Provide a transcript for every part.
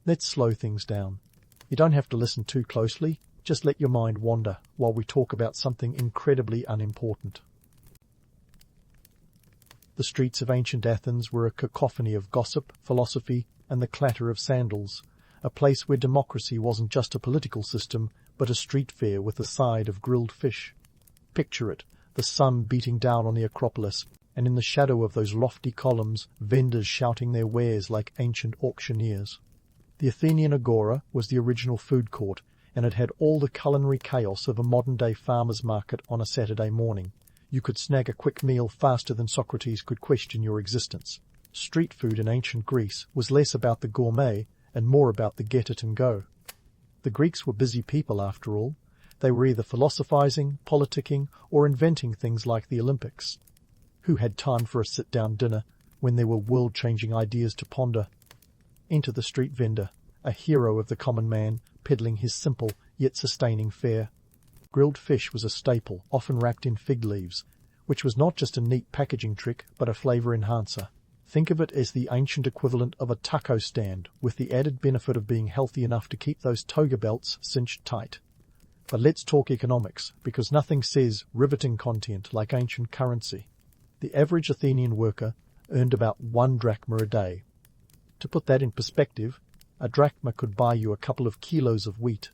Let's slow things down. You don't have to listen too closely, just let your mind wander while we talk about something incredibly unimportant. The streets of ancient Athens were a cacophony of gossip, philosophy, and the clatter of sandals, a place where democracy wasn't just a political system, but a street fair with a side of grilled fish. Picture it, the sun beating down on the Acropolis, and in the shadow of those lofty columns, vendors shouting their wares like ancient auctioneers. The Athenian agora was the original food court, and it had all the culinary chaos of a modern-day farmer's market on a Saturday morning. You could snag a quick meal faster than Socrates could question your existence. Street food in ancient Greece was less about the gourmet and more about the get-it-and-go. The Greeks were busy people, after all. They were either philosophizing, politicking, or inventing things like the Olympics. Who had time for a sit-down dinner when there were world-changing ideas to ponder? Enter the street vendor, a hero of the common man, peddling his simple yet sustaining fare. Grilled fish was a staple, often wrapped in fig leaves, which was not just a neat packaging trick, but a flavor enhancer. Think of it as the ancient equivalent of a taco stand, with the added benefit of being healthy enough to keep those toga belts cinched tight. But let's talk economics, because nothing says riveting content like ancient currency. The average Athenian worker earned about 1 drachma a day. To put that in perspective, a drachma could buy you a couple of kilos of wheat,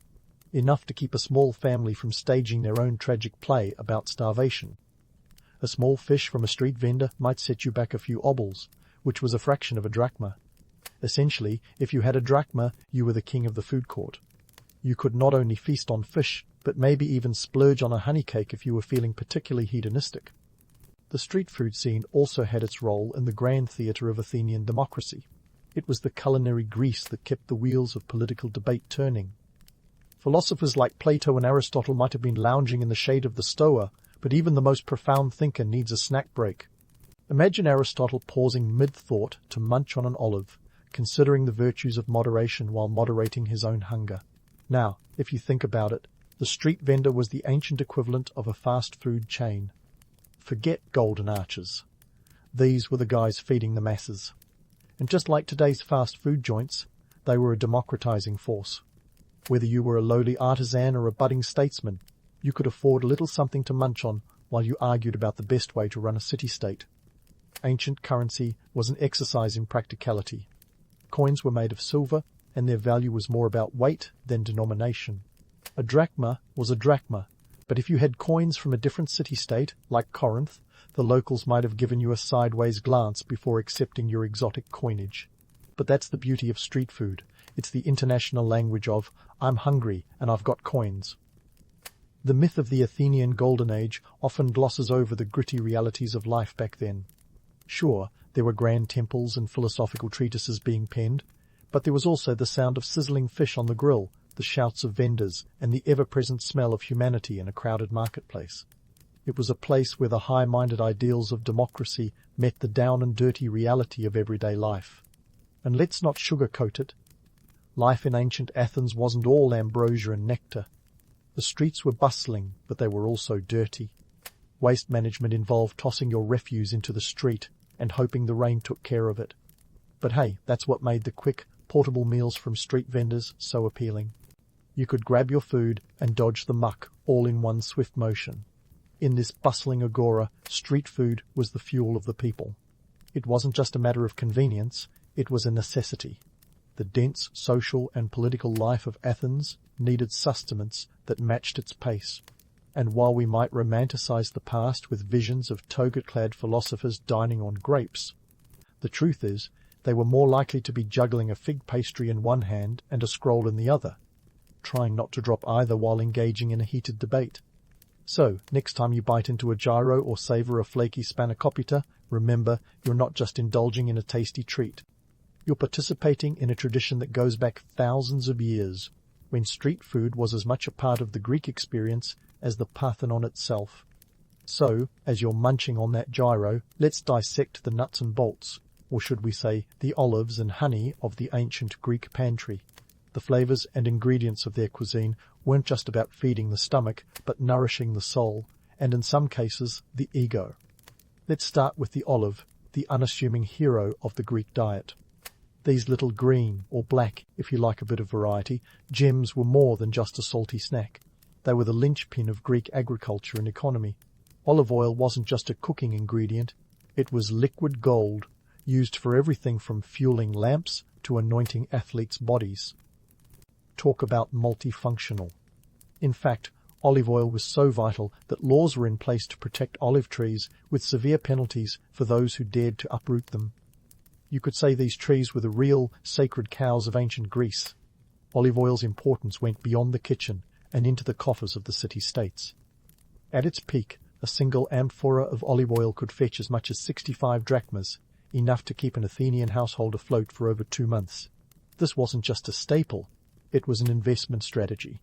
enough to keep a small family from staging their own tragic play about starvation. A small fish from a street vendor might set you back a few obols, which was a fraction of a drachma. Essentially, if you had a drachma, you were the king of the food court. You could not only feast on fish, but maybe even splurge on a honey cake if you were feeling particularly hedonistic. The street food scene also had its role in the grand theatre of Athenian democracy. It was the culinary grease that kept the wheels of political debate turning. Philosophers like Plato and Aristotle might have been lounging in the shade of the Stoa, but even the most profound thinker needs a snack break. Imagine Aristotle pausing mid-thought to munch on an olive, considering the virtues of moderation while moderating his own hunger. Now, if you think about it, the street vendor was the ancient equivalent of a fast food chain. Forget golden arches. These were the guys feeding the masses. And just like today's fast food joints, they were a democratizing force. Whether you were a lowly artisan or a budding statesman, you could afford a little something to munch on while you argued about the best way to run a city-state. Ancient currency was an exercise in practicality. Coins were made of silver, and their value was more about weight than denomination. A drachma was a drachma, but if you had coins from a different city-state, like Corinth, the locals might have given you a sideways glance before accepting your exotic coinage. But that's the beauty of street food. It's the international language of, I'm hungry and I've got coins. The myth of the Athenian Golden Age often glosses over the gritty realities of life back then. Sure, there were grand temples and philosophical treatises being penned, but there was also the sound of sizzling fish on the grill, the shouts of vendors, and the ever-present smell of humanity in a crowded marketplace. It was a place where the high-minded ideals of democracy met the down-and-dirty reality of everyday life. And let's not sugarcoat it. Life in ancient Athens wasn't all ambrosia and nectar. The streets were bustling, but they were also dirty. Waste management involved tossing your refuse into the street and hoping the rain took care of it. But hey, that's what made the quick, portable meals from street vendors so appealing. You could grab your food and dodge the muck all in one swift motion. In this bustling agora, street food was the fuel of the people. It wasn't just a matter of convenience, it was a necessity. The dense social and political life of Athens needed sustenance that matched its pace. And while we might romanticize the past with visions of toga-clad philosophers dining on grapes, the truth is they were more likely to be juggling a fig pastry in one hand and a scroll in the other, trying not to drop either while engaging in a heated debate. So, next time you bite into a gyro or savor a flaky spanakopita, remember you're not just indulging in a tasty treat. You're participating in a tradition that goes back thousands of years, when street food was as much a part of the Greek experience as the Parthenon itself. So, as you're munching on that gyro, let's dissect the nuts and bolts, or should we say the olives and honey of the ancient Greek pantry. The flavors and ingredients of their cuisine weren't just about feeding the stomach, but nourishing the soul, and in some cases, the ego. Let's start with the olive, the unassuming hero of the Greek diet. These little green, or black, if you like a bit of variety, gems were more than just a salty snack. They were the linchpin of Greek agriculture and economy. Olive oil wasn't just a cooking ingredient, it was liquid gold, used for everything from fueling lamps to anointing athletes' bodies. Talk about multifunctional. In fact, olive oil was so vital that laws were in place to protect olive trees with severe penalties for those who dared to uproot them. You could say these trees were the real sacred cows of ancient Greece. Olive oil's importance went beyond the kitchen and into the coffers of the city-states. At its peak, a single amphora of olive oil could fetch as much as 65 drachmas, enough to keep an Athenian household afloat for over 2 months. This wasn't just a staple, it was an investment strategy.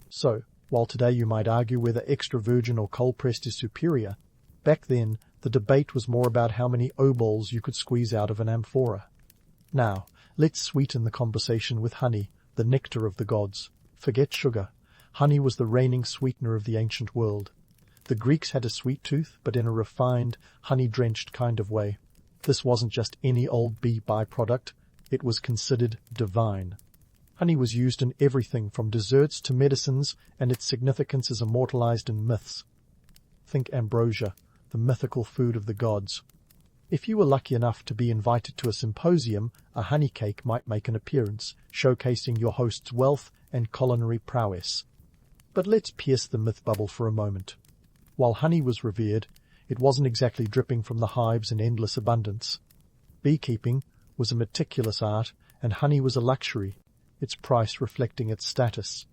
So, while today you might argue whether extra virgin or cold-pressed is superior, back then the debate was more about how many obols you could squeeze out of an amphora. Now, let's sweeten the conversation with honey, the nectar of the gods. Forget sugar. Honey was the reigning sweetener of the ancient world. The Greeks had a sweet tooth, but in a refined, honey-drenched kind of way. This wasn't just any old bee byproduct, it was considered divine. Honey was used in everything from desserts to medicines, and its significance is immortalized in myths. Think ambrosia, the mythical food of the gods. If you were lucky enough to be invited to a symposium, a honey cake might make an appearance, showcasing your host's wealth and culinary prowess. But let's pierce the myth bubble for a moment. While honey was revered, it wasn't exactly dripping from the hives in endless abundance. Beekeeping was a meticulous art, and honey was a luxury, its price reflecting its status.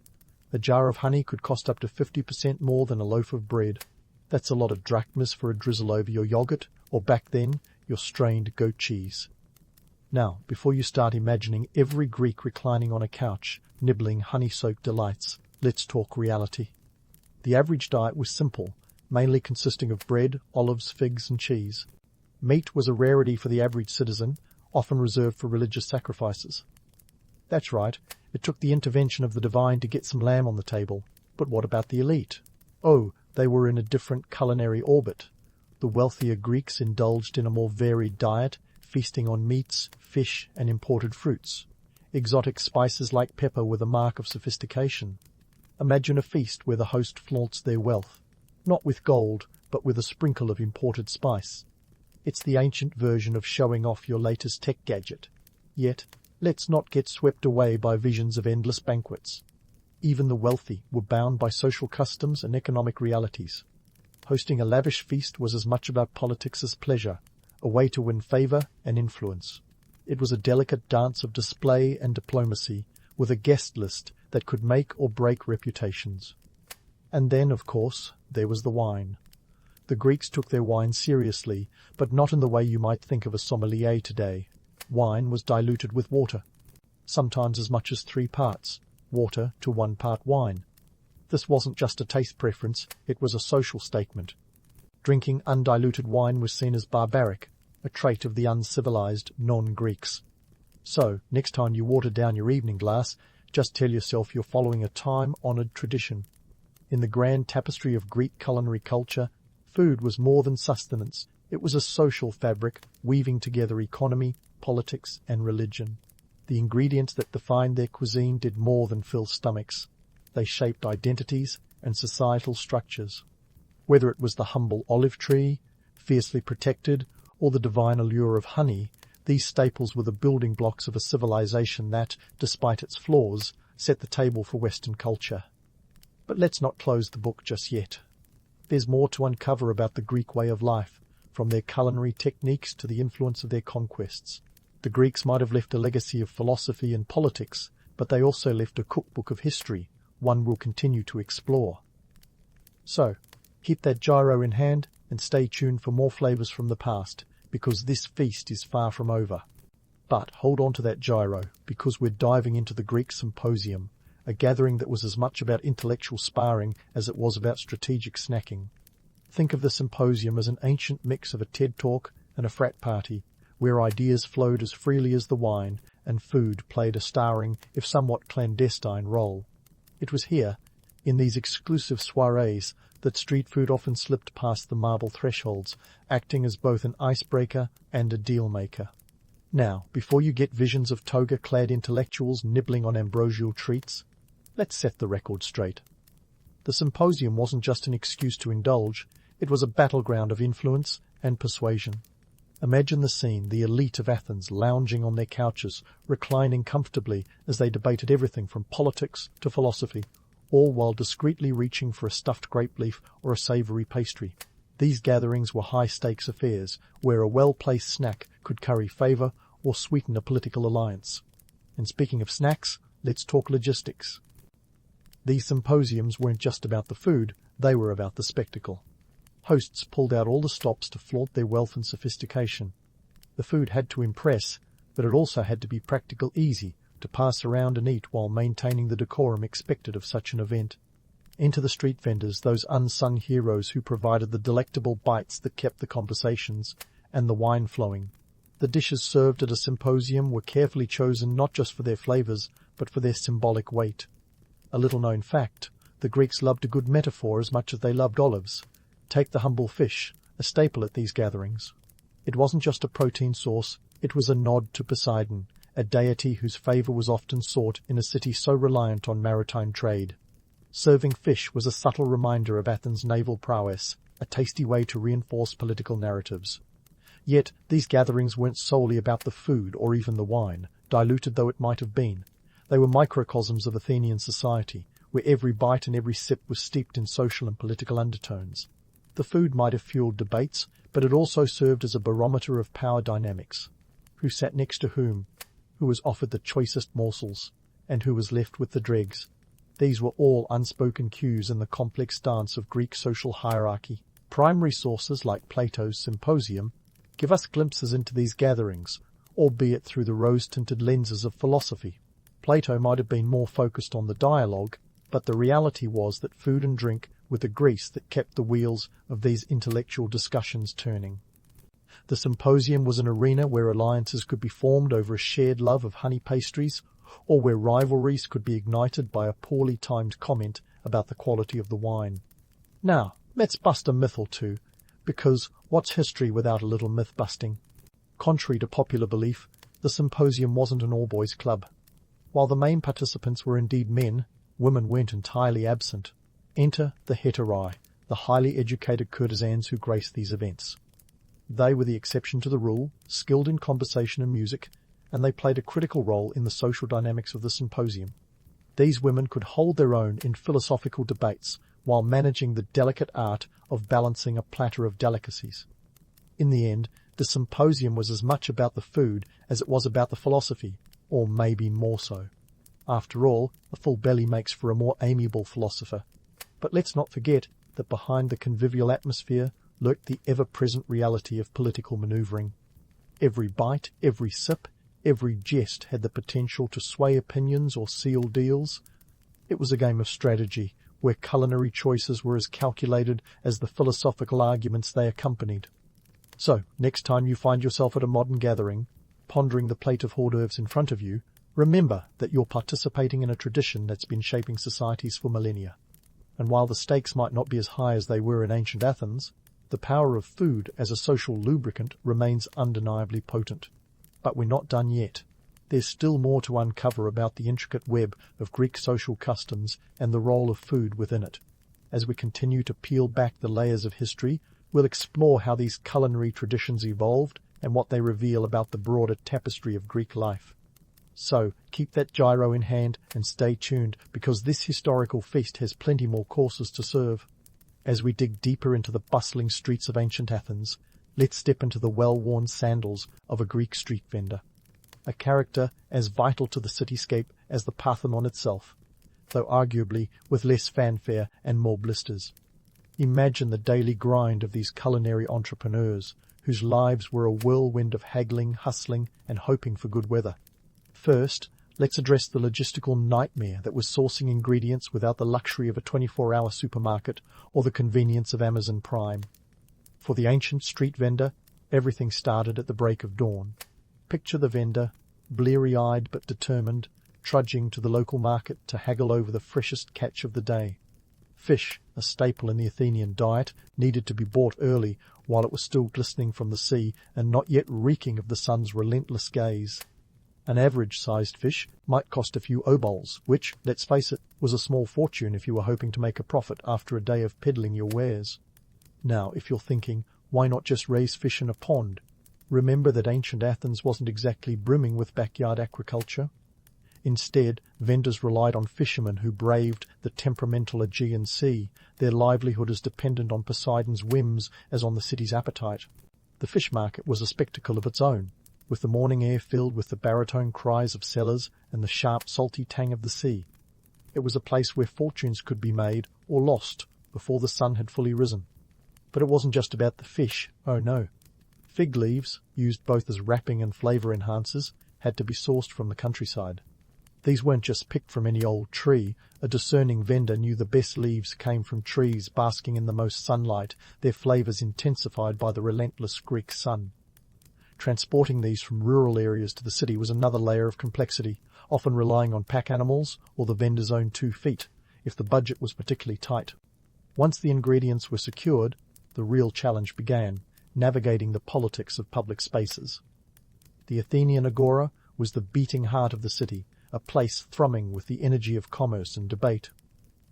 A jar of honey could cost up to 50% more than a loaf of bread. That's a lot of drachmas for a drizzle over your yogurt, or back then, your strained goat cheese. Now, before you start imagining every Greek reclining on a couch, nibbling honey-soaked delights, let's talk reality. The average diet was simple, mainly consisting of bread, olives, figs, and cheese. Meat was a rarity for the average citizen, often reserved for religious sacrifices. That's right, it took the intervention of the divine to get some lamb on the table. But what about the elite? Oh, they were in a different culinary orbit. The wealthier Greeks indulged in a more varied diet, feasting on meats, fish, and imported fruits. Exotic spices like pepper were the mark of sophistication. Imagine a feast where the host flaunts their wealth, not with gold, but with a sprinkle of imported spice. It's the ancient version of showing off your latest tech gadget. Yet, let's not get swept away by visions of endless banquets. Even the wealthy were bound by social customs and economic realities. Hosting a lavish feast was as much about politics as pleasure, a way to win favor and influence. It was a delicate dance of display and diplomacy, with a guest list that could make or break reputations. And then, of course, there was the wine. The Greeks took their wine seriously, but not in the way you might think of a sommelier today. Wine was diluted with water, sometimes as much as 3 parts, water to 1 part wine. This wasn't just a taste preference, it was a social statement. Drinking undiluted wine was seen as barbaric, a trait of the uncivilized non-Greeks. So, next time you water down your evening glass, just tell yourself you're following a time-honored tradition. In the grand tapestry of Greek culinary culture, food was more than sustenance. It was a social fabric, weaving together economy, politics, and religion. The ingredients that defined their cuisine did more than fill stomachs. They shaped identities and societal structures. Whether it was the humble olive tree, fiercely protected, or the divine allure of honey, these staples were the building blocks of a civilization that, despite its flaws, set the table for Western culture. But let's not close the book just yet. There's more to uncover about the Greek way of life, from their culinary techniques to the influence of their conquests. The Greeks might have left a legacy of philosophy and politics, but they also left a cookbook of history, one we'll continue to explore. So, keep that gyro in hand and stay tuned for more flavors from the past, because this feast is far from over. But hold on to that gyro, because we're diving into the Greek Symposium, a gathering that was as much about intellectual sparring as it was about strategic snacking. Think of the symposium as an ancient mix of a TED Talk and a frat party, where ideas flowed as freely as the wine, and food played a starring, if somewhat clandestine, role. It was here, in these exclusive soirees, that street food often slipped past the marble thresholds, acting as both an icebreaker and a deal-maker. Now, before you get visions of toga-clad intellectuals nibbling on ambrosial treats, let's set the record straight. The symposium wasn't just an excuse to indulge, it was a battleground of influence and persuasion. Imagine the scene, the elite of Athens lounging on their couches, reclining comfortably as they debated everything from politics to philosophy, all while discreetly reaching for a stuffed grape leaf or a savoury pastry. These gatherings were high-stakes affairs, where a well-placed snack could curry favour or sweeten a political alliance. And speaking of snacks, let's talk logistics. These symposiums weren't just about the food, they were about the spectacle. Hosts pulled out all the stops to flaunt their wealth and sophistication. The food had to impress, but it also had to be practical easy, to pass around and eat while maintaining the decorum expected of such an event. Enter the street vendors, those unsung heroes who provided the delectable bites that kept the conversations and the wine flowing. The dishes served at a symposium were carefully chosen not just for their flavors, but for their symbolic weight. A little-known fact, the Greeks loved a good metaphor as much as they loved olives. Take the humble fish, a staple at these gatherings. It wasn't just a protein source, it was a nod to Poseidon, a deity whose favour was often sought in a city so reliant on maritime trade. Serving fish was a subtle reminder of Athens' naval prowess, a tasty way to reinforce political narratives. Yet these gatherings weren't solely about the food or even the wine, diluted though it might have been. They were microcosms of Athenian society, where every bite and every sip was steeped in social and political undertones. The food might have fueled debates, but it also served as a barometer of power dynamics. Who sat next to whom? Who was offered the choicest morsels? And who was left with the dregs? These were all unspoken cues in the complex dance of Greek social hierarchy. Primary sources like Plato's Symposium give us glimpses into these gatherings, albeit through the rose-tinted lenses of philosophy. Plato might have been more focused on the dialogue, but the reality was that food and drink were the grease that kept the wheels of these intellectual discussions turning. The symposium was an arena where alliances could be formed over a shared love of honey pastries, or where rivalries could be ignited by a poorly timed comment about the quality of the wine. Now, let's bust a myth or two, because what's history without a little myth-busting? Contrary to popular belief, the symposium wasn't an all-boys club. While the main participants were indeed men, women weren't entirely absent. Enter the heterae, the highly educated courtesans who graced these events. They were the exception to the rule, skilled in conversation and music, and they played a critical role in the social dynamics of the symposium. These women could hold their own in philosophical debates while managing the delicate art of balancing a platter of delicacies. In the end, the symposium was as much about the food as it was about the philosophy, or maybe more so. After all, a full belly makes for a more amiable philosopher. But let's not forget that behind the convivial atmosphere lurked the ever-present reality of political manoeuvring. Every bite, every sip, every jest had the potential to sway opinions or seal deals. It was a game of strategy, where culinary choices were as calculated as the philosophical arguments they accompanied. So, next time you find yourself at a modern gathering, pondering the plate of hors d'oeuvres in front of you, remember that you're participating in a tradition that's been shaping societies for millennia. And while the stakes might not be as high as they were in ancient Athens, the power of food as a social lubricant remains undeniably potent. But we're not done yet. There's still more to uncover about the intricate web of Greek social customs and the role of food within it. As we continue to peel back the layers of history, we'll explore how these culinary traditions evolved and what they reveal about the broader tapestry of Greek life. So, keep that gyro in hand and stay tuned, because this historical feast has plenty more courses to serve. As we dig deeper into the bustling streets of ancient Athens, let's step into the well-worn sandals of a Greek street vendor. A character as vital to the cityscape as the Parthenon itself, though arguably with less fanfare and more blisters. Imagine the daily grind of these culinary entrepreneurs, whose lives were a whirlwind of haggling, hustling, and hoping for good weather. First, let's address the logistical nightmare that was sourcing ingredients without the luxury of a 24-hour supermarket or the convenience of Amazon Prime. For the ancient street vendor, everything started at the break of dawn. Picture the vendor, bleary-eyed but determined, trudging to the local market to haggle over the freshest catch of the day. Fish, a staple in the Athenian diet, needed to be bought early while it was still glistening from the sea and not yet reeking of the sun's relentless gaze. An average-sized fish might cost a few obols, which, let's face it, was a small fortune if you were hoping to make a profit after a day of peddling your wares. Now, if you're thinking, why not just raise fish in a pond? Remember that ancient Athens wasn't exactly brimming with backyard aquaculture. Instead, vendors relied on fishermen who braved the temperamental Aegean Sea. Their livelihood as dependent on Poseidon's whims as on the city's appetite. The fish market was a spectacle of its own, with the morning air filled with the baritone cries of sellers and the sharp, salty tang of the sea. It was a place where fortunes could be made or lost before the sun had fully risen. But it wasn't just about the fish, oh no. Fig leaves, used both as wrapping and flavour enhancers, had to be sourced from the countryside. These weren't just picked from any old tree. A discerning vendor knew the best leaves came from trees basking in the most sunlight, their flavours intensified by the relentless Greek sun. Transporting these from rural areas to the city was another layer of complexity, often relying on pack animals or the vendor's own 2 feet, if the budget was particularly tight. Once the ingredients were secured, the real challenge began, navigating the politics of public spaces. The Athenian agora was the beating heart of the city, a place thrumming with the energy of commerce and debate.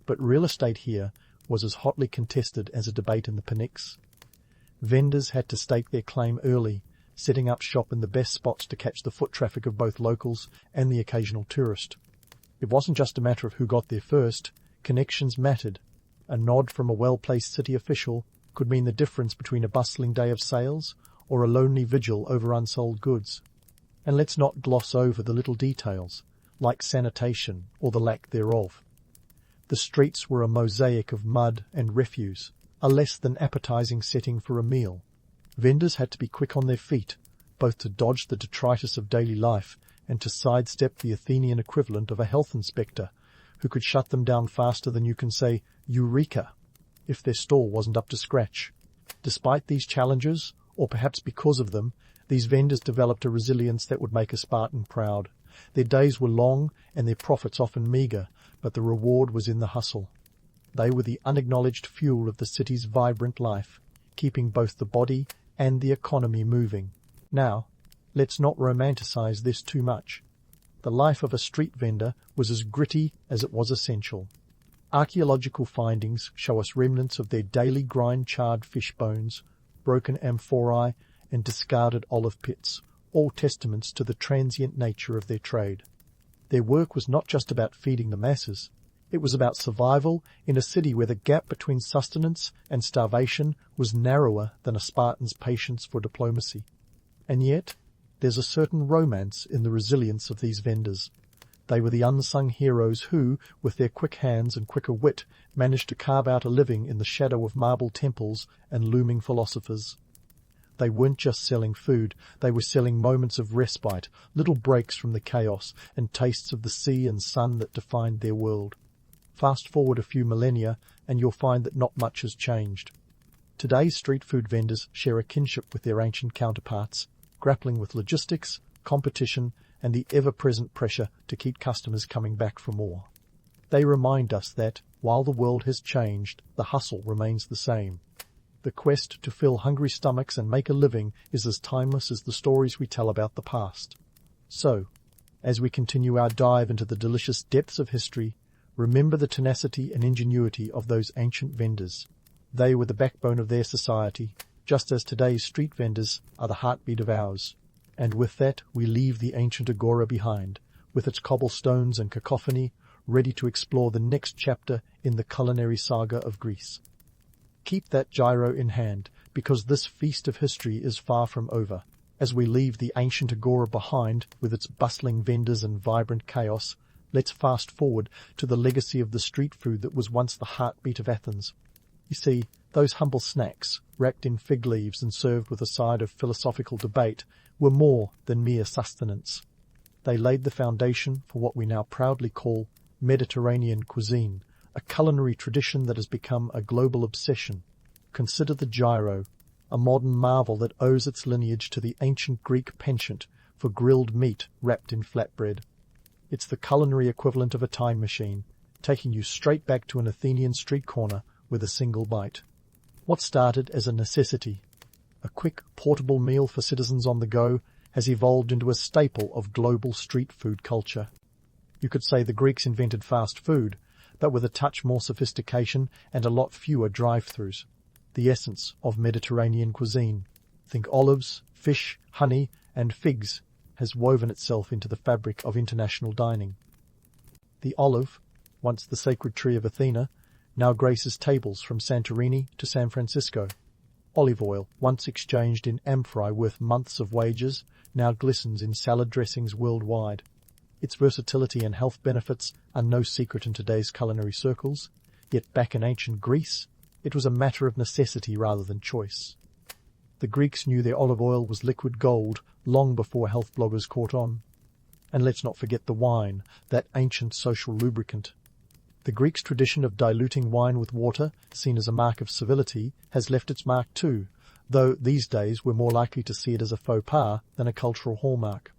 But real estate here was as hotly contested as a debate in the Pnyx. Vendors had to stake their claim early, setting up shop in the best spots to catch the foot traffic of both locals and the occasional tourist. It wasn't just a matter of who got there first. Connections mattered. A nod from a well-placed city official could mean the difference between a bustling day of sales or a lonely vigil over unsold goods. And let's not gloss over the little details, like sanitation or the lack thereof. The streets were a mosaic of mud and refuse, a less than appetizing setting for a meal. Vendors had to be quick on their feet, both to dodge the detritus of daily life and to sidestep the Athenian equivalent of a health inspector, who could shut them down faster than you can say "Eureka!" if their store wasn't up to scratch. Despite these challenges, or perhaps because of them, these vendors developed a resilience that would make a Spartan proud. Their days were long and their profits often meagre, but the reward was in the hustle. They were the unacknowledged fuel of the city's vibrant life, keeping both the body and the economy moving. Now, let's not romanticize this too much. The life of a street vendor was as gritty as it was essential. Archaeological findings show us remnants of their daily grind, charred fish bones, broken amphorae, and discarded olive pits, all testaments to the transient nature of their trade. Their work was not just about feeding the masses. It was about survival in a city where the gap between sustenance and starvation was narrower than a Spartan's patience for diplomacy. And yet, there's a certain romance in the resilience of these vendors. They were the unsung heroes who, with their quick hands and quicker wit, managed to carve out a living in the shadow of marble temples and looming philosophers. They weren't just selling food, they were selling moments of respite, little breaks from the chaos, and tastes of the sea and sun that defined their world. Fast forward a few millennia, and you'll find that not much has changed. Today's street food vendors share a kinship with their ancient counterparts, grappling with logistics, competition, and the ever-present pressure to keep customers coming back for more. They remind us that, while the world has changed, the hustle remains the same. The quest to fill hungry stomachs and make a living is as timeless as the stories we tell about the past. So, as we continue our dive into the delicious depths of history, remember the tenacity and ingenuity of those ancient vendors. They were the backbone of their society, just as today's street vendors are the heartbeat of ours. And with that, we leave the ancient agora behind, with its cobblestones and cacophony, ready to explore the next chapter in the culinary saga of Greece. Keep that gyro in hand, because this feast of history is far from over. As we leave the ancient agora behind, with its bustling vendors and vibrant chaos, let's fast forward to the legacy of the street food that was once the heartbeat of Athens. You see, those humble snacks, wrapped in fig leaves and served with a side of philosophical debate, were more than mere sustenance. They laid the foundation for what we now proudly call Mediterranean cuisine, a culinary tradition that has become a global obsession. Consider the gyro, a modern marvel that owes its lineage to the ancient Greek penchant for grilled meat wrapped in flatbread. It's the culinary equivalent of a time machine, taking you straight back to an Athenian street corner with a single bite. What started as a necessity, a quick, portable meal for citizens on the go, has evolved into a staple of global street food culture. You could say the Greeks invented fast food, but with a touch more sophistication and a lot fewer drive-thrus. The essence of Mediterranean cuisine, think olives, fish, honey, and figs, has woven itself into the fabric of international dining. The olive, once the sacred tree of Athena, now graces tables from Santorini to San Francisco. Olive oil, once exchanged in amphorae worth months of wages, now glistens in salad dressings worldwide. Its versatility and health benefits are no secret in today's culinary circles, yet back in ancient Greece, it was a matter of necessity rather than choice. The Greeks knew their olive oil was liquid gold long before health bloggers caught on. And let's not forget the wine, that ancient social lubricant. The Greeks' tradition of diluting wine with water, seen as a mark of civility, has left its mark too, though these days we're more likely to see it as a faux pas than a cultural hallmark.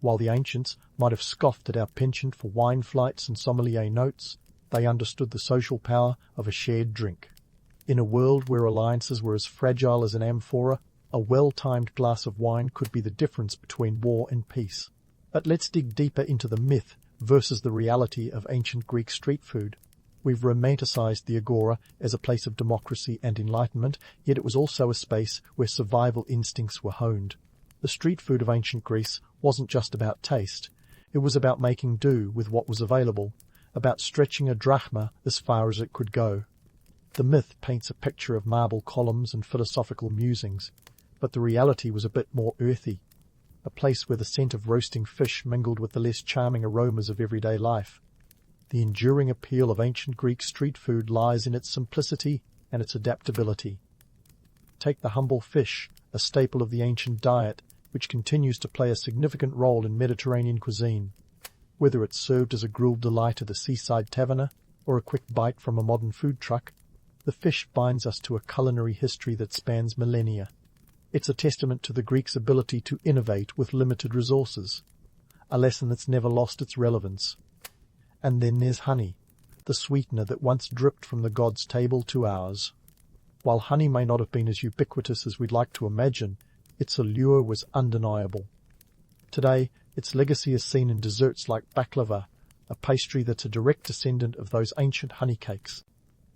While the ancients might have scoffed at our penchant for wine flights and sommelier notes, they understood the social power of a shared drink. In a world where alliances were as fragile as an amphora, a well-timed glass of wine could be the difference between war and peace. But let's dig deeper into the myth versus the reality of ancient Greek street food. We've romanticized the agora as a place of democracy and enlightenment, yet it was also a space where survival instincts were honed. The street food of ancient Greece wasn't just about taste. It was about making do with what was available, about stretching a drachma as far as it could go. The myth paints a picture of marble columns and philosophical musings, but the reality was a bit more earthy. A place where the scent of roasting fish mingled with the less charming aromas of everyday life. The enduring appeal of ancient Greek street food lies in its simplicity and its adaptability. Take the humble fish, a staple of the ancient diet, which continues to play a significant role in Mediterranean cuisine. Whether it's served as a grilled delight at a seaside taverna or a quick bite from a modern food truck, the fish binds us to a culinary history that spans millennia. It's a testament to the Greeks' ability to innovate with limited resources, a lesson that's never lost its relevance. And then there's honey, the sweetener that once dripped from the gods' table to ours. While honey may not have been as ubiquitous as we'd like to imagine, its allure was undeniable. Today, its legacy is seen in desserts like baklava, a pastry that's a direct descendant of those ancient honey cakes.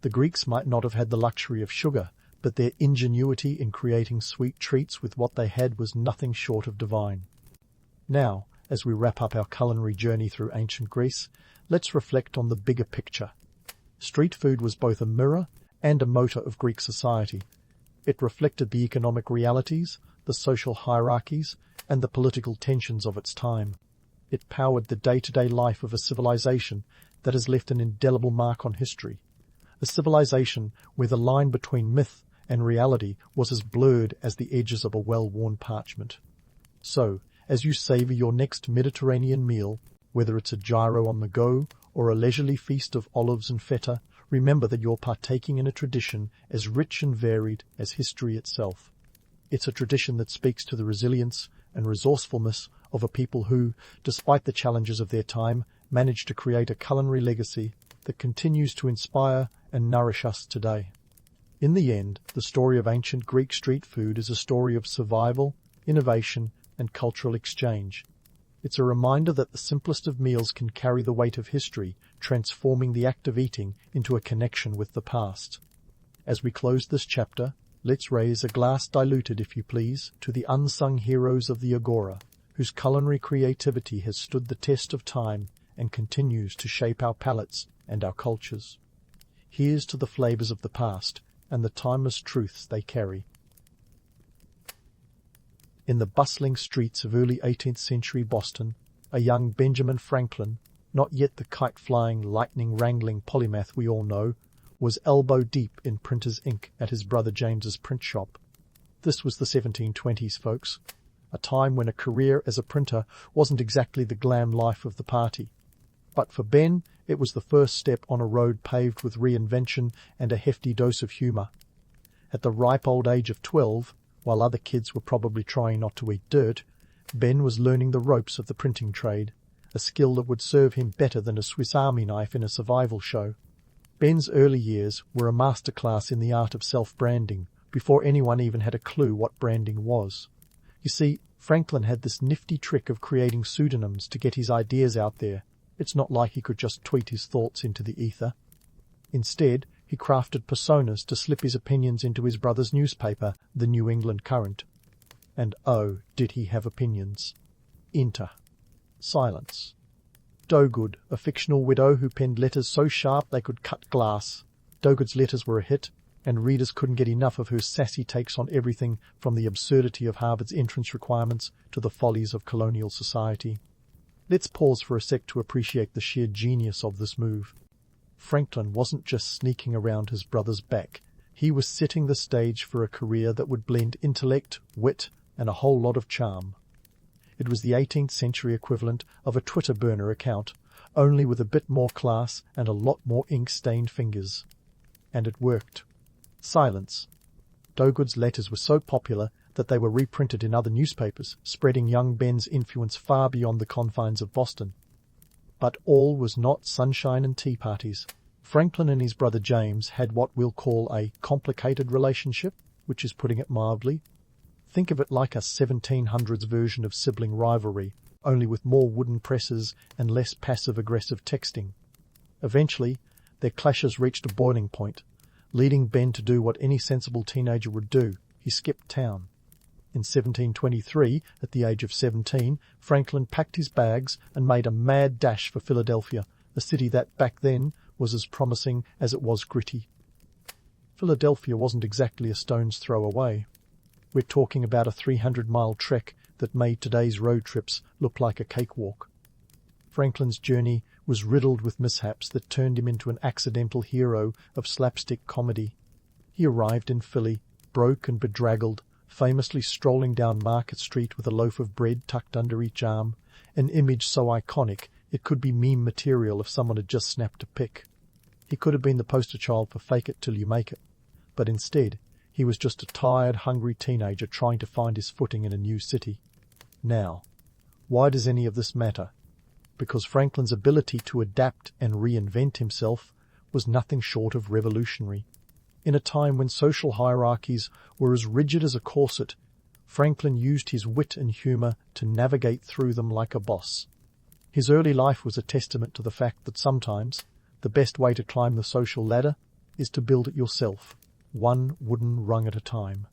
The Greeks might not have had the luxury of sugar, but their ingenuity in creating sweet treats with what they had was nothing short of divine. Now, as we wrap up our culinary journey through ancient Greece, let's reflect on the bigger picture. Street food was both a mirror and a motor of Greek society. It reflected the economic realities, the social hierarchies, and the political tensions of its time. It powered the day-to-day life of a civilization that has left an indelible mark on history. A civilization where the line between myth and reality was as blurred as the edges of a well-worn parchment. So, as you savour your next Mediterranean meal, whether it's a gyro on the go or a leisurely feast of olives and feta, remember that you're partaking in a tradition as rich and varied as history itself. It's a tradition that speaks to the resilience and resourcefulness of a people who, despite the challenges of their time, managed to create a culinary legacy that continues to inspire and nourish us today. In the end, the story of ancient Greek street food is a story of survival, innovation, and cultural exchange. It's a reminder that the simplest of meals can carry the weight of history, transforming the act of eating into a connection with the past. As we close this chapter, let's raise a glass diluted, if you please, to the unsung heroes of the Agora, whose culinary creativity has stood the test of time and continues to shape our palates and our cultures. Here's to the flavors of the past and the timeless truths they carry. In the bustling streets of early 18th century Boston, a young Benjamin Franklin, not yet the kite-flying, lightning-wrangling polymath we all know, was elbow-deep in printer's ink at his brother James's print shop. This was the 1720s, folks, a time when a career as a printer wasn't exactly the glam life of the party. But for Ben, it was the first step on a road paved with reinvention and a hefty dose of humour. At the ripe old age of 12, while other kids were probably trying not to eat dirt, Ben was learning the ropes of the printing trade, a skill that would serve him better than a Swiss Army knife in a survival show. Ben's early years were a masterclass in the art of self-branding, before anyone even had a clue what branding was. You see, Franklin had this nifty trick of creating pseudonyms to get his ideas out there. It's not like he could just tweet his thoughts into the ether. Instead, he crafted personas to slip his opinions into his brother's newspaper, the New England Current. And oh, did he have opinions. Enter. Silence. Dogood, a fictional widow who penned letters so sharp they could cut glass. Dogood's letters were a hit, and readers couldn't get enough of her sassy takes on everything from the absurdity of Harvard's entrance requirements to the follies of colonial society. Let's pause for a sec to appreciate the sheer genius of this move. Franklin wasn't just sneaking around his brother's back. He was setting the stage for a career that would blend intellect, wit, and a whole lot of charm. It was the 18th century equivalent of a Twitter burner account, only with a bit more class and a lot more ink-stained fingers. And it worked. Silence. Dogood's letters were so popular that they were reprinted in other newspapers, spreading young Ben's influence far beyond the confines of Boston. But all was not sunshine and tea parties. Franklin and his brother James had what we'll call a complicated relationship, which is putting it mildly. Think of it like a 1700s version of sibling rivalry, only with more wooden presses and less passive-aggressive texting. Eventually, their clashes reached a boiling point, leading Ben to do what any sensible teenager would do. He skipped town. In 1723, at the age of 17, Franklin packed his bags and made a mad dash for Philadelphia, a city that, back then, was as promising as it was gritty. Philadelphia wasn't exactly a stone's throw away. We're talking about a 300-mile trek that made today's road trips look like a cakewalk. Franklin's journey was riddled with mishaps that turned him into an accidental hero of slapstick comedy. He arrived in Philly, broke and bedraggled, famously strolling down Market Street with a loaf of bread tucked under each arm, an image so iconic it could be meme material if someone had just snapped a pic. He could have been the poster child for fake it till you make it, but instead he was just a tired, hungry teenager trying to find his footing in a new city. Now, why does any of this matter? Because Franklin's ability to adapt and reinvent himself was nothing short of revolutionary. In a time when social hierarchies were as rigid as a corset, Franklin used his wit and humour to navigate through them like a boss. His early life was a testament to the fact that sometimes the best way to climb the social ladder is to build it yourself, one wooden rung at a time.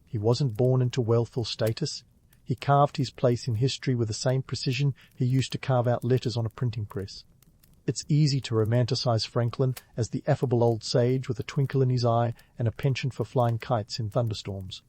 He wasn't born into wealth or status. He carved his place in history with the same precision he used to carve out letters on a printing press. It's easy to romanticize Franklin as the affable old sage with a twinkle in his eye and a penchant for flying kites in thunderstorms.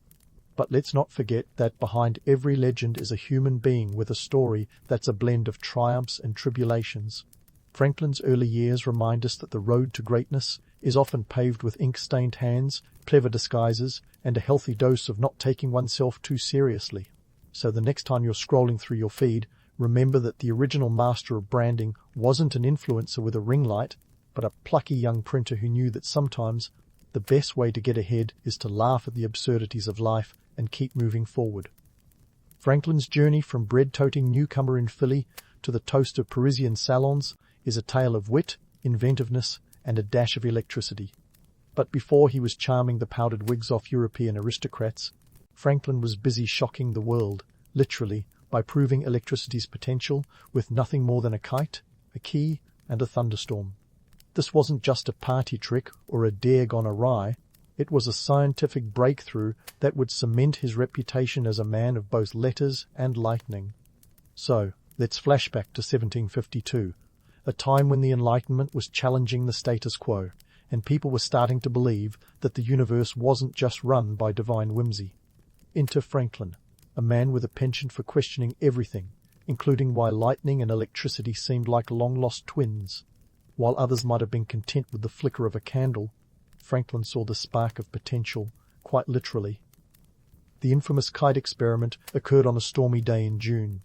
But let's not forget that behind every legend is a human being with a story that's a blend of triumphs and tribulations. Franklin's early years remind us that the road to greatness is often paved with ink-stained hands, clever disguises, and a healthy dose of not taking oneself too seriously. So the next time you're scrolling through your feed, remember that the original master of branding wasn't an influencer with a ring light, but a plucky young printer who knew that sometimes the best way to get ahead is to laugh at the absurdities of life and keep moving forward. Franklin's journey from bread-toting newcomer in Philly to the toast of Parisian salons is a tale of wit, inventiveness, and a dash of electricity. But before he was charming the powdered wigs off European aristocrats, Franklin was busy shocking the world, literally, by proving electricity's potential with nothing more than a kite, a key, and a thunderstorm. This wasn't just a party trick or a dare gone awry. It was a scientific breakthrough that would cement his reputation as a man of both letters and lightning. So, let's flash back to 1752, a time when the Enlightenment was challenging the status quo, and people were starting to believe that the universe wasn't just run by divine whimsy. Enter Franklin, a man with a penchant for questioning everything, including why lightning and electricity seemed like long-lost twins. While others might have been content with the flicker of a candle, Franklin saw the spark of potential, quite literally. The infamous kite experiment occurred on a stormy day in June.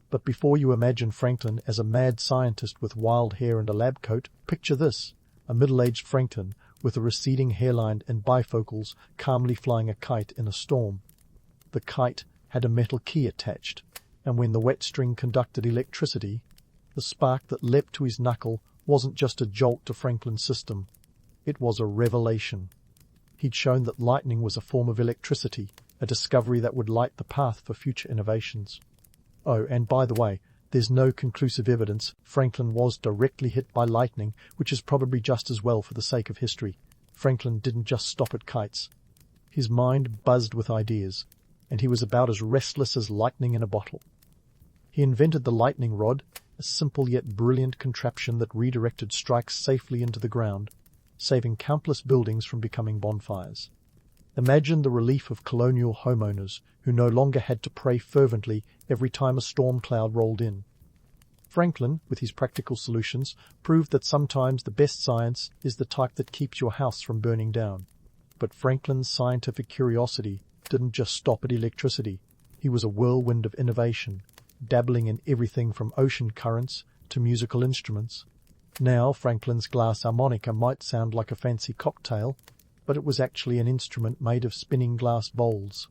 But before you imagine Franklin as a mad scientist with wild hair and a lab coat, picture this: a middle-aged Franklin with a receding hairline and bifocals calmly flying a kite in a storm. The kite had a metal key attached, and when the wet string conducted electricity, The spark that leapt to his knuckle wasn't just a jolt to Franklin's system. It was a revelation. He'd shown that lightning was a form of electricity, a discovery that would light the path for future innovations. Oh, and by the way, there's no conclusive evidence Franklin was directly hit by lightning, which is probably just as well for the sake of history. Franklin didn't just stop at kites. His mind buzzed with ideas, and he was about as restless as lightning in a bottle. He invented the lightning rod, a simple yet brilliant contraption that redirected strikes safely into the ground, saving countless buildings from becoming bonfires. Imagine the relief of colonial homeowners who no longer had to pray fervently every time a storm cloud rolled in. Franklin, with his practical solutions, proved that sometimes the best science is the type that keeps your house from burning down. But Franklin's scientific curiosity didn't just stop at electricity. He was a whirlwind of innovation, dabbling in everything from ocean currents to musical instruments. Now Franklin's glass harmonica might sound like a fancy cocktail, but it was actually an instrument made of spinning glass bowls.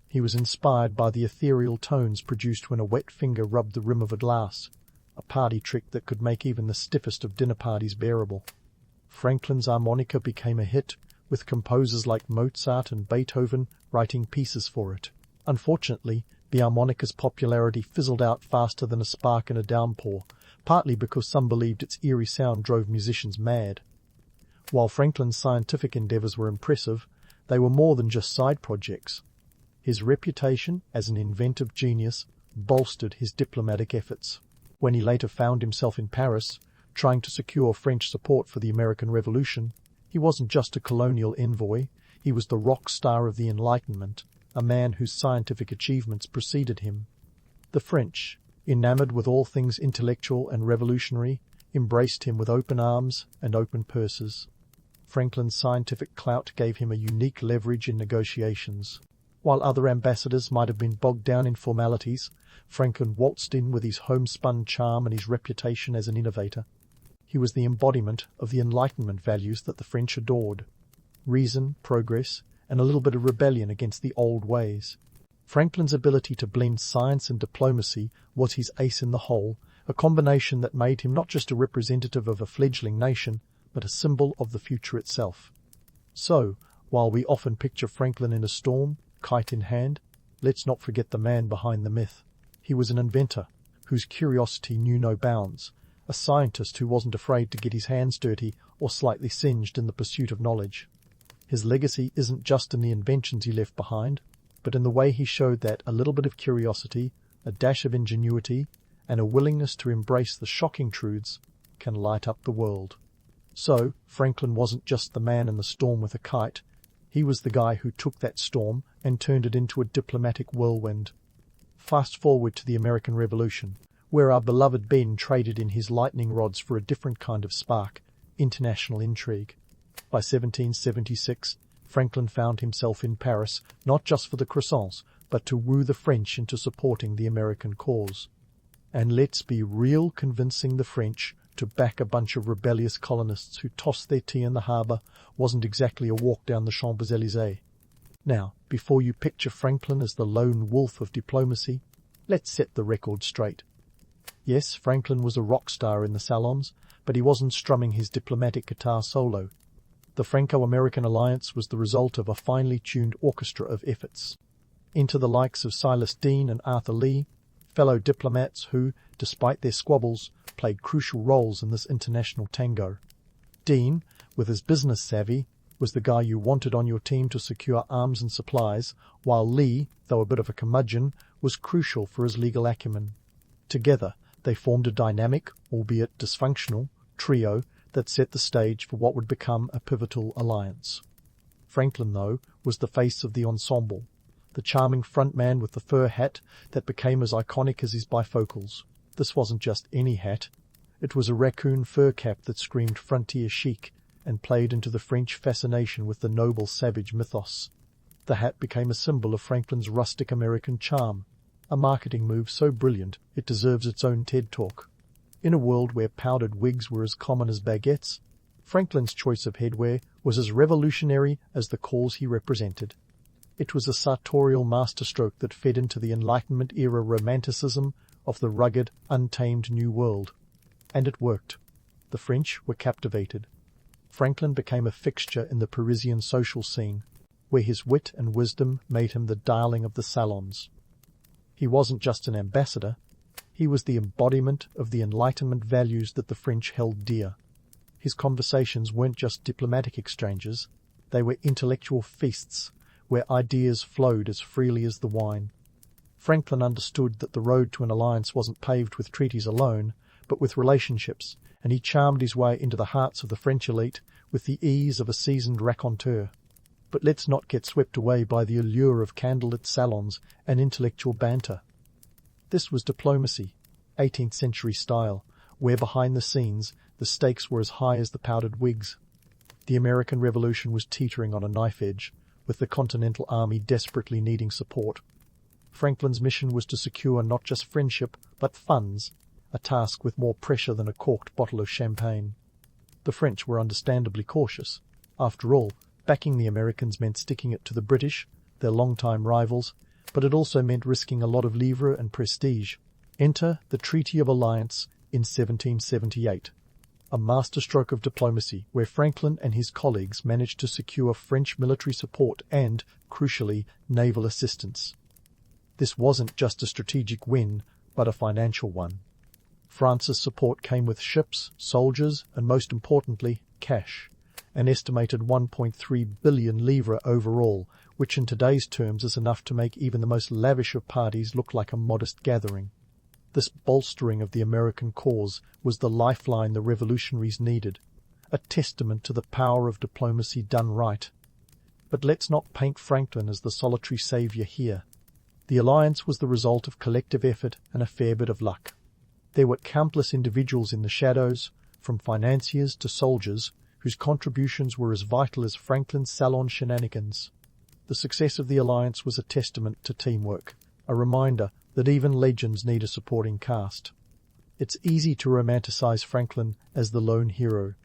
He was inspired by the ethereal tones produced when a wet finger rubbed the rim of a glass, a party trick that could make even the stiffest of dinner parties bearable. Franklin's harmonica became a hit, with composers like Mozart and Beethoven writing pieces for it. Unfortunately, the harmonica's popularity fizzled out faster than a spark in a downpour, partly because some believed its eerie sound drove musicians mad. While Franklin's scientific endeavors were impressive, they were more than just side projects. His reputation as an inventive genius bolstered his diplomatic efforts. When he later found himself in Paris, trying to secure French support for the American Revolution, he wasn't just a colonial envoy, he was the rock star of the Enlightenment, a man whose scientific achievements preceded him. The French, enamored with all things intellectual and revolutionary, embraced him with open arms and open purses. Franklin's scientific clout gave him a unique leverage in negotiations. While other ambassadors might have been bogged down in formalities, Franklin waltzed in with his homespun charm and his reputation as an innovator. He was the embodiment of the Enlightenment values that the French adored: reason, progress, and a little bit of rebellion against the old ways. Franklin's ability to blend science and diplomacy was his ace in the hole, a combination that made him not just a representative of a fledgling nation, but a symbol of the future itself. So, while we often picture Franklin in a storm, kite in hand, let's not forget the man behind the myth. He was an inventor, whose curiosity knew no bounds, a scientist who wasn't afraid to get his hands dirty or slightly singed in the pursuit of knowledge. His legacy isn't just in the inventions he left behind, but in the way he showed that a little bit of curiosity, a dash of ingenuity, and a willingness to embrace the shocking truths can light up the world. So, Franklin wasn't just the man in the storm with a kite. He was the guy who took that storm and turned it into a diplomatic whirlwind. Fast forward to the American Revolution, where our beloved Ben traded in his lightning rods for a different kind of spark, international intrigue. By 1776, Franklin found himself in Paris, not just for the croissants, but to woo the French into supporting the American cause. And let's be real, convincing the French to back a bunch of rebellious colonists who tossed their tea in the harbour wasn't exactly a walk down the Champs-Élysées. Now, before you picture Franklin as the lone wolf of diplomacy, let's set the record straight. Yes, Franklin was a rock star in the salons, but he wasn't strumming his diplomatic guitar solo. The Franco-American alliance was the result of a finely tuned orchestra of efforts. Enter the likes of Silas Deane and Arthur Lee, fellow diplomats who, despite their squabbles, played crucial roles in this international tango. Deane, with his business savvy, was the guy you wanted on your team to secure arms and supplies, while Lee, though a bit of a curmudgeon, was crucial for his legal acumen. Together, they formed a dynamic, albeit dysfunctional, trio that set the stage for what would become a pivotal alliance. Franklin, though, was the face of the ensemble, the charming frontman with the fur hat that became as iconic as his bifocals. This wasn't just any hat. It was a raccoon fur cap that screamed frontier chic and played into the French fascination with the noble savage mythos. The hat became a symbol of Franklin's rustic American charm, a marketing move so brilliant it deserves its own TED Talk. In a world where powdered wigs were as common as baguettes, Franklin's choice of headwear was as revolutionary as the cause he represented. It was a sartorial masterstroke that fed into the Enlightenment-era romanticism of the rugged, untamed New World. And it worked. The French were captivated. Franklin became a fixture in the Parisian social scene, where his wit and wisdom made him the darling of the salons. He wasn't just an ambassador, he was the embodiment of the Enlightenment values that the French held dear. His conversations weren't just diplomatic exchanges, they were intellectual feasts, where ideas flowed as freely as the wine. Franklin understood that the road to an alliance wasn't paved with treaties alone, but with relationships, and he charmed his way into the hearts of the French elite with the ease of a seasoned raconteur. But let's not get swept away by the allure of candlelit salons and intellectual banter. This was diplomacy, 18th century style, where behind the scenes the stakes were as high as the powdered wigs. The American Revolution was teetering on a knife edge, with the Continental Army desperately needing support. Franklin's mission was to secure not just friendship, but funds, a task with more pressure than a corked bottle of champagne. The French were understandably cautious. After all, backing the Americans meant sticking it to the British, their longtime rivals, but it also meant risking a lot of livre and prestige. Enter the Treaty of Alliance in 1778, a masterstroke of diplomacy where Franklin and his colleagues managed to secure French military support and, crucially, naval assistance. This wasn't just a strategic win, but a financial one. France's support came with ships, soldiers, and most importantly, cash. An estimated 1.3 billion livres overall, which in today's terms is enough to make even the most lavish of parties look like a modest gathering. This bolstering of the American cause was the lifeline the revolutionaries needed, a testament to the power of diplomacy done right. But let's not paint Franklin as the solitary saviour here. The alliance was the result of collective effort and a fair bit of luck. There were countless individuals in the shadows, from financiers to soldiers, whose contributions were as vital as Franklin's salon shenanigans. The success of the alliance was a testament to teamwork, a reminder that even legends need a supporting cast. It's easy to romanticize Franklin as the lone hero,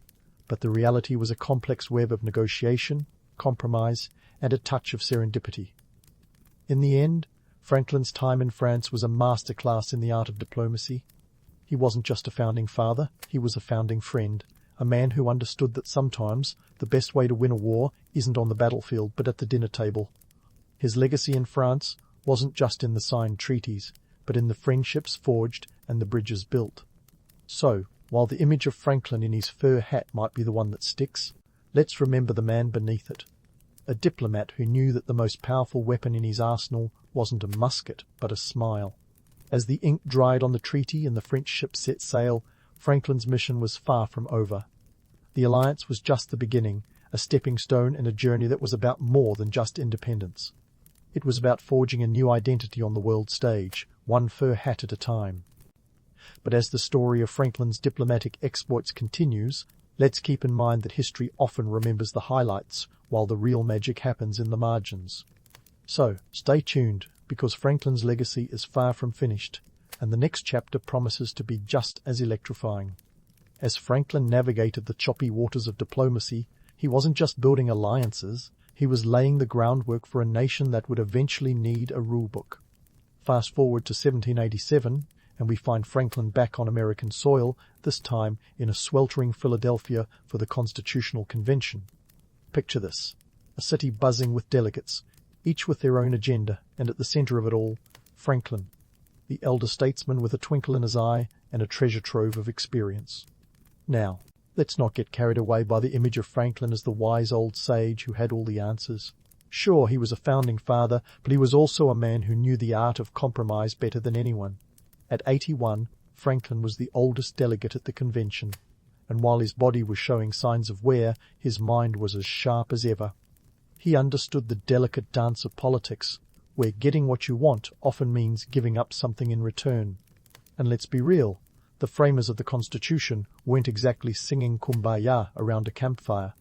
but the reality was a complex web of negotiation, compromise, and a touch of serendipity. In the end, Franklin's time in France was a masterclass in the art of diplomacy. He wasn't just a founding father, he was a founding friend, a man who understood that sometimes the best way to win a war isn't on the battlefield but at the dinner table. His legacy in France wasn't just in the signed treaties, but in the friendships forged and the bridges built. So, while the image of Franklin in his fur hat might be the one that sticks, let's remember the man beneath it. A diplomat who knew that the most powerful weapon in his arsenal wasn't a musket, but a smile. As the ink dried on the treaty and the French ship set sail, Franklin's mission was far from over. The alliance was just the beginning, a stepping stone in a journey that was about more than just independence. It was about forging a new identity on the world stage, one fur hat at a time. But as the story of Franklin's diplomatic exploits continues, let's keep in mind that history often remembers the highlights, while the real magic happens in the margins. So, stay tuned, because Franklin's legacy is far from finished, and the next chapter promises to be just as electrifying. As Franklin navigated the choppy waters of diplomacy, he wasn't just building alliances, he was laying the groundwork for a nation that would eventually need a rulebook. Fast forward to 1787, and we find Franklin back on American soil, this time in a sweltering Philadelphia for the Constitutional Convention. Picture this, a city buzzing with delegates, each with their own agenda, and at the center of it all, Franklin, the elder statesman with a twinkle in his eye and a treasure trove of experience. Now, let's not get carried away by the image of Franklin as the wise old sage who had all the answers. Sure, he was a founding father, but he was also a man who knew the art of compromise better than anyone. At 81, Franklin was the oldest delegate at the convention, and while his body was showing signs of wear, his mind was as sharp as ever. He understood the delicate dance of politics, where getting what you want often means giving up something in return. And let's be real, the framers of the Constitution weren't exactly singing Kumbaya around a campfire.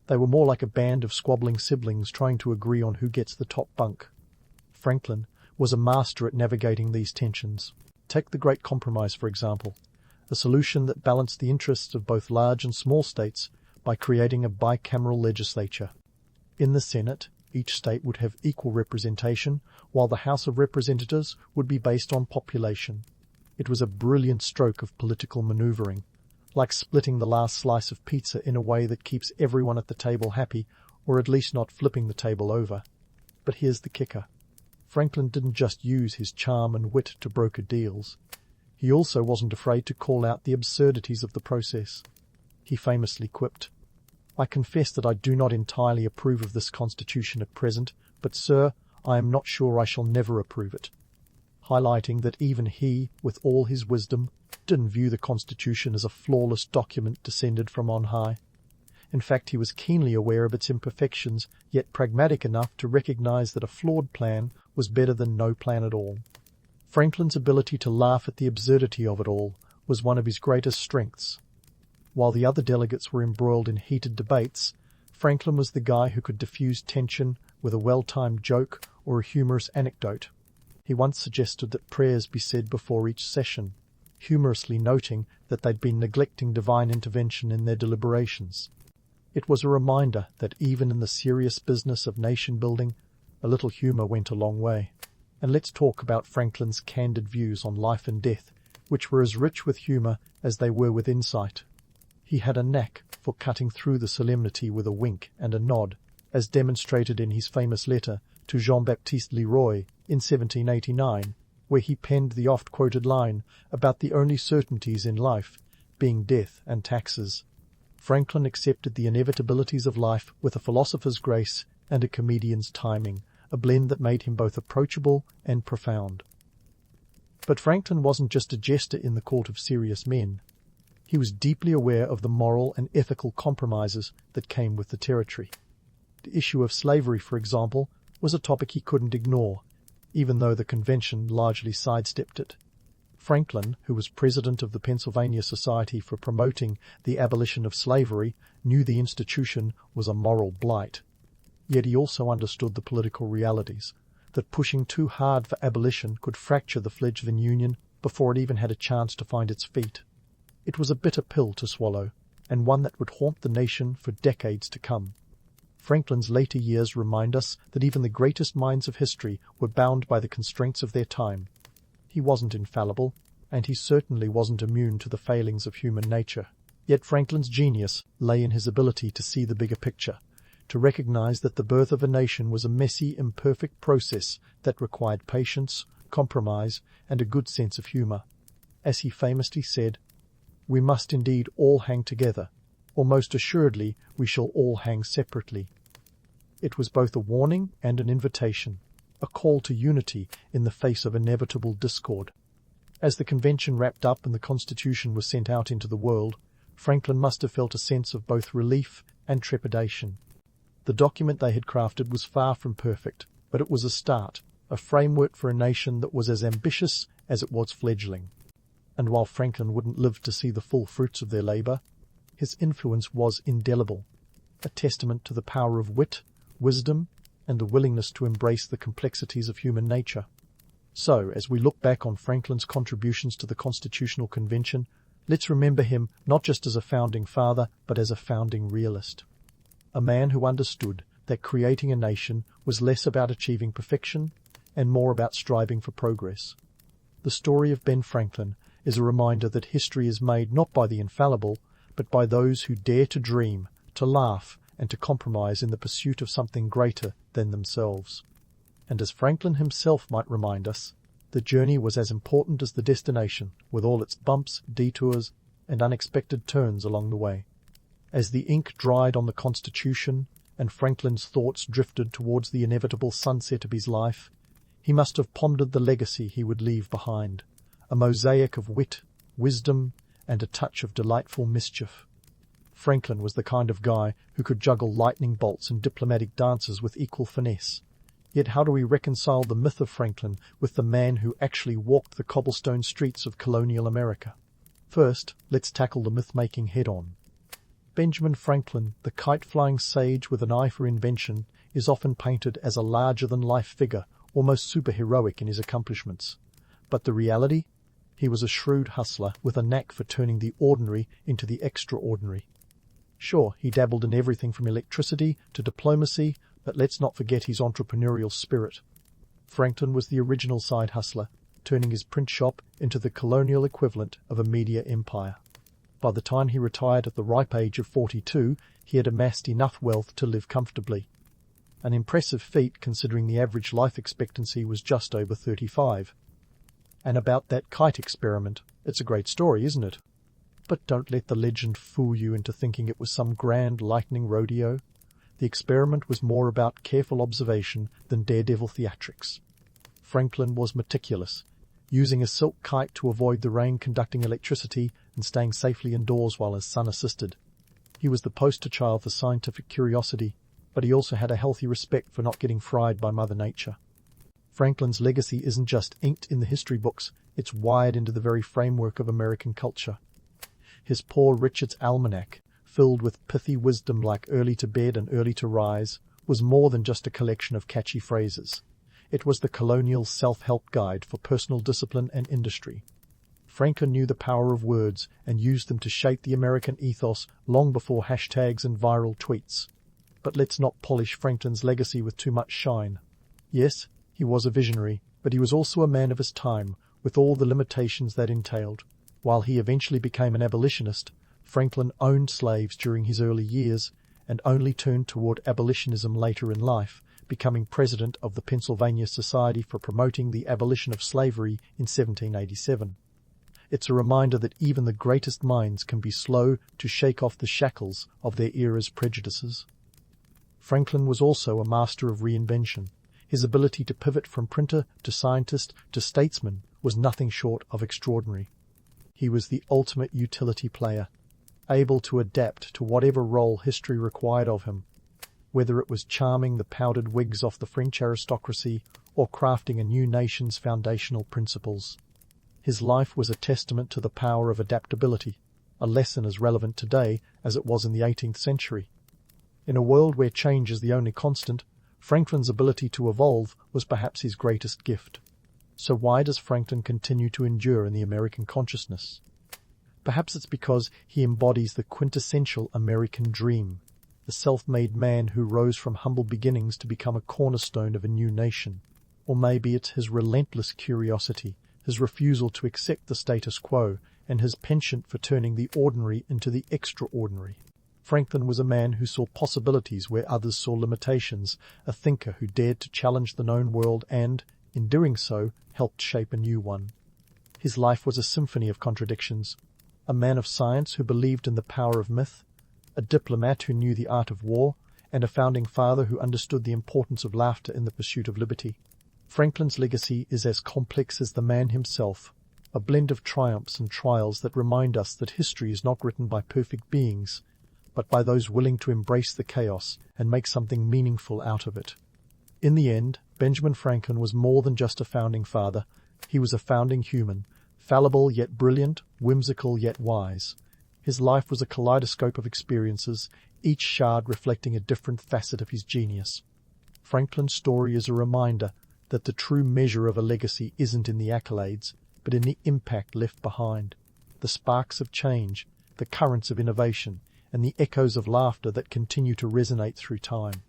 They were more like a band of squabbling siblings trying to agree on who gets the top bunk. Franklin was a master at navigating these tensions. Take the Great Compromise, for example, a solution that balanced the interests of both large and small states by creating a bicameral legislature. In the Senate, each state would have equal representation, while the House of Representatives would be based on population. It was a brilliant stroke of political maneuvering, like splitting the last slice of pizza in a way that keeps everyone at the table happy, or at least not flipping the table over. But here's the kicker. Franklin didn't just use his charm and wit to broker deals. He also wasn't afraid to call out the absurdities of the process. He famously quipped, "I confess that I do not entirely approve of this constitution at present, but, sir, I am not sure I shall never approve it," highlighting that even he, with all his wisdom, didn't view the Constitution as a flawless document descended from on high. In fact, he was keenly aware of its imperfections, yet pragmatic enough to recognize that a flawed plan was better than no plan at all. Franklin's ability to laugh at the absurdity of it all was one of his greatest strengths. While the other delegates were embroiled in heated debates, Franklin was the guy who could diffuse tension with a well-timed joke or a humorous anecdote. He once suggested that prayers be said before each session, humorously noting that they'd been neglecting divine intervention in their deliberations. It was a reminder that even in the serious business of nation-building, a little humor went a long way. And let's talk about Franklin's candid views on life and death, which were as rich with humor as they were with insight. He had a knack for cutting through the solemnity with a wink and a nod, as demonstrated in his famous letter to Jean-Baptiste Leroy in 1789, where he penned the oft-quoted line about the only certainties in life being death and taxes. Franklin accepted the inevitabilities of life with a philosopher's grace and a comedian's timing, a blend that made him both approachable and profound. But Franklin wasn't just a jester in the court of serious men. He was deeply aware of the moral and ethical compromises that came with the territory. The issue of slavery, for example, was a topic he couldn't ignore, even though the convention largely sidestepped it. Franklin, who was president of the Pennsylvania Society for Promoting the Abolition of Slavery, knew the institution was a moral blight. Yet he also understood the political realities, that pushing too hard for abolition could fracture the fledgling Union before it even had a chance to find its feet. It was a bitter pill to swallow, and one that would haunt the nation for decades to come. Franklin's later years remind us that even the greatest minds of history were bound by the constraints of their time. He wasn't infallible, and he certainly wasn't immune to the failings of human nature. Yet Franklin's genius lay in his ability to see the bigger picture, to recognize that the birth of a nation was a messy, imperfect process that required patience, compromise, and a good sense of humor. As he famously said, "We must indeed all hang together, or most assuredly we shall all hang separately." It was both a warning and an invitation, a call to unity in the face of inevitable discord. As the convention wrapped up and the Constitution was sent out into the world, Franklin must have felt a sense of both relief and trepidation. The document they had crafted was far from perfect, but it was a start, a framework for a nation that was as ambitious as it was fledgling. And while Franklin wouldn't live to see the full fruits of their labor, his influence was indelible, a testament to the power of wit, wisdom, and the willingness to embrace the complexities of human nature. So, as we look back on Franklin's contributions to the Constitutional Convention, let's remember him not just as a founding father, but as a founding realist. A man who understood that creating a nation was less about achieving perfection and more about striving for progress. The story of Ben Franklin is a reminder that history is made not by the infallible, but by those who dare to dream, to laugh, and to compromise in the pursuit of something greater than themselves. And as Franklin himself might remind us, the journey was as important as the destination, with all its bumps, detours, and unexpected turns along the way. As the ink dried on the Constitution and Franklin's thoughts drifted towards the inevitable sunset of his life, he must have pondered the legacy he would leave behind, a mosaic of wit, wisdom, and a touch of delightful mischief. Franklin was the kind of guy who could juggle lightning bolts and diplomatic dances with equal finesse. Yet how do we reconcile the myth of Franklin with the man who actually walked the cobblestone streets of colonial America? First, let's tackle the myth-making head-on. Benjamin Franklin, the kite-flying sage with an eye for invention, is often painted as a larger-than-life figure, almost superheroic in his accomplishments. But the reality? He was a shrewd hustler with a knack for turning the ordinary into the extraordinary. Sure, he dabbled in everything from electricity to diplomacy, but let's not forget his entrepreneurial spirit. Franklin was the original side hustler, turning his print shop into the colonial equivalent of a media empire. By the time he retired at the ripe age of 42, he had amassed enough wealth to live comfortably. An impressive feat considering the average life expectancy was just over 35. And about that kite experiment, it's a great story, isn't it? But don't let the legend fool you into thinking it was some grand lightning rodeo. The experiment was more about careful observation than daredevil theatrics. Franklin was meticulous, using a silk kite to avoid the rain conducting electricity and staying safely indoors while his son assisted. He was the poster child for scientific curiosity, but he also had a healthy respect for not getting fried by Mother Nature. Franklin's legacy isn't just inked in the history books, it's wired into the very framework of American culture. His Poor Richard's Almanac, filled with pithy wisdom like early to bed and early to rise, was more than just a collection of catchy phrases. It was the colonial self-help guide for personal discipline and industry. Franklin knew the power of words and used them to shape the American ethos long before hashtags and viral tweets. But let's not polish Franklin's legacy with too much shine. Yes, he was a visionary, but he was also a man of his time, with all the limitations that entailed. While he eventually became an abolitionist, Franklin owned slaves during his early years and only turned toward abolitionism later in life, becoming president of the Pennsylvania Society for Promoting the Abolition of Slavery in 1787. It's a reminder that even the greatest minds can be slow to shake off the shackles of their era's prejudices. Franklin was also a master of reinvention. His ability to pivot from printer to scientist to statesman was nothing short of extraordinary. He was the ultimate utility player, able to adapt to whatever role history required of him, whether it was charming the powdered wigs off the French aristocracy or crafting a new nation's foundational principles. His life was a testament to the power of adaptability, a lesson as relevant today as it was in the 18th century. In a world where change is the only constant, Franklin's ability to evolve was perhaps his greatest gift. So why does Franklin continue to endure in the American consciousness? Perhaps it's because he embodies the quintessential American dream, the self-made man who rose from humble beginnings to become a cornerstone of a new nation. Or maybe it's his relentless curiosity, his refusal to accept the status quo, and his penchant for turning the ordinary into the extraordinary. Franklin was a man who saw possibilities where others saw limitations, a thinker who dared to challenge the known world and, in doing so, helped shape a new one. His life was a symphony of contradictions. A man of science who believed in the power of myth, a diplomat who knew the art of war, and a founding father who understood the importance of laughter in the pursuit of liberty. Franklin's legacy is as complex as the man himself, a blend of triumphs and trials that remind us that history is not written by perfect beings, but by those willing to embrace the chaos and make something meaningful out of it. In the end, Benjamin Franklin was more than just a founding father. He was a founding human, fallible yet brilliant, whimsical yet wise. His life was a kaleidoscope of experiences, each shard reflecting a different facet of his genius. Franklin's story is a reminder that the true measure of a legacy isn't in the accolades, but in the impact left behind, the sparks of change, the currents of innovation, and the echoes of laughter that continue to resonate through time.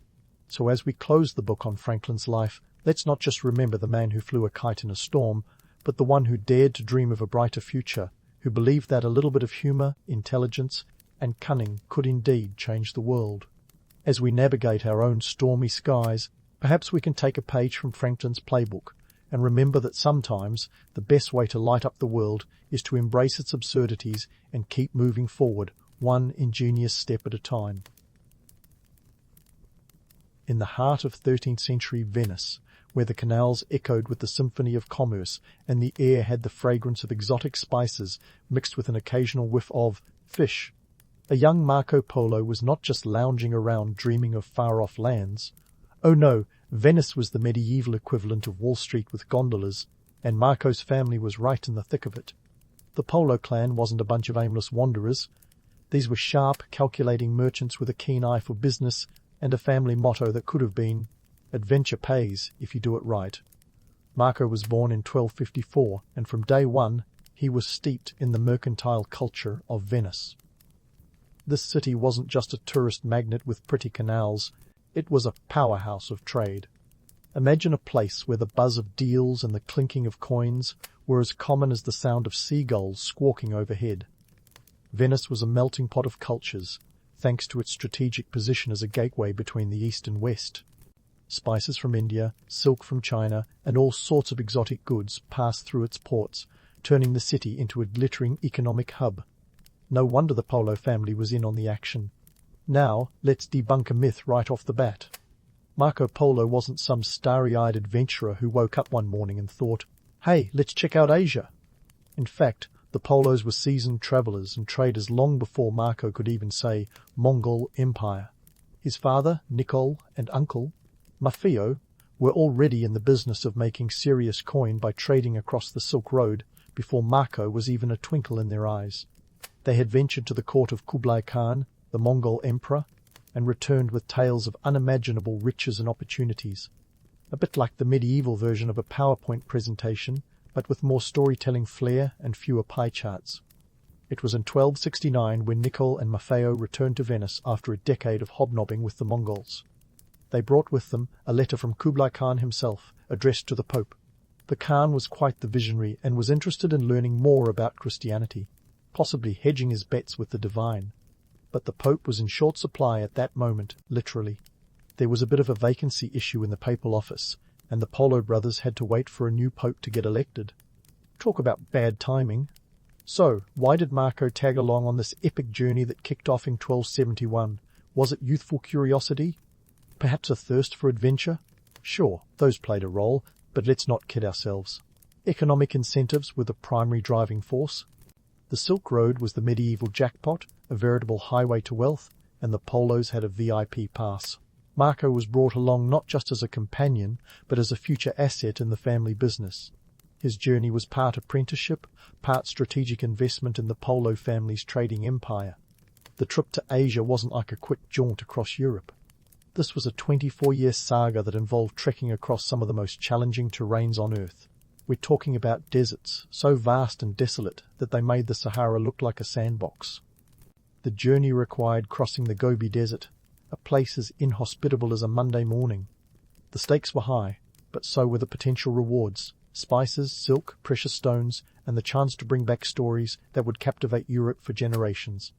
So as we close the book on Franklin's life, let's not just remember the man who flew a kite in a storm, but the one who dared to dream of a brighter future, who believed that a little bit of humor, intelligence, and cunning could indeed change the world. As we navigate our own stormy skies, perhaps we can take a page from Franklin's playbook and remember that sometimes the best way to light up the world is to embrace its absurdities and keep moving forward, one ingenious step at a time. In the heart of 13th century Venice, where the canals echoed with the symphony of commerce and the air had the fragrance of exotic spices mixed with an occasional whiff of fish, a young Marco Polo was not just lounging around dreaming of far-off lands. Oh no, Venice was the medieval equivalent of Wall Street with gondolas, and Marco's family was right in the thick of it. The Polo clan wasn't a bunch of aimless wanderers. These were sharp, calculating merchants with a keen eye for business and a family motto that could have been, "Adventure pays if you do it right." Marco was born in 1254, and from day one he was steeped in the mercantile culture of Venice. This city wasn't just a tourist magnet with pretty canals, it was a powerhouse of trade. Imagine a place where the buzz of deals and the clinking of coins were as common as the sound of seagulls squawking overhead. Venice was a melting pot of cultures, thanks to its strategic position as a gateway between the East and West. Spices from India, silk from China, and all sorts of exotic goods passed through its ports, turning the city into a glittering economic hub. No wonder the Polo family was in on the action. Now, let's debunk a myth right off the bat. Marco Polo wasn't some starry-eyed adventurer who woke up one morning and thought, "Hey, let's check out Asia." In fact, the Polos were seasoned travelers and traders long before Marco could even say Mongol Empire. His father, Nicole, and uncle, Maffeo, were already in the business of making serious coin by trading across the Silk Road before Marco was even a twinkle in their eyes. They had ventured to the court of Kublai Khan, the Mongol emperor, and returned with tales of unimaginable riches and opportunities. A bit like the medieval version of a PowerPoint presentation, but with more storytelling flair and fewer pie charts. It was in 1269 when Nicole and Maffeo returned to Venice after a decade of hobnobbing with the Mongols. They brought with them a letter from Kublai Khan himself, addressed to the Pope. The Khan was quite the visionary and was interested in learning more about Christianity, possibly hedging his bets with the divine. But the Pope was in short supply at that moment, literally. There was a bit of a vacancy issue in the papal office, and the Polo brothers had to wait for a new pope to get elected. Talk about bad timing. So, why did Marco tag along on this epic journey that kicked off in 1271? Was it youthful curiosity? Perhaps a thirst for adventure? Sure, those played a role, but let's not kid ourselves. Economic incentives were the primary driving force. The Silk Road was the medieval jackpot, a veritable highway to wealth, and the Polos had a VIP pass. Marco was brought along not just as a companion, but as a future asset in the family business. His journey was part apprenticeship, part strategic investment in the Polo family's trading empire. The trip to Asia wasn't like a quick jaunt across Europe. This was a 24-year saga that involved trekking across some of the most challenging terrains on Earth. We're talking about deserts, so vast and desolate that they made the Sahara look like a sandbox. The journey required crossing the Gobi Desert, a place as inhospitable as a Monday morning. The stakes were high, but so were the potential rewards: spices, silk, precious stones, and the chance to bring back stories that would captivate Europe for generations.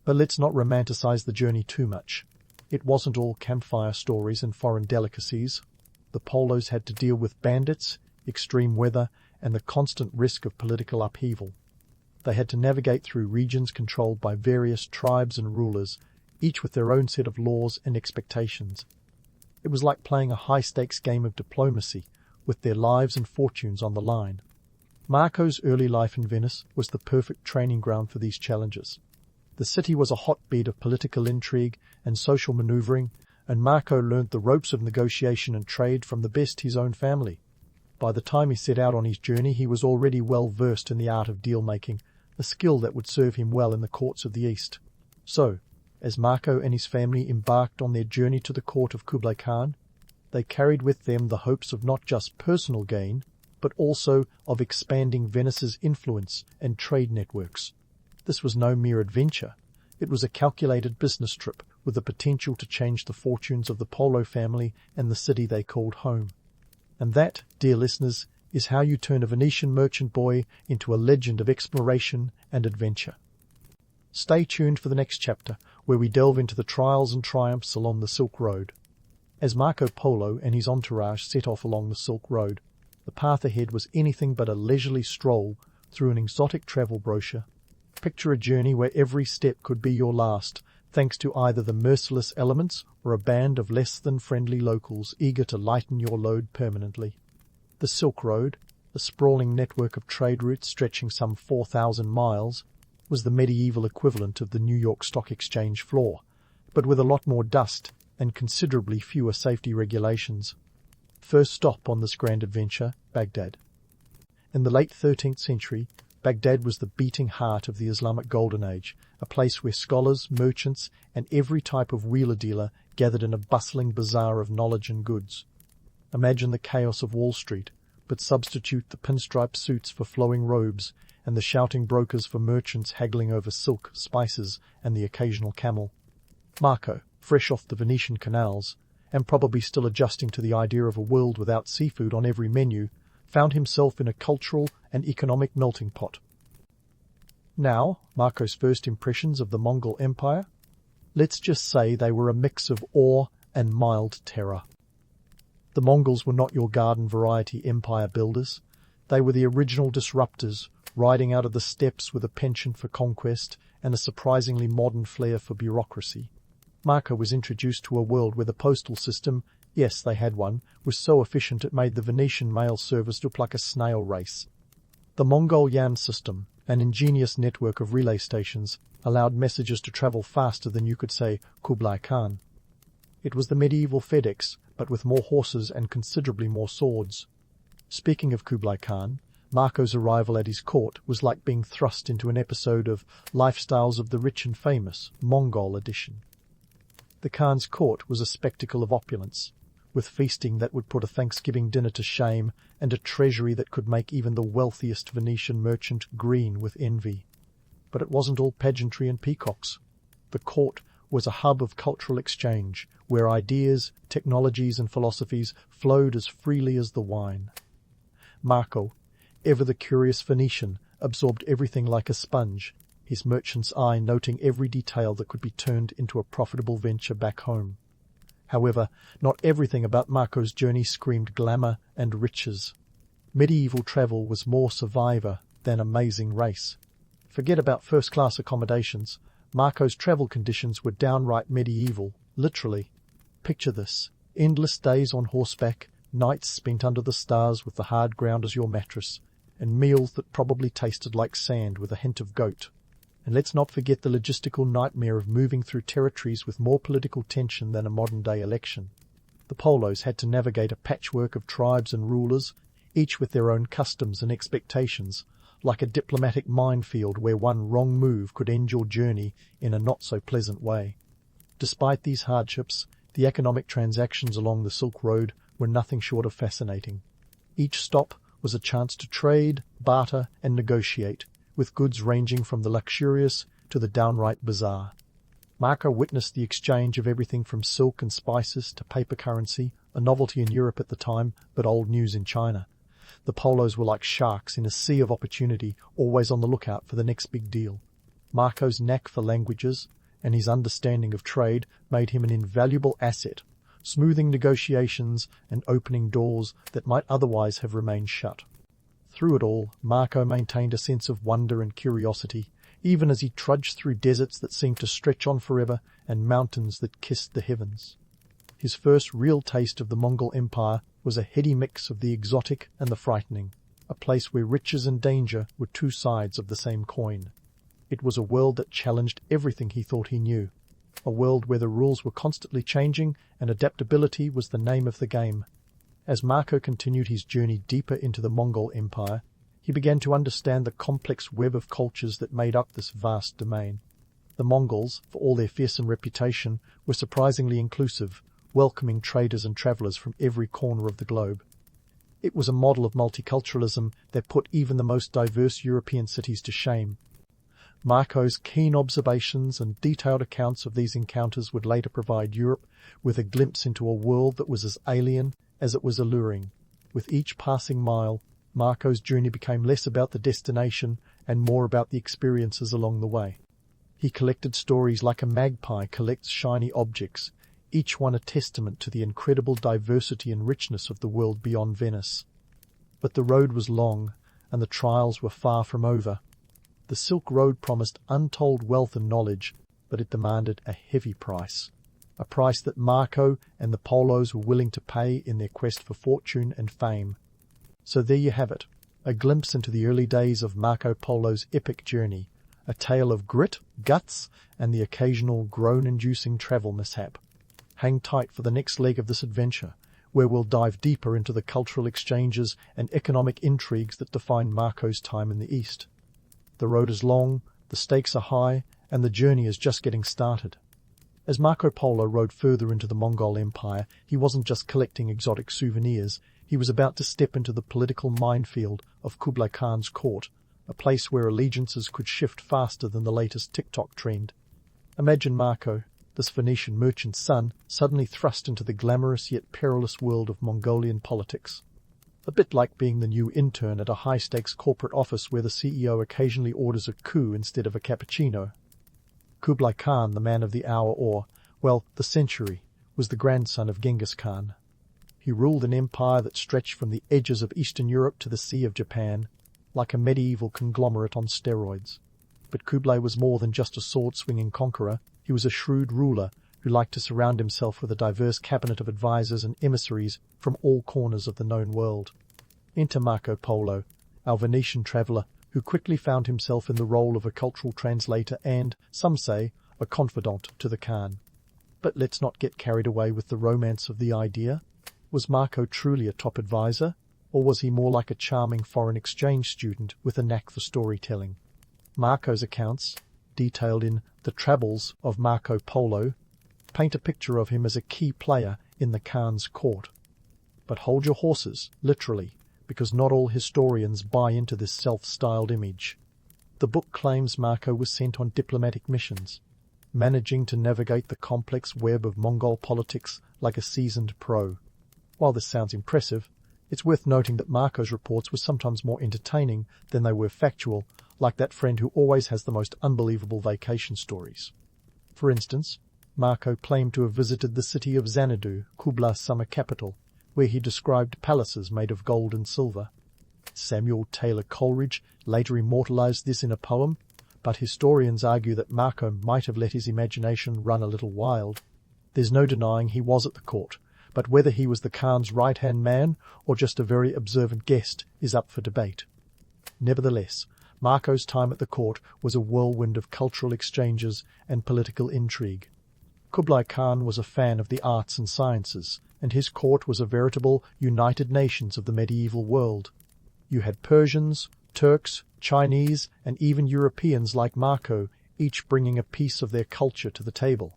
But let's not romanticize the journey too much. It wasn't all campfire stories and foreign delicacies. The Polos had to deal with bandits, extreme weather, and the constant risk of political upheaval. They had to navigate through regions controlled by various tribes and rulers, each with their own set of laws and expectations. It was like playing a high-stakes game of diplomacy, with their lives and fortunes on the line. Marco's early life in Venice was the perfect training ground for these challenges. The city was a hotbed of political intrigue and social maneuvering, and Marco learned the ropes of negotiation and trade from the best his own family. By the time he set out on his journey, he was already well versed in the art of deal-making, a skill that would serve him well in the courts of the East. So, as Marco and his family embarked on their journey to the court of Kublai Khan, they carried with them the hopes of not just personal gain, but also of expanding Venice's influence and trade networks. This was no mere adventure. It was a calculated business trip with the potential to change the fortunes of the Polo family and the city they called home. And that, dear listeners, is how you turn a Venetian merchant boy into a legend of exploration and adventure. Stay tuned for the next chapter, where we delve into the trials and triumphs along the Silk Road. As Marco Polo and his entourage set off along the Silk Road, the path ahead was anything but a leisurely stroll through an exotic travel brochure. Picture a journey where every step could be your last, thanks to either the merciless elements or a band of less-than-friendly locals eager to lighten your load permanently. The Silk Road, a sprawling network of trade routes stretching some 4,000 miles, was the medieval equivalent of the New York Stock Exchange floor, but with a lot more dust and considerably fewer safety regulations. First stop on this grand adventure, Baghdad. In the late 13th century, Baghdad was the beating heart of the Islamic Golden Age, a place where scholars, merchants, and every type of wheeler-dealer gathered in a bustling bazaar of knowledge and goods. Imagine the chaos of Wall Street, but substitute the pinstripe suits for flowing robes and the shouting brokers for merchants haggling over silk, spices, and the occasional camel. Marco, fresh off the Venetian canals, and probably still adjusting to the idea of a world without seafood on every menu, found himself in a cultural and economic melting pot. Now, Marco's first impressions of the Mongol Empire? Let's just say they were a mix of awe and mild terror. The Mongols were not your garden variety empire builders. They were the original disruptors, riding out of the steppes with a penchant for conquest and a surprisingly modern flair for bureaucracy. Marco was introduced to a world where the postal system, yes, they had one, was so efficient it made the Venetian mail service look like a snail race. The Mongol Yan system, an ingenious network of relay stations, allowed messages to travel faster than you could say Kublai Khan. It was the medieval FedEx, but with more horses and considerably more swords. Speaking of Kublai Khan, Marco's arrival at his court was like being thrust into an episode of Lifestyles of the Rich and Famous, Mongol edition. The Khan's court was a spectacle of opulence, with feasting that would put a Thanksgiving dinner to shame and a treasury that could make even the wealthiest Venetian merchant green with envy. But it wasn't all pageantry and peacocks. The court was a hub of cultural exchange, where ideas, technologies and philosophies flowed as freely as the wine. Marco, ever the curious Venetian, absorbed everything like a sponge, his merchant's eye noting every detail that could be turned into a profitable venture back home. However, not everything about Marco's journey screamed glamour and riches. Medieval travel was more survivor than amazing race. Forget about first-class accommodations. Marco's travel conditions were downright medieval, literally. Picture this: endless days on horseback, nights spent under the stars with the hard ground as your mattress, and meals that probably tasted like sand with a hint of goat. And let's not forget the logistical nightmare of moving through territories with more political tension than a modern-day election. The Polos had to navigate a patchwork of tribes and rulers, each with their own customs and expectations, like a diplomatic minefield where one wrong move could end your journey in a not-so-pleasant way. Despite these hardships, the economic transactions along the Silk Road were nothing short of fascinating. Each stop was a chance to trade, barter, and negotiate, with goods ranging from the luxurious to the downright bizarre. Marco witnessed the exchange of everything from silk and spices to paper currency, a novelty in Europe at the time, but old news in China. The Polos were like sharks in a sea of opportunity, always on the lookout for the next big deal. Marco's knack for languages and his understanding of trade made him an invaluable asset, smoothing negotiations and opening doors that might otherwise have remained shut. Through it all, Marco maintained a sense of wonder and curiosity, even as he trudged through deserts that seemed to stretch on forever and mountains that kissed the heavens. His first real taste of the Mongol Empire was a heady mix of the exotic and the frightening, a place where riches and danger were two sides of the same coin. It was a world that challenged everything he thought he knew, a world where the rules were constantly changing and adaptability was the name of the game. As Marco continued his journey deeper into the Mongol Empire, he began to understand the complex web of cultures that made up this vast domain. The Mongols, for all their fearsome reputation, were surprisingly inclusive, welcoming traders and travellers from every corner of the globe. It was a model of multiculturalism that put even the most diverse European cities to shame. Marco's keen observations and detailed accounts of these encounters would later provide Europe with a glimpse into a world that was as alien as it was alluring. With each passing mile, Marco's journey became less about the destination and more about the experiences along the way. He collected stories like a magpie collects shiny objects, each one a testament to the incredible diversity and richness of the world beyond Venice. But the road was long, and the trials were far from over. The Silk Road promised untold wealth and knowledge, but it demanded a heavy price. A price that Marco and the Polos were willing to pay in their quest for fortune and fame. So there you have it, a glimpse into the early days of Marco Polo's epic journey, a tale of grit, guts, and the occasional groan-inducing travel mishap. Hang tight for the next leg of this adventure, where we'll dive deeper into the cultural exchanges and economic intrigues that defined Marco's time in the East. The road is long, the stakes are high, and the journey is just getting started. As Marco Polo rode further into the Mongol Empire, he wasn't just collecting exotic souvenirs, he was about to step into the political minefield of Kublai Khan's court, a place where allegiances could shift faster than the latest TikTok trend. Imagine Marco, this Venetian merchant's son, suddenly thrust into the glamorous yet perilous world of Mongolian politics. A bit like being the new intern at a high-stakes corporate office where the CEO occasionally orders a coup instead of a cappuccino. Kublai Khan, the man of the hour or, well, the century, was the grandson of Genghis Khan. He ruled an empire that stretched from the edges of Eastern Europe to the Sea of Japan, like a medieval conglomerate on steroids. But Kublai was more than just a sword-swinging conqueror. He was a shrewd ruler who liked to surround himself with a diverse cabinet of advisors and emissaries from all corners of the known world. Enter Marco Polo, our Venetian traveller, who quickly found himself in the role of a cultural translator and, some say, a confidant to the Khan. But let's not get carried away with the romance of the idea. Was Marco truly a top advisor, or was he more like a charming foreign exchange student with a knack for storytelling? Marco's accounts, detailed in The Travels of Marco Polo, paint a picture of him as a key player in the Khan's court. But hold your horses, literally, because not all historians buy into this self-styled image. The book claims Marco was sent on diplomatic missions, managing to navigate the complex web of Mongol politics like a seasoned pro. While this sounds impressive, it's worth noting that Marco's reports were sometimes more entertaining than they were factual, like that friend who always has the most unbelievable vacation stories. For instance, Marco claimed to have visited the city of Xanadu, Kublai's summer capital, where he described palaces made of gold and silver. Samuel Taylor Coleridge later immortalized this in a poem, but historians argue that Marco might have let his imagination run a little wild. There's no denying he was at the court, but whether he was the Khan's right-hand man or just a very observant guest is up for debate. Nevertheless, Marco's time at the court was a whirlwind of cultural exchanges and political intrigue. Kublai Khan was a fan of the arts and sciences, and his court was a veritable United Nations of the medieval world. You had Persians, Turks, Chinese, and even Europeans like Marco, each bringing a piece of their culture to the table.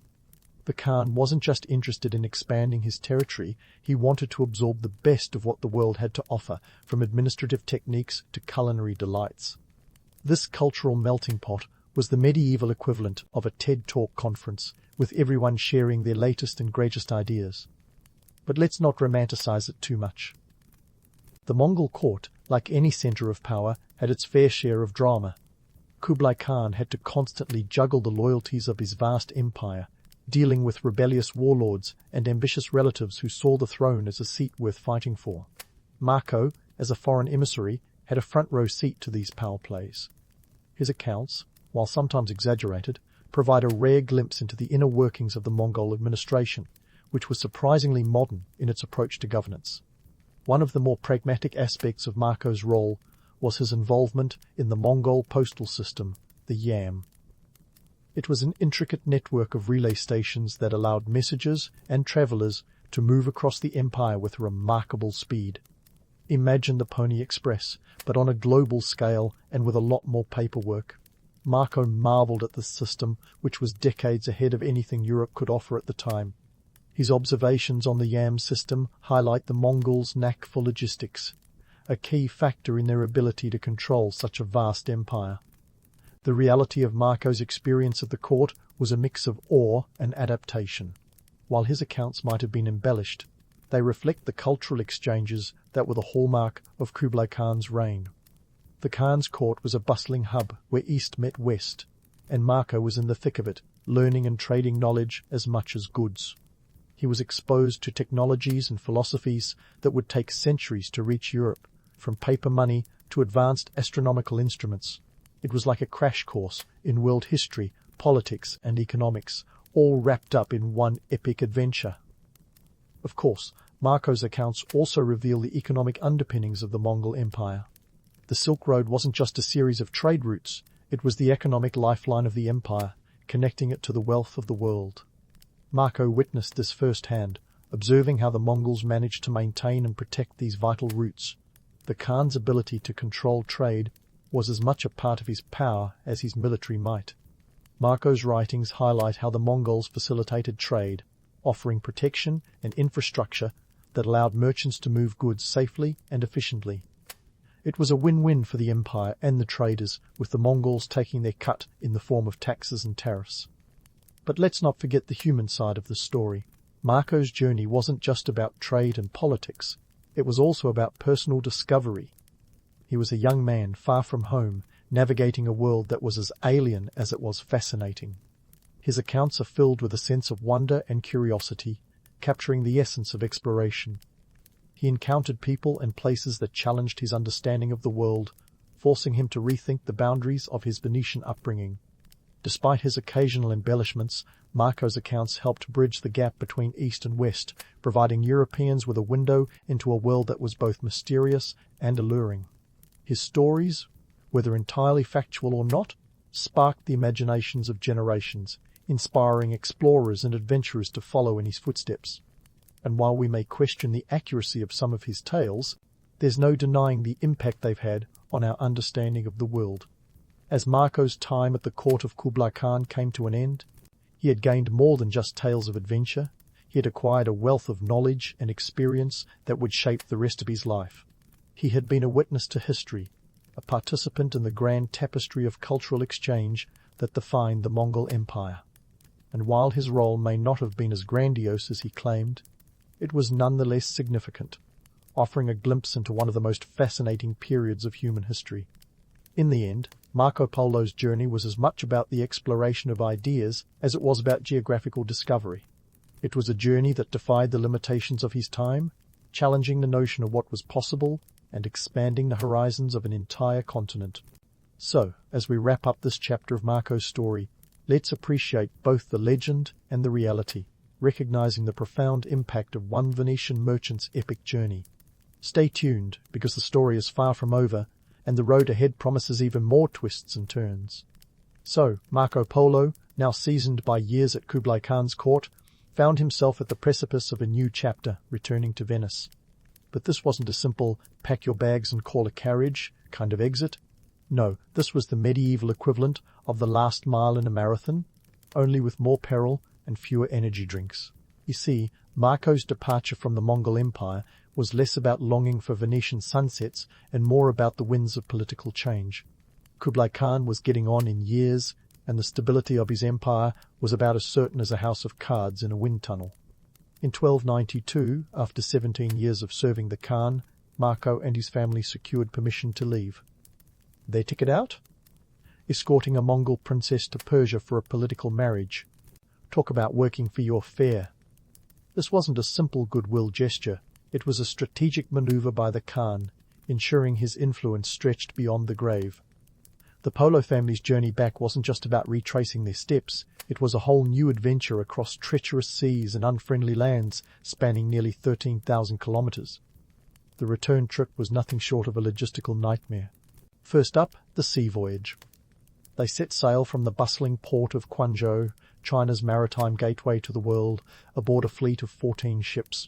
The Khan wasn't just interested in expanding his territory, he wanted to absorb the best of what the world had to offer, from administrative techniques to culinary delights. This cultural melting pot was the medieval equivalent of a TED Talk conference, with everyone sharing their latest and greatest ideas. But let's not romanticize it too much. The Mongol court, like any center of power, had its fair share of drama. Kublai Khan had to constantly juggle the loyalties of his vast empire, dealing with rebellious warlords and ambitious relatives who saw the throne as a seat worth fighting for. Marco, as a foreign emissary, had a front-row seat to these power plays. His accounts, while sometimes exaggerated, provide a rare glimpse into the inner workings of the Mongol administration, which was surprisingly modern in its approach to governance. One of the more pragmatic aspects of Marco's role was his involvement in the Mongol postal system, the Yam. It was an intricate network of relay stations that allowed messages and travelers to move across the empire with remarkable speed. Imagine the Pony Express, but on a global scale and with a lot more paperwork. Marco marveled at this system, which was decades ahead of anything Europe could offer at the time. His observations on the Yam system highlight the Mongols' knack for logistics, a key factor in their ability to control such a vast empire. The reality of Marco's experience at the court was a mix of awe and adaptation. While his accounts might have been embellished, they reflect the cultural exchanges that were the hallmark of Kublai Khan's reign. The Khan's court was a bustling hub where East met West, and Marco was in the thick of it, learning and trading knowledge as much as goods. He was exposed to technologies and philosophies that would take centuries to reach Europe, from paper money to advanced astronomical instruments. It was like a crash course in world history, politics, and economics, all wrapped up in one epic adventure. Of course, Marco's accounts also reveal the economic underpinnings of the Mongol Empire. The Silk Road wasn't just a series of trade routes, it was the economic lifeline of the empire, connecting it to the wealth of the world. Marco witnessed this firsthand, observing how the Mongols managed to maintain and protect these vital routes. The Khan's ability to control trade was as much a part of his power as his military might. Marco's writings highlight how the Mongols facilitated trade, offering protection and infrastructure that allowed merchants to move goods safely and efficiently. It was a win-win for the empire and the traders, with the Mongols taking their cut in the form of taxes and tariffs. But let's not forget the human side of the story. Marco's journey wasn't just about trade and politics. it was also about personal discovery. He was a young man far from home, navigating a world that was as alien as it was fascinating. His accounts are filled with a sense of wonder and curiosity, capturing the essence of exploration. He encountered people and places that challenged his understanding of the world, forcing him to rethink the boundaries of his Venetian upbringing. Despite his occasional embellishments, Marco's accounts helped bridge the gap between East and West, providing Europeans with a window into a world that was both mysterious and alluring. His stories, whether entirely factual or not, sparked the imaginations of generations, inspiring explorers and adventurers to follow in his footsteps. And while we may question the accuracy of some of his tales, there's no denying the impact they've had on our understanding of the world. As Marco's time at the court of Kublai Khan came to an end, he had gained more than just tales of adventure. He had acquired a wealth of knowledge and experience that would shape the rest of his life. He had been a witness to history, a participant in the grand tapestry of cultural exchange that defined the Mongol Empire. And while his role may not have been as grandiose as he claimed, it was nonetheless significant, offering a glimpse into one of the most fascinating periods of human history. In the end, Marco Polo's journey was as much about the exploration of ideas as it was about geographical discovery. It was a journey that defied the limitations of his time, challenging the notion of what was possible and expanding the horizons of an entire continent. So, as we wrap up this chapter of Marco's story, let's appreciate both the legend and the reality, recognizing the profound impact of one Venetian merchant's epic journey. Stay tuned, because the story is far from over, and the road ahead promises even more twists and turns. So, Marco Polo, now seasoned by years at Kublai Khan's court, found himself at the precipice of a new chapter, returning to Venice. But this wasn't a simple pack your bags and call a carriage kind of exit. No, this was the medieval equivalent of the last mile in a marathon, only with more peril and fewer energy drinks. You see, Marco's departure from the Mongol Empire was less about longing for Venetian sunsets and more about the winds of political change. Kublai Khan was getting on in years, and the stability of his empire was about as certain as a house of cards in a wind tunnel. In 1292, after 17 years of serving the Khan, Marco and his family secured permission to leave. Their ticket out? Escorting a Mongol princess to Persia for a political marriage. Talk about working for your fare. This wasn't a simple goodwill gesture. It was a strategic maneuver by the Khan, ensuring his influence stretched beyond the grave. The Polo family's journey back wasn't just about retracing their steps. It was a whole new adventure across treacherous seas and unfriendly lands, spanning nearly 13,000 kilometers. The return trip was nothing short of a logistical nightmare. First up, the sea voyage. They set sail from the bustling port of Quanzhou, China's maritime gateway to the world, aboard a fleet of 14 ships.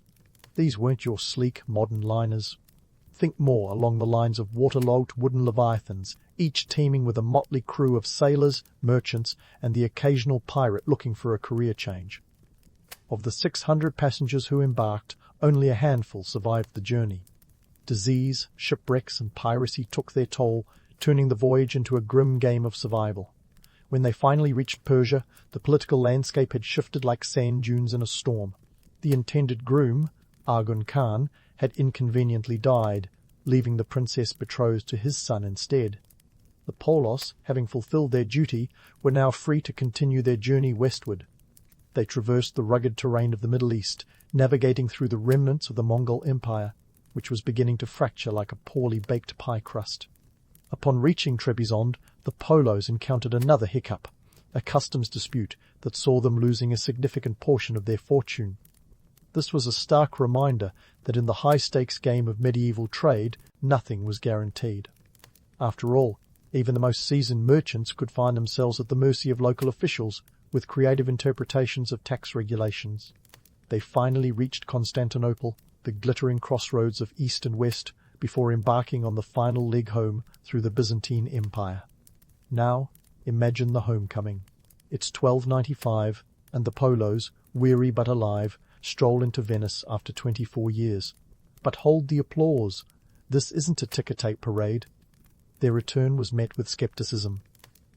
These weren't your sleek, modern liners. Think more along the lines of waterlogged wooden leviathans, each teeming with a motley crew of sailors, merchants, and the occasional pirate looking for a career change. Of the 600 passengers who embarked, only a handful survived the journey. Disease, shipwrecks, and piracy took their toll, turning the voyage into a grim game of survival. When they finally reached Persia, the political landscape had shifted like sand dunes in a storm. The intended groom, Arghun Khan, had inconveniently died, leaving the princess betrothed to his son instead. The Polos, having fulfilled their duty, were now free to continue their journey westward. They traversed the rugged terrain of the Middle East, navigating through the remnants of the Mongol Empire, which was beginning to fracture like a poorly baked pie crust. Upon reaching Trebizond, the Polos encountered another hiccup, a customs dispute that saw them losing a significant portion of their fortune. This was a stark reminder that in the high-stakes game of medieval trade, nothing was guaranteed. After all, even the most seasoned merchants could find themselves at the mercy of local officials with creative interpretations of tax regulations. They finally reached Constantinople, the glittering crossroads of East and West, before embarking on the final leg home through the Byzantine Empire. Now, imagine the homecoming. It's 1295, and the Polos, weary but alive, stroll into Venice after 24 years. But hold the applause. This isn't a ticker-tape parade. Their return was met with skepticism.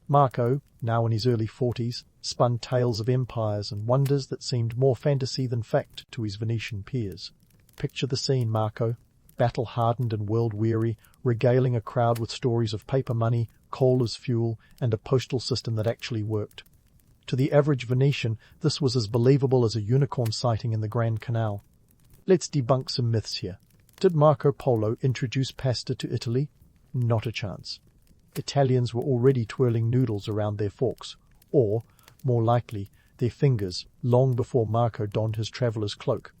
Marco, now in his early 40s, spun tales of empires and wonders that seemed more fantasy than fact to his Venetian peers. Picture the scene, Marco. battle-hardened and world-weary, regaling a crowd with stories of paper money, coal as fuel, and a postal system that actually worked. To the average Venetian, this was as believable as a unicorn sighting in the Grand Canal. Let's debunk some myths here. Did Marco Polo introduce pasta to Italy? Not a chance. Italians were already twirling noodles around their forks, or, more likely, their fingers, long before Marco donned his traveller's cloak.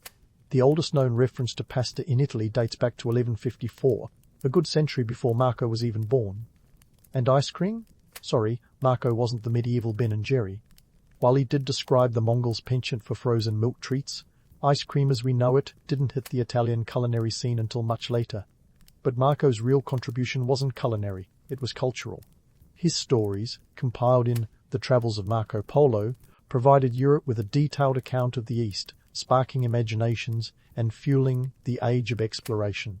The oldest known reference to pasta in Italy dates back to 1154, a good century before Marco was even born. And ice cream? Sorry, Marco wasn't the medieval Ben and Jerry. While he did describe the Mongols' penchant for frozen milk treats, ice cream as we know it didn't hit the Italian culinary scene until much later. But Marco's real contribution wasn't culinary, it was cultural. His stories, compiled in The Travels of Marco Polo, provided Europe with a detailed account of the East, sparking imaginations and fueling the age of exploration.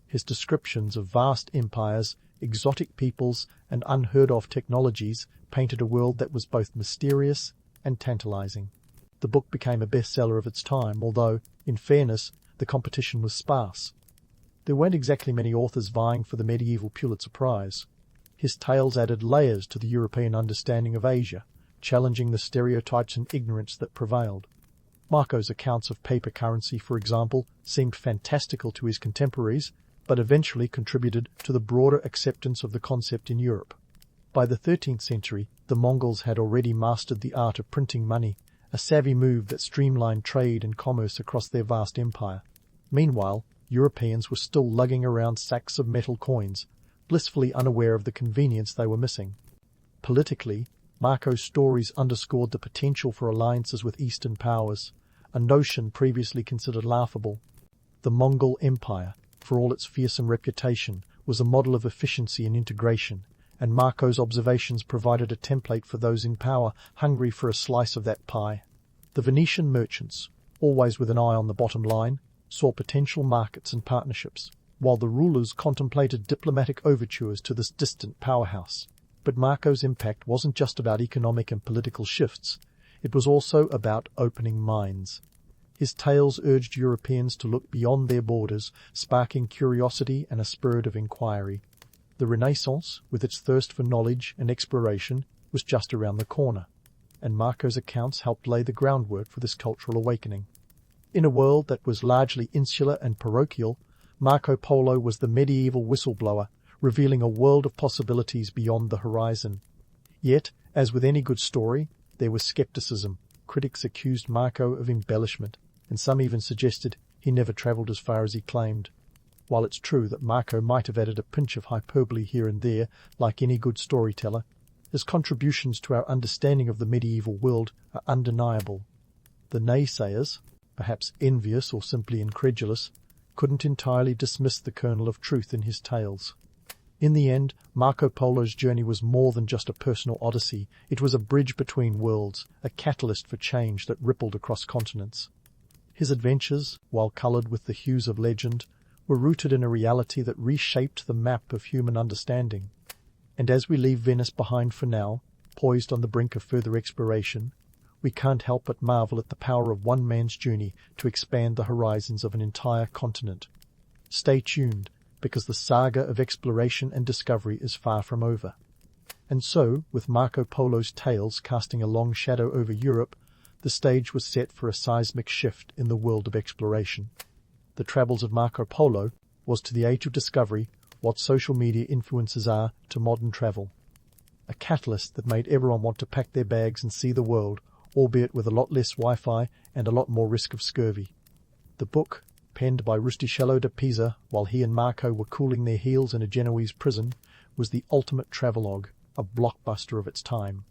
His descriptions of vast empires, exotic peoples, and unheard-of technologies painted a world that was both mysterious and tantalizing. The book became a bestseller of its time, although, in fairness, the competition was sparse. There weren't exactly many authors vying for the medieval Pulitzer Prize. His tales added layers to the European understanding of Asia, challenging the stereotypes and ignorance that prevailed. Marco's accounts of paper currency, for example, seemed fantastical to his contemporaries, but eventually contributed to the broader acceptance of the concept in Europe. By the 13th century, the Mongols had already mastered the art of printing money, a savvy move that streamlined trade and commerce across their vast empire. Meanwhile, Europeans were still lugging around sacks of metal coins, blissfully unaware of the convenience they were missing. Politically, Marco's stories underscored the potential for alliances with Eastern powers, a notion previously considered laughable. The Mongol Empire, for all its fearsome reputation, was a model of efficiency and integration, and Marco's observations provided a template for those in power hungry for a slice of that pie. The Venetian merchants, always with an eye on the bottom line, saw potential markets and partnerships, while the rulers contemplated diplomatic overtures to this distant powerhouse. But Marco's impact wasn't just about economic and political shifts, it was also about opening minds. His tales urged Europeans to look beyond their borders, sparking curiosity and a spirit of inquiry. The Renaissance, with its thirst for knowledge and exploration, was just around the corner, and Marco's accounts helped lay the groundwork for this cultural awakening. In a world that was largely insular and parochial, Marco Polo was the medieval whistleblower, revealing a world of possibilities beyond the horizon. Yet, as with any good story, there was skepticism. Critics accused Marco of embellishment, and some even suggested he never travelled as far as he claimed. While it's true that Marco might have added a pinch of hyperbole here and there, like any good storyteller, his contributions to our understanding of the medieval world are undeniable. The naysayers, perhaps envious or simply incredulous, couldn't entirely dismiss the kernel of truth in his tales. In the end, Marco Polo's journey was more than just a personal odyssey. It was a bridge between worlds, a catalyst for change that rippled across continents. His adventures, while coloured with the hues of legend, were rooted in a reality that reshaped the map of human understanding. And as we leave Venice behind for now, poised on the brink of further exploration, we can't help but marvel at the power of one man's journey to expand the horizons of an entire continent. Stay tuned, because the saga of exploration and discovery is far from over. And so, with Marco Polo's tales casting a long shadow over Europe, the stage was set for a seismic shift in the world of exploration. The Travels of Marco Polo was to the age of discovery what social media influences are to modern travel. A catalyst that made everyone want to pack their bags and see the world, albeit with a lot less Wi-Fi and a lot more risk of scurvy. The book, penned by Rustichello da Pisa while he and Marco were cooling their heels in a Genoese prison, was the ultimate travelogue, a blockbuster of its time.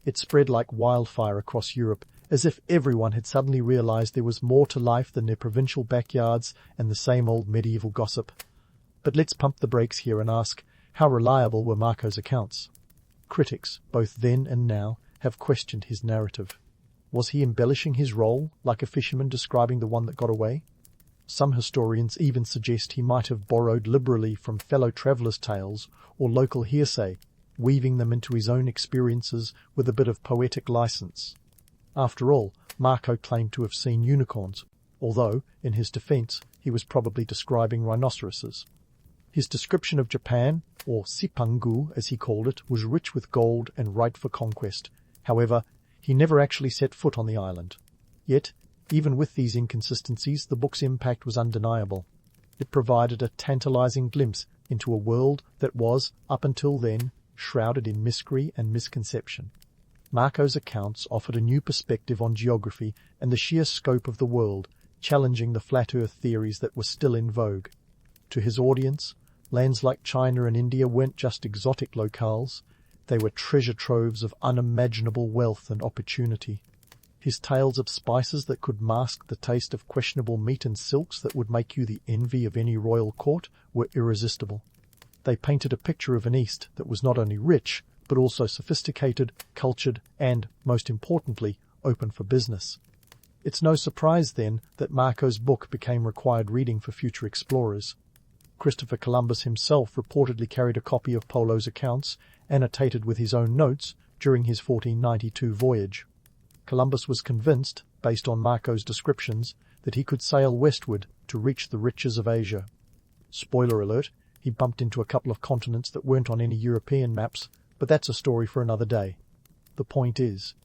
It spread like wildfire across Europe, as if everyone had suddenly realized there was more to life than their provincial backyards and the same old medieval gossip. But let's pump the brakes here and ask, how reliable were Marco's accounts? Critics, both then and now, have questioned his narrative. Was he embellishing his role, like a fisherman describing the one that got away? Some historians even suggest he might have borrowed liberally from fellow travellers' tales or local hearsay, weaving them into his own experiences with a bit of poetic license. After all, Marco claimed to have seen unicorns, although, in his defence, he he was probably describing rhinoceroses. His description of Japan, or Sipangu as he called it, was rich with gold and ripe for conquest. However, he never actually set foot on the island. Yet, even with these inconsistencies, the book's impact was undeniable. It provided a tantalizing glimpse into a world that was, up until then, shrouded in mystery and misconception. Marco's accounts offered a new perspective on geography and the sheer scope of the world, challenging the flat earth theories that were still in vogue. To his audience, lands like China and India weren't just exotic locales, they were treasure troves of unimaginable wealth and opportunity. His tales of spices that could mask the taste of questionable meat and silks that would make you the envy of any royal court were irresistible. They painted a picture of an East that was not only rich, but also sophisticated, cultured, and, most importantly, open for business. It's no surprise, then, that Marco's book became required reading for future explorers. Christopher Columbus himself reportedly carried a copy of Polo's accounts, annotated with his own notes, during his 1492 voyage. Columbus was convinced, based on Marco's descriptions, that he could sail westward to reach the riches of Asia. Spoiler alert, he bumped into a couple of continents that weren't on any European maps, but that's a story for another day. The point is,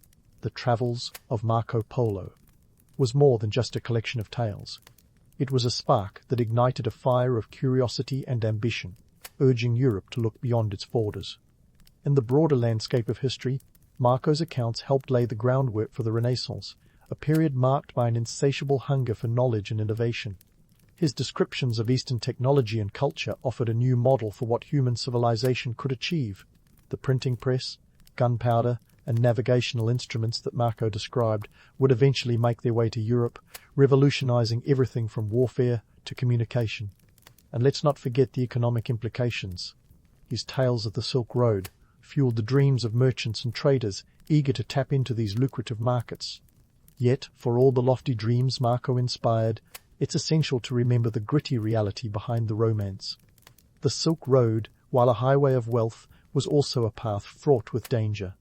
the travels of Marco Polo was more than just a collection of tales. It was a spark that ignited a fire of curiosity and ambition, urging Europe to look beyond its borders. In the broader landscape of history, Marco's accounts helped lay the groundwork for the Renaissance, a period marked by an insatiable hunger for knowledge and innovation. His descriptions of Eastern technology and culture offered a new model for what human civilization could achieve. The printing press, gunpowder, and navigational instruments that Marco described would eventually make their way to Europe, revolutionizing everything from warfare to communication. And let's not forget the economic implications. His tales of the Silk Road fueled the dreams of merchants and traders eager to tap into these lucrative markets. Yet, for all the lofty dreams Marco inspired, it's essential to remember the gritty reality behind the romance. The Silk Road, while a highway of wealth, was also a path fraught with danger.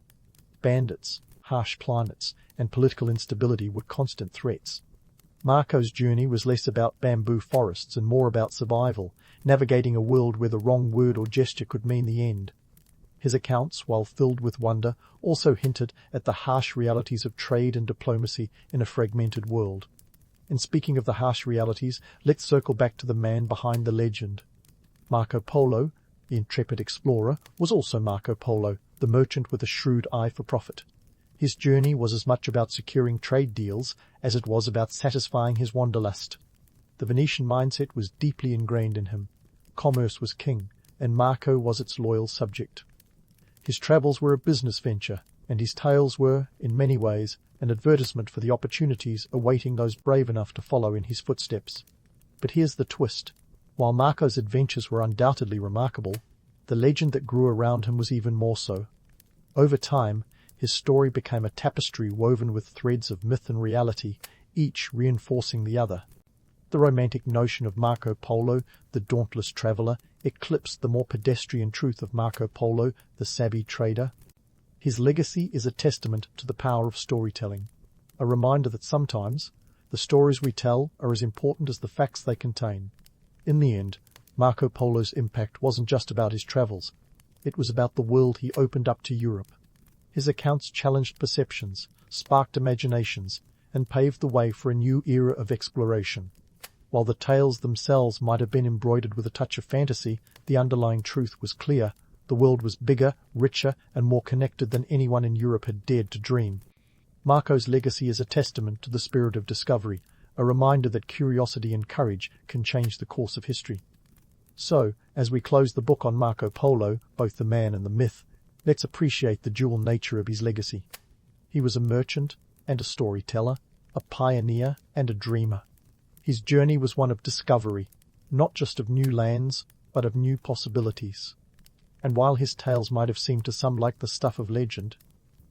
Bandits, harsh climates, and political instability were constant threats. Marco's journey was less about bamboo forests and more about survival, navigating a world where the wrong word or gesture could mean the end. His accounts, while filled with wonder, also hinted at the harsh realities of trade and diplomacy in a fragmented world. And speaking of the harsh realities, let's circle back to the man behind the legend. Marco Polo, the intrepid explorer, was also Marco Polo, the merchant with a shrewd eye for profit. His journey was as much about securing trade deals as it was about satisfying his wanderlust. The Venetian mindset was deeply ingrained in him. Commerce was king, and Marco was its loyal subject. His travels were a business venture, and his tales were, in many ways, an advertisement for the opportunities awaiting those brave enough to follow in his footsteps. But here's the twist. While Marco's adventures were undoubtedly remarkable, the legend that grew around him was even more so. Over time, his story became a tapestry woven with threads of myth and reality, each reinforcing the other. The romantic notion of Marco Polo, the dauntless traveller, eclipsed the more pedestrian truth of Marco Polo, the savvy trader. His legacy is a testament to the power of storytelling, a reminder that sometimes the stories we tell are as important as the facts they contain. In the end, Marco Polo's impact wasn't just about his travels. It was about the world he opened up to Europe. His accounts challenged perceptions, sparked imaginations, and paved the way for a new era of exploration. While the tales themselves might have been embroidered with a touch of fantasy, the underlying truth was clear. The world was bigger, richer, and more connected than anyone in Europe had dared to dream. Marco's legacy is a testament to the spirit of discovery, a reminder that curiosity and courage can change the course of history. So, as we close the book on Marco Polo, both the man and the myth, let's appreciate the dual nature of his legacy. He was a merchant and a storyteller, a pioneer and a dreamer. His journey was one of discovery, not just of new lands, but of new possibilities. And while his tales might have seemed to some like the stuff of legend,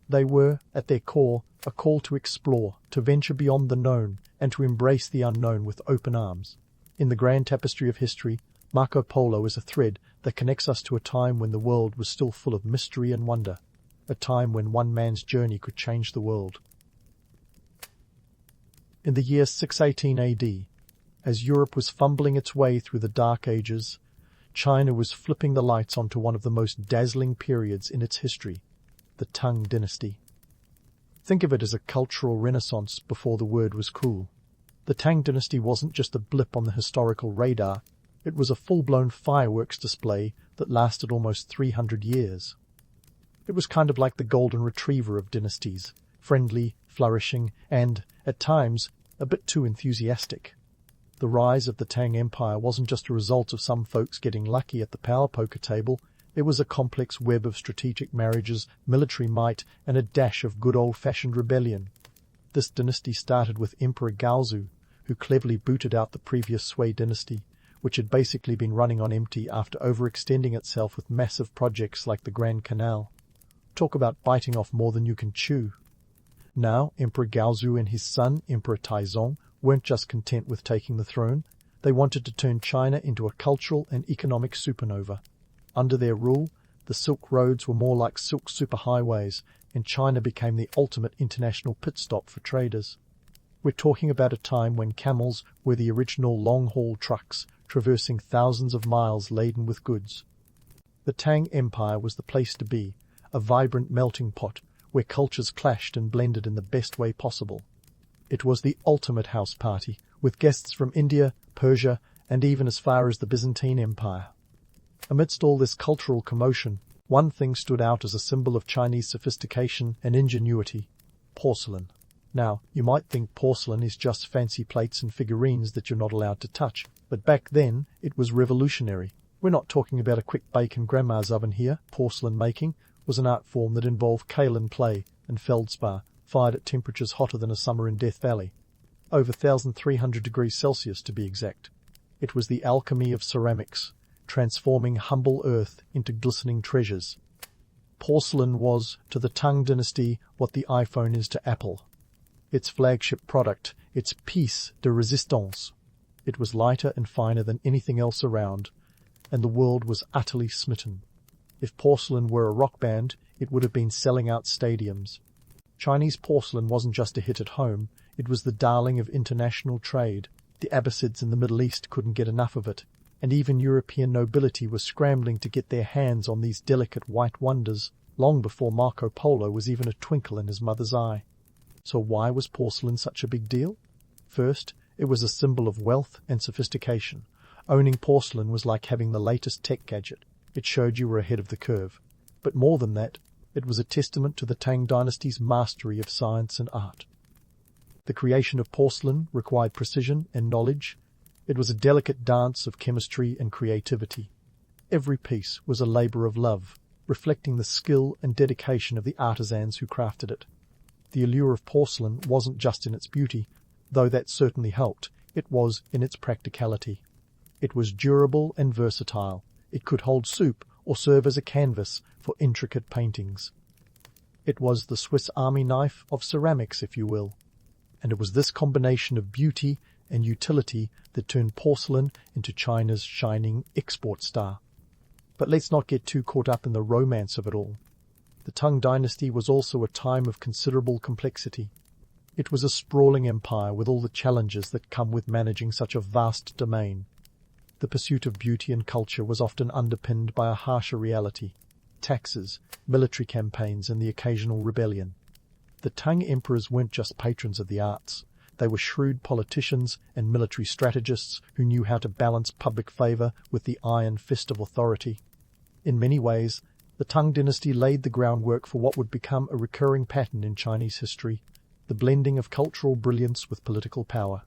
they were, at their core, a call to explore, to venture beyond the known, and to embrace the unknown with open arms. In the grand tapestry of history, Marco Polo is a thread that connects us to a time when the world was still full of mystery and wonder, a time when one man's journey could change the world. In the year 618 AD, As Europe was fumbling its way through the Dark Ages, China was flipping the lights onto one of the most dazzling periods in its history, the Tang Dynasty. Think of it as a cultural renaissance before the word was cool. The Tang Dynasty wasn't just a blip on the historical radar, it was a full-blown fireworks display that lasted almost 300 years. It was kind of like the golden retriever of dynasties, friendly, flourishing, and, at times, a bit too enthusiastic. The rise of the Tang Empire wasn't just a result of some folks getting lucky at the power poker table. It was a complex web of strategic marriages, military might, and a dash of good old-fashioned rebellion. This dynasty started with Emperor Gaozu, who cleverly booted out the previous Sui dynasty, which had basically been running on empty after overextending itself with massive projects like the Grand Canal. Talk about biting off more than you can chew. Now, Emperor Gaozu and his son, Emperor Taizong, weren't just content with taking the throne. They wanted to turn China into a cultural and economic supernova. Under their rule, the Silk Roads were more like silk superhighways, and China became the ultimate international pit stop for traders. We're talking about a time when camels were the original long-haul trucks, traversing thousands of miles laden with goods. The Tang Empire was the place to be, a vibrant melting pot where cultures clashed and blended in the best way possible. It was the ultimate house party, with guests from India, Persia, and even as far as the Byzantine Empire. Amidst all this cultural commotion, one thing stood out as a symbol of Chinese sophistication and ingenuity: porcelain. Now, you might think porcelain is just fancy plates and figurines that you're not allowed to touch, but back then it was revolutionary. We're not talking about a quick bake in grandma's oven here. Porcelain making was an art form that involved kaolin clay and feldspar, fired at temperatures hotter than a summer in Death Valley. Over 1,300 degrees Celsius to be exact. It was the alchemy of ceramics, transforming humble earth into glistening treasures. Porcelain was, to the Tang Dynasty, what the iPhone is to Apple. Its flagship product, its piece de resistance. It was lighter and finer than anything else around, and the world was utterly smitten. If porcelain were a rock band, it would have been selling out stadiums. Chinese porcelain wasn't just a hit at home, it was the darling of international trade. The Abbasids in the Middle East couldn't get enough of it, and even European nobility was scrambling to get their hands on these delicate white wonders, long before Marco Polo was even a twinkle in his mother's eye. So why was porcelain such a big deal? First, it was a symbol of wealth and sophistication. Owning porcelain was like having the latest tech gadget. It showed you were ahead of the curve. But more than that, it was a testament to the Tang Dynasty's mastery of science and art. The creation of porcelain required precision and knowledge. It was a delicate dance of chemistry and creativity. Every piece was a labor of love, reflecting the skill and dedication of the artisans who crafted it. The allure of porcelain wasn't just in its beauty, though that certainly helped. It was in its practicality. It was durable and versatile. It could hold soup or serve as a canvas for intricate paintings. It was the Swiss Army knife of ceramics, if you will. And it was this combination of beauty and utility that turned porcelain into China's shining export star. But let's not get too caught up in the romance of it all. The Tang Dynasty was also a time of considerable complexity. It was a sprawling empire with all the challenges that come with managing such a vast domain. The pursuit of beauty and culture was often underpinned by a harsher reality: taxes, military campaigns, and the occasional rebellion. The Tang emperors weren't just patrons of the arts. They were shrewd politicians and military strategists who knew how to balance public favor with the iron fist of authority. In many ways, the Tang Dynasty laid the groundwork for what would become a recurring pattern in Chinese history: the blending of cultural brilliance with political power.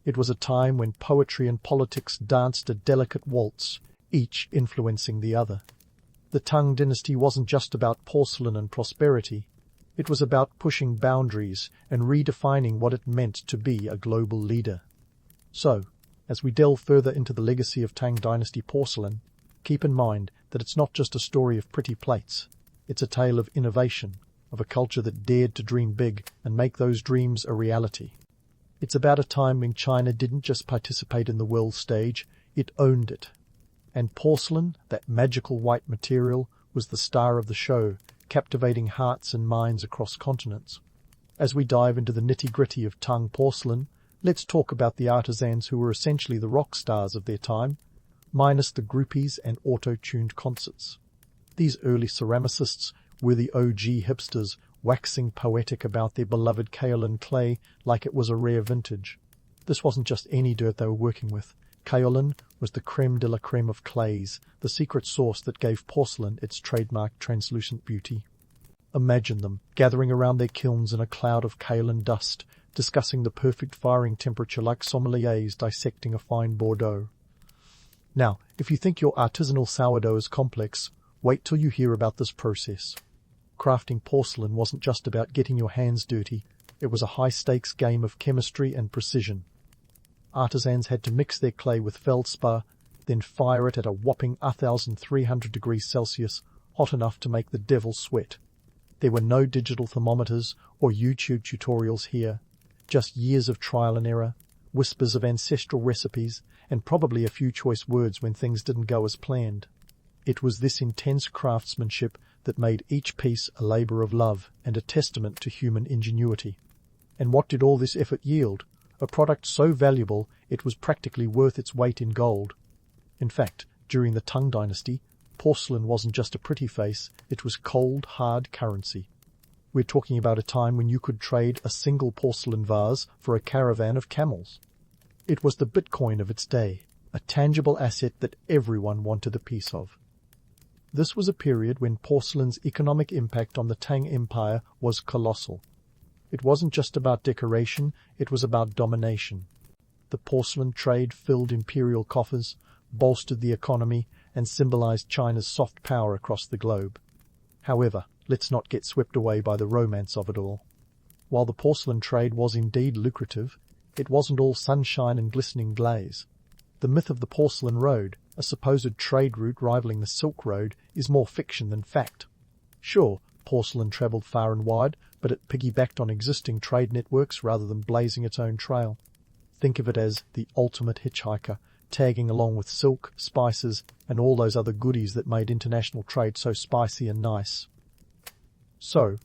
It was a time when poetry and politics danced a delicate waltz, each influencing the other. The Tang Dynasty wasn't just about porcelain and prosperity. It was about pushing boundaries and redefining what it meant to be a global leader. So, as we delve further into the legacy of Tang Dynasty porcelain, keep in mind that it's not just a story of pretty plates. It's a tale of innovation, of a culture that dared to dream big and make those dreams a reality. It's about a time when China didn't just participate in the world stage, it owned it. And porcelain, that magical white material, was the star of the show, captivating hearts and minds across continents. As we dive into the nitty-gritty of Tang porcelain, Let's talk about the artisans who were essentially the rock stars of their time, minus the groupies and auto-tuned concerts. These early ceramicists were the OG hipsters, waxing poetic about their beloved kaolin clay like it was a rare vintage. This wasn't just any dirt they were working with. Kaolin was the creme de la creme of clays, the secret sauce that gave porcelain its trademark translucent beauty. Imagine them, gathering around their kilns in a cloud of kaolin dust, discussing the perfect firing temperature like sommeliers dissecting a fine Bordeaux. Now, if you think your artisanal sourdough is complex, wait till you hear about this process. Crafting porcelain wasn't just about getting your hands dirty, it was a high-stakes game of chemistry and precision. Artisans had to mix their clay with feldspar, then fire it at a whopping 1,300 degrees Celsius, hot enough to make the devil sweat. There were no digital thermometers or YouTube tutorials here, just years of trial and error, whispers of ancestral recipes, and probably a few choice words when things didn't go as planned. It was this intense craftsmanship that made each piece a labor of love and a testament to human ingenuity. And what did all this effort yield? A product so valuable it was practically worth its weight in gold. In fact, during the Tang Dynasty, porcelain wasn't just a pretty face, it was cold, hard currency. We're talking about a time when you could trade a single porcelain vase for a caravan of camels. It was the Bitcoin of its day, a tangible asset that everyone wanted a piece of. This was a period when porcelain's economic impact on the Tang Empire was colossal. It wasn't just about decoration, it was about domination. The porcelain trade filled imperial coffers, bolstered the economy, and symbolized China's soft power across the globe. However, let's not get swept away by the romance of it all. While the porcelain trade was indeed lucrative, it wasn't all sunshine and glistening glaze. The myth of the porcelain road, a supposed trade route rivaling the Silk Road, is more fiction than fact. Sure, porcelain travelled far and wide, but it piggybacked on existing trade networks rather than blazing its own trail. Think of it as the ultimate hitchhiker, tagging along with silk, spices, and all those other goodies that made international trade so spicy and nice. So,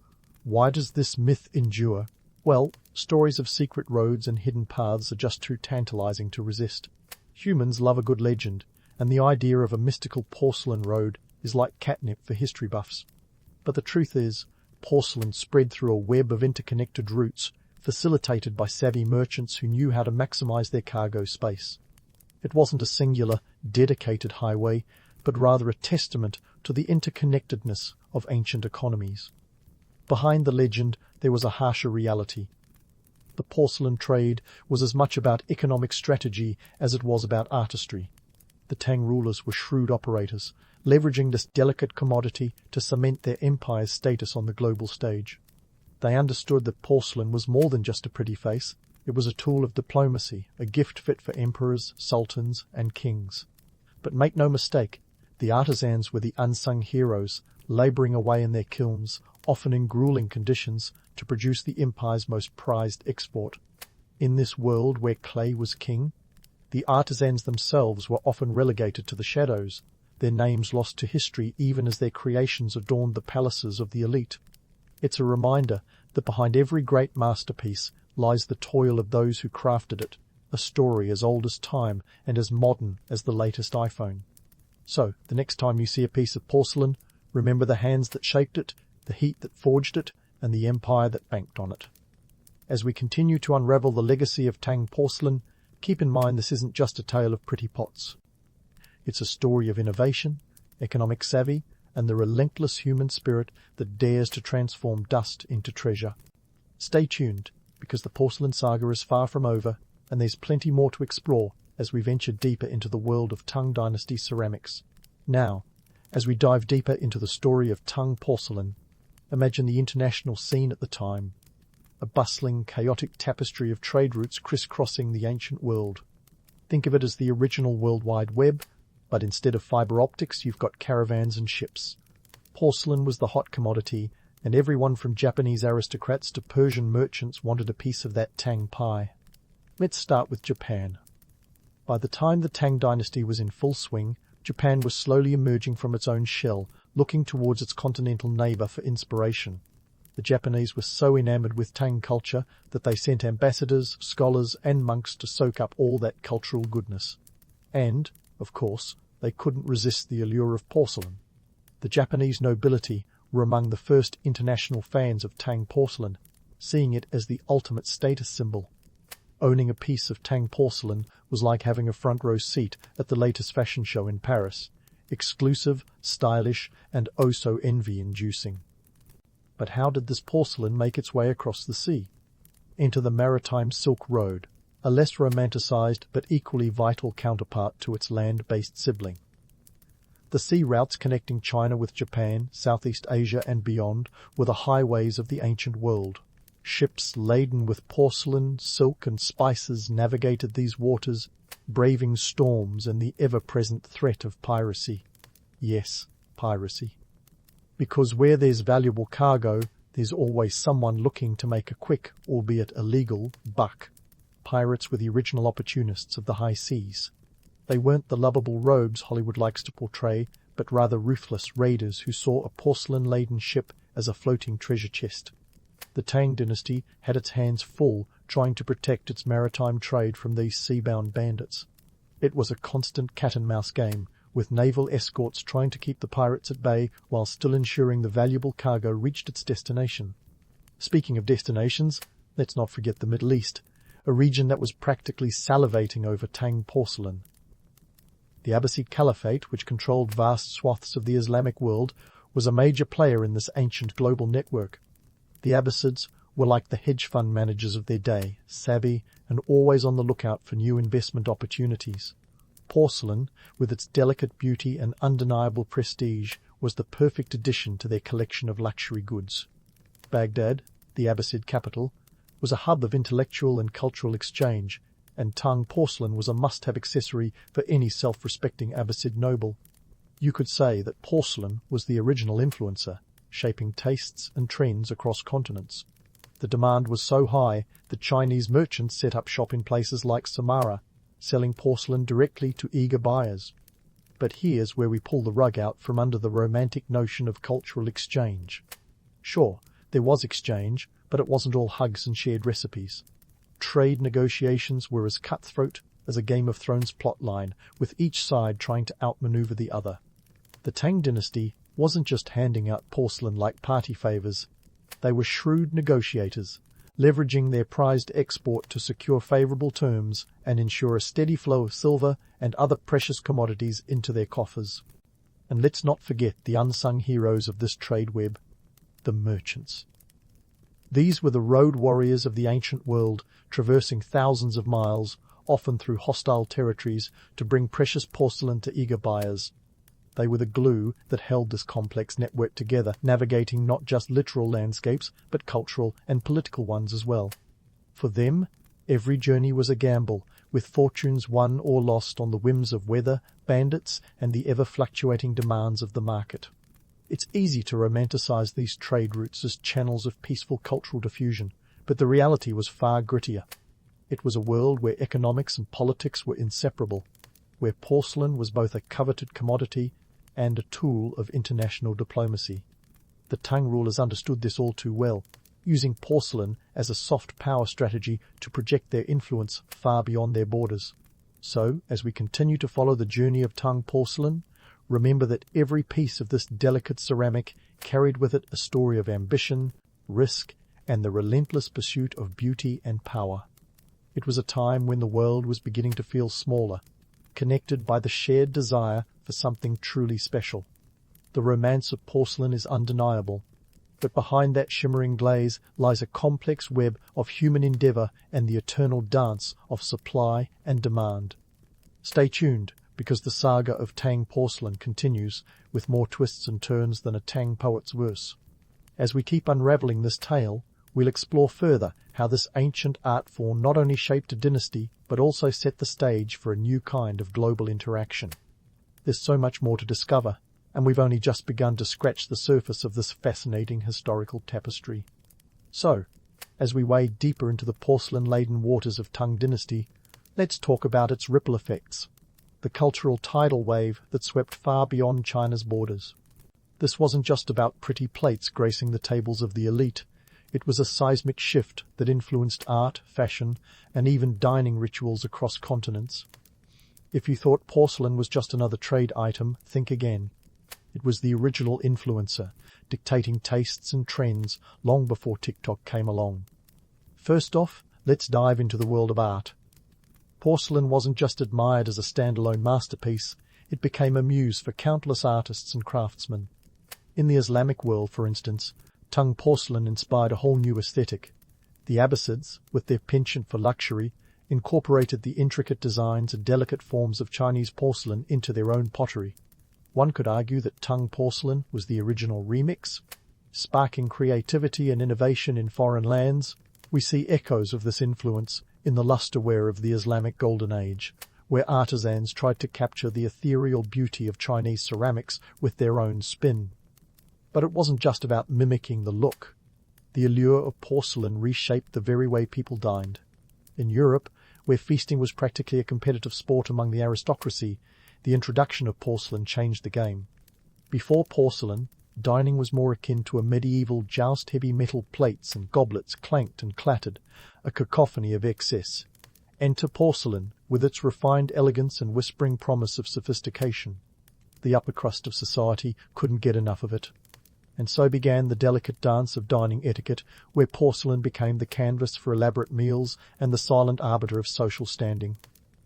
why does this myth endure? Well, stories of secret roads and hidden paths are just too tantalizing to resist. Humans love a good legend, and the idea of a mystical porcelain road is like catnip for history buffs. But the truth is, porcelain spread through a web of interconnected routes, facilitated by savvy merchants who knew how to maximize their cargo space. It wasn't a singular, dedicated highway, but rather a testament to the interconnectedness of ancient economies. Behind the legend, there was a harsher reality. The porcelain trade was as much about economic strategy as it was about artistry. The Tang rulers were shrewd operators, leveraging this delicate commodity to cement their empire's status on the global stage. They understood that porcelain was more than just a pretty face. It was a tool of diplomacy, a gift fit for emperors, sultans, and kings. But make no mistake, the artisans were the unsung heroes, labouring away in their kilns, often in grueling conditions, to produce the empire's most prized export. In this world where clay was king, the artisans themselves were often relegated to the shadows, their names lost to history even as their creations adorned the palaces of the elite. It's a reminder that behind every great masterpiece lies the toil of those who crafted it, a story as old as time and as modern as the latest iPhone. So, the next time you see a piece of porcelain, remember the hands that shaped it, the heat that forged it, and the empire that banked on it. As we continue to unravel the legacy of Tang porcelain, keep in mind this isn't just a tale of pretty pots. It's a story of innovation, economic savvy, and the relentless human spirit that dares to transform dust into treasure. Stay tuned, because the porcelain saga is far from over, and there's plenty more to explore as we venture deeper into the world of Tang Dynasty ceramics. Now, as we dive deeper into the story of Tang porcelain, imagine the international scene at the time. A bustling, chaotic tapestry of trade routes crisscrossing the ancient world. Think of it as the original World Wide Web, but instead of fibre optics, you've got caravans and ships. Porcelain was the hot commodity, and everyone from Japanese aristocrats to Persian merchants wanted a piece of that Tang pie. Let's start with Japan. By the time the Tang Dynasty was in full swing, Japan was slowly emerging from its own shell, looking towards its continental neighbour for inspiration. The Japanese were so enamored with Tang culture that they sent ambassadors, scholars, and monks to soak up all that cultural goodness. And, of course, they couldn't resist the allure of porcelain. The Japanese nobility were among the first international fans of Tang porcelain, seeing it as the ultimate status symbol. Owning a piece of Tang porcelain was like having a front row seat at the latest fashion show in Paris. Exclusive, stylish, and oh so envy-inducing. But how did this porcelain make its way across the sea? Into the maritime Silk Road, a less romanticized but equally vital counterpart to its land-based sibling. The sea routes connecting China with Japan, Southeast Asia and beyond were the highways of the ancient world. Ships laden with porcelain, silk and spices navigated these waters, braving storms and the ever-present threat of piracy. Yes, piracy. Because where there's valuable cargo, there's always someone looking to make a quick, albeit illegal, buck. Pirates were the original opportunists of the high seas. They weren't the lovable rogues Hollywood likes to portray, but rather ruthless raiders who saw a porcelain-laden ship as a floating treasure chest. The Tang Dynasty had its hands full trying to protect its maritime trade from these sea-bound bandits. It was a constant cat-and-mouse game, with naval escorts trying to keep the pirates at bay while still ensuring the valuable cargo reached its destination. Speaking of destinations, let's not forget the Middle East, a region that was practically salivating over Tang porcelain. The Abbasid Caliphate, which controlled vast swaths of the Islamic world, was a major player in this ancient global network. The Abbasids were like the hedge fund managers of their day, savvy and always on the lookout for new investment opportunities. Porcelain, with its delicate beauty and undeniable prestige, was the perfect addition to their collection of luxury goods. Baghdad, the Abbasid capital, was a hub of intellectual and cultural exchange, and Tang porcelain was a must-have accessory for any self-respecting Abbasid noble. You could say that porcelain was the original influencer, shaping tastes and trends across continents. The demand was so high that Chinese merchants set up shop in places like Samara, selling porcelain directly to eager buyers. But here's where we pull the rug out from under the romantic notion of cultural exchange. Sure, there was exchange, but it wasn't all hugs and shared recipes. Trade negotiations were as cutthroat as a Game of Thrones plotline, with each side trying to outmaneuver the other. The Tang Dynasty wasn't just handing out porcelain like party favors. They were shrewd negotiators, leveraging their prized export to secure favorable terms and ensure a steady flow of silver and other precious commodities into their coffers. And let's not forget the unsung heroes of this trade web, the merchants. These were the road warriors of the ancient world, traversing thousands of miles, often through hostile territories, to bring precious porcelain to eager buyers. They were the glue that held this complex network together, navigating not just literal landscapes, but cultural and political ones as well. For them, every journey was a gamble, with fortunes won or lost on the whims of weather, bandits, and the ever-fluctuating demands of the market. It's easy to romanticize these trade routes as channels of peaceful cultural diffusion, but the reality was far grittier. It was a world where economics and politics were inseparable, where porcelain was both a coveted commodity and a tool of international diplomacy. The Tang rulers understood this all too well, using porcelain as a soft power strategy to project their influence far beyond their borders. So, as we continue to follow the journey of Tang porcelain, remember that every piece of this delicate ceramic carried with it a story of ambition, risk, and the relentless pursuit of beauty and power. It was a time when the world was beginning to feel smaller, connected by the shared desire for something truly special. The romance of porcelain is undeniable, but behind that shimmering glaze lies a complex web of human endeavor and the eternal dance of supply and demand. Stay tuned, because the saga of Tang porcelain continues, with more twists and turns than a Tang poet's verse. As we keep unraveling this tale, we'll explore further how this ancient art form not only shaped a dynasty, but also set the stage for a new kind of global interaction. There's so much more to discover, and we've only just begun to scratch the surface of this fascinating historical tapestry. So, as we wade deeper into the porcelain-laden waters of Tang Dynasty, let's talk about its ripple effects, the cultural tidal wave that swept far beyond China's borders. This wasn't just about pretty plates gracing the tables of the elite. It was a seismic shift that influenced art, fashion, and even dining rituals across continents. If you thought porcelain was just another trade item, think again. It was the original influencer, dictating tastes and trends long before TikTok came along. First off, let's dive into the world of art. Porcelain wasn't just admired as a standalone masterpiece, it became a muse for countless artists and craftsmen. In the Islamic world, for instance, Tang porcelain inspired a whole new aesthetic. The Abbasids, with their penchant for luxury, incorporated the intricate designs and delicate forms of Chinese porcelain into their own pottery. One could argue that Tang porcelain was the original remix. Sparking creativity and innovation in foreign lands, we see echoes of this influence in the lustreware of the Islamic Golden Age, where artisans tried to capture the ethereal beauty of Chinese ceramics with their own spin. But it wasn't just about mimicking the look. The allure of porcelain reshaped the very way people dined. In Europe, where feasting was practically a competitive sport among the aristocracy, the introduction of porcelain changed the game. Before porcelain, dining was more akin to a medieval joust. Heavy metal plates and goblets clanked and clattered, a cacophony of excess. Enter porcelain, with its refined elegance and whispering promise of sophistication. The upper crust of society couldn't get enough of it. And so began the delicate dance of dining etiquette, where porcelain became the canvas for elaborate meals and the silent arbiter of social standing.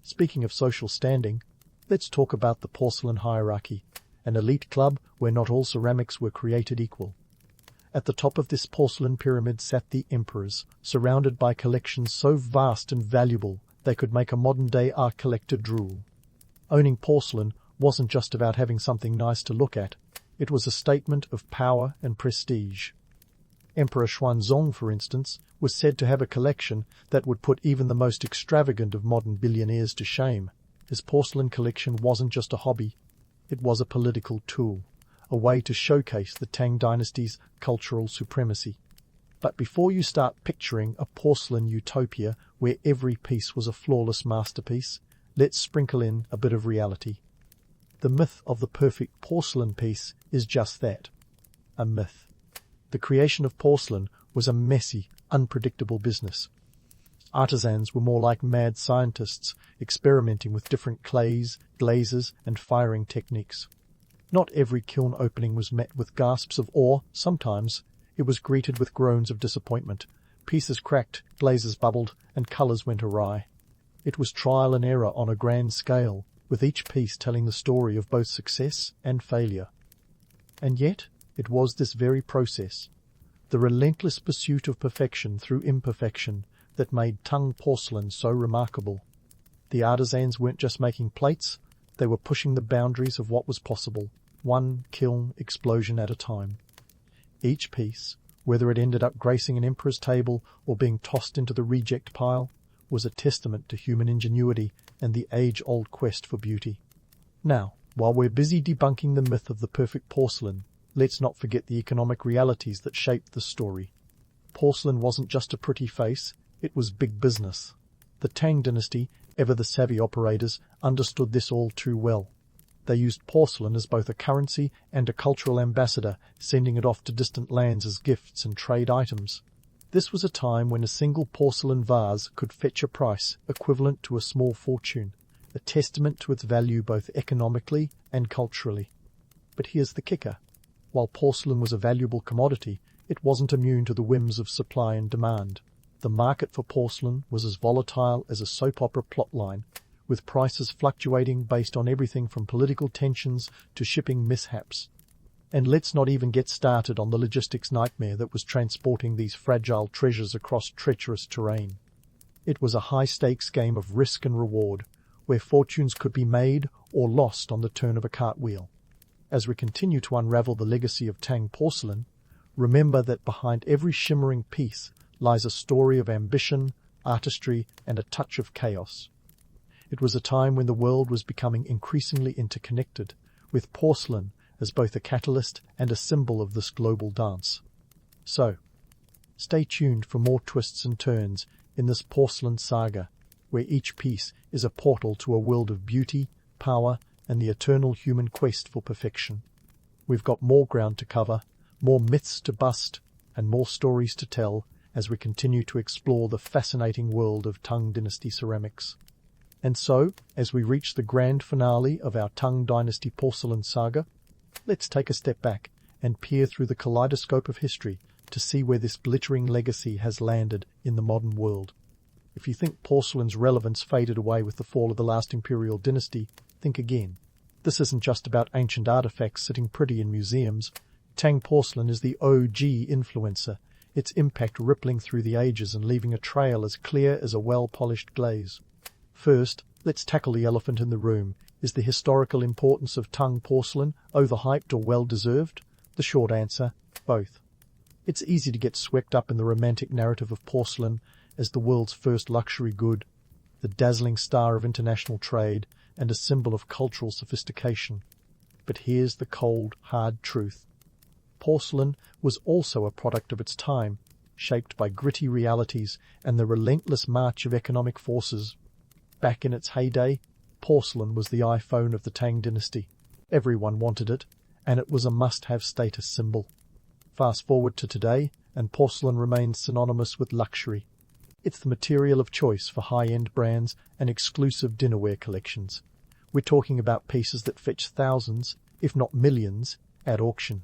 Speaking of social standing, let's talk about the porcelain hierarchy, an elite club where not all ceramics were created equal. At the top of this porcelain pyramid sat the emperors, surrounded by collections so vast and valuable they could make a modern-day art collector drool. Owning porcelain wasn't just about having something nice to look at. It was a statement of power and prestige. Emperor Xuanzong, for instance, was said to have a collection that would put even the most extravagant of modern billionaires to shame. His porcelain collection wasn't just a hobby. It was a political tool, a way to showcase the Tang Dynasty's cultural supremacy. But before you start picturing a porcelain utopia where every piece was a flawless masterpiece, let's sprinkle in a bit of reality. The myth of the perfect porcelain piece is just that, a myth. The creation of porcelain was a messy, unpredictable business. Artisans were more like mad scientists, experimenting with different clays, glazes, and firing techniques. Not every kiln opening was met with gasps of awe. Sometimes it was greeted with groans of disappointment. Pieces cracked, glazes bubbled, and colours went awry. It was trial and error on a grand scale, with each piece telling the story of both success and failure. And yet, it was this very process, the relentless pursuit of perfection through imperfection, that made Tang porcelain so remarkable. The artisans weren't just making plates, they were pushing the boundaries of what was possible, one kiln explosion at a time. Each piece, whether it ended up gracing an emperor's table or being tossed into the reject pile, was a testament to human ingenuity and the age-old quest for beauty. Now, while we're busy debunking the myth of the perfect porcelain, let's not forget the economic realities that shaped the story. Porcelain wasn't just a pretty face, it was big business. The Tang Dynasty, ever the savvy operators, understood this all too well. They used porcelain as both a currency and a cultural ambassador, sending it off to distant lands as gifts and trade items. This was a time when a single porcelain vase could fetch a price equivalent to a small fortune, a testament to its value both economically and culturally. But here's the kicker. While porcelain was a valuable commodity, it wasn't immune to the whims of supply and demand. The market for porcelain was as volatile as a soap opera plotline, with prices fluctuating based on everything from political tensions to shipping mishaps. And let's not even get started on the logistics nightmare that was transporting these fragile treasures across treacherous terrain. It was a high-stakes game of risk and reward, where fortunes could be made or lost on the turn of a cartwheel. As we continue to unravel the legacy of Tang porcelain, remember that behind every shimmering piece lies a story of ambition, artistry, and a touch of chaos. It was a time when the world was becoming increasingly interconnected, with porcelain as both a catalyst and a symbol of this global dance. So, stay tuned for more twists and turns in this porcelain saga, where each piece is a portal to a world of beauty, power, and the eternal human quest for perfection. We've got more ground to cover, more myths to bust, and more stories to tell as we continue to explore the fascinating world of Tang Dynasty ceramics. And so, as we reach the grand finale of our Tang Dynasty porcelain saga, let's take a step back and peer through the kaleidoscope of history to see where this glittering legacy has landed in the modern world. If you think porcelain's relevance faded away with the fall of the last imperial dynasty, think again. This isn't just about ancient artifacts sitting pretty in museums. Tang porcelain is the OG influencer, its impact rippling through the ages and leaving a trail as clear as a well-polished glaze. First, let's tackle the elephant in the room. Is the historical importance of Tang porcelain overhyped or well-deserved? The short answer, both. It's easy to get swept up in the romantic narrative of porcelain as the world's first luxury good, the dazzling star of international trade, and a symbol of cultural sophistication. But here's the cold, hard truth. Porcelain was also a product of its time, shaped by gritty realities and the relentless march of economic forces. Back in its heyday, porcelain was the iPhone of the Tang dynasty. Everyone wanted it, and it was a must-have status symbol. Fast forward to today, and porcelain remains synonymous with luxury. It's the material of choice for high-end brands and exclusive dinnerware collections. We're talking about pieces that fetch thousands, if not millions, at auction.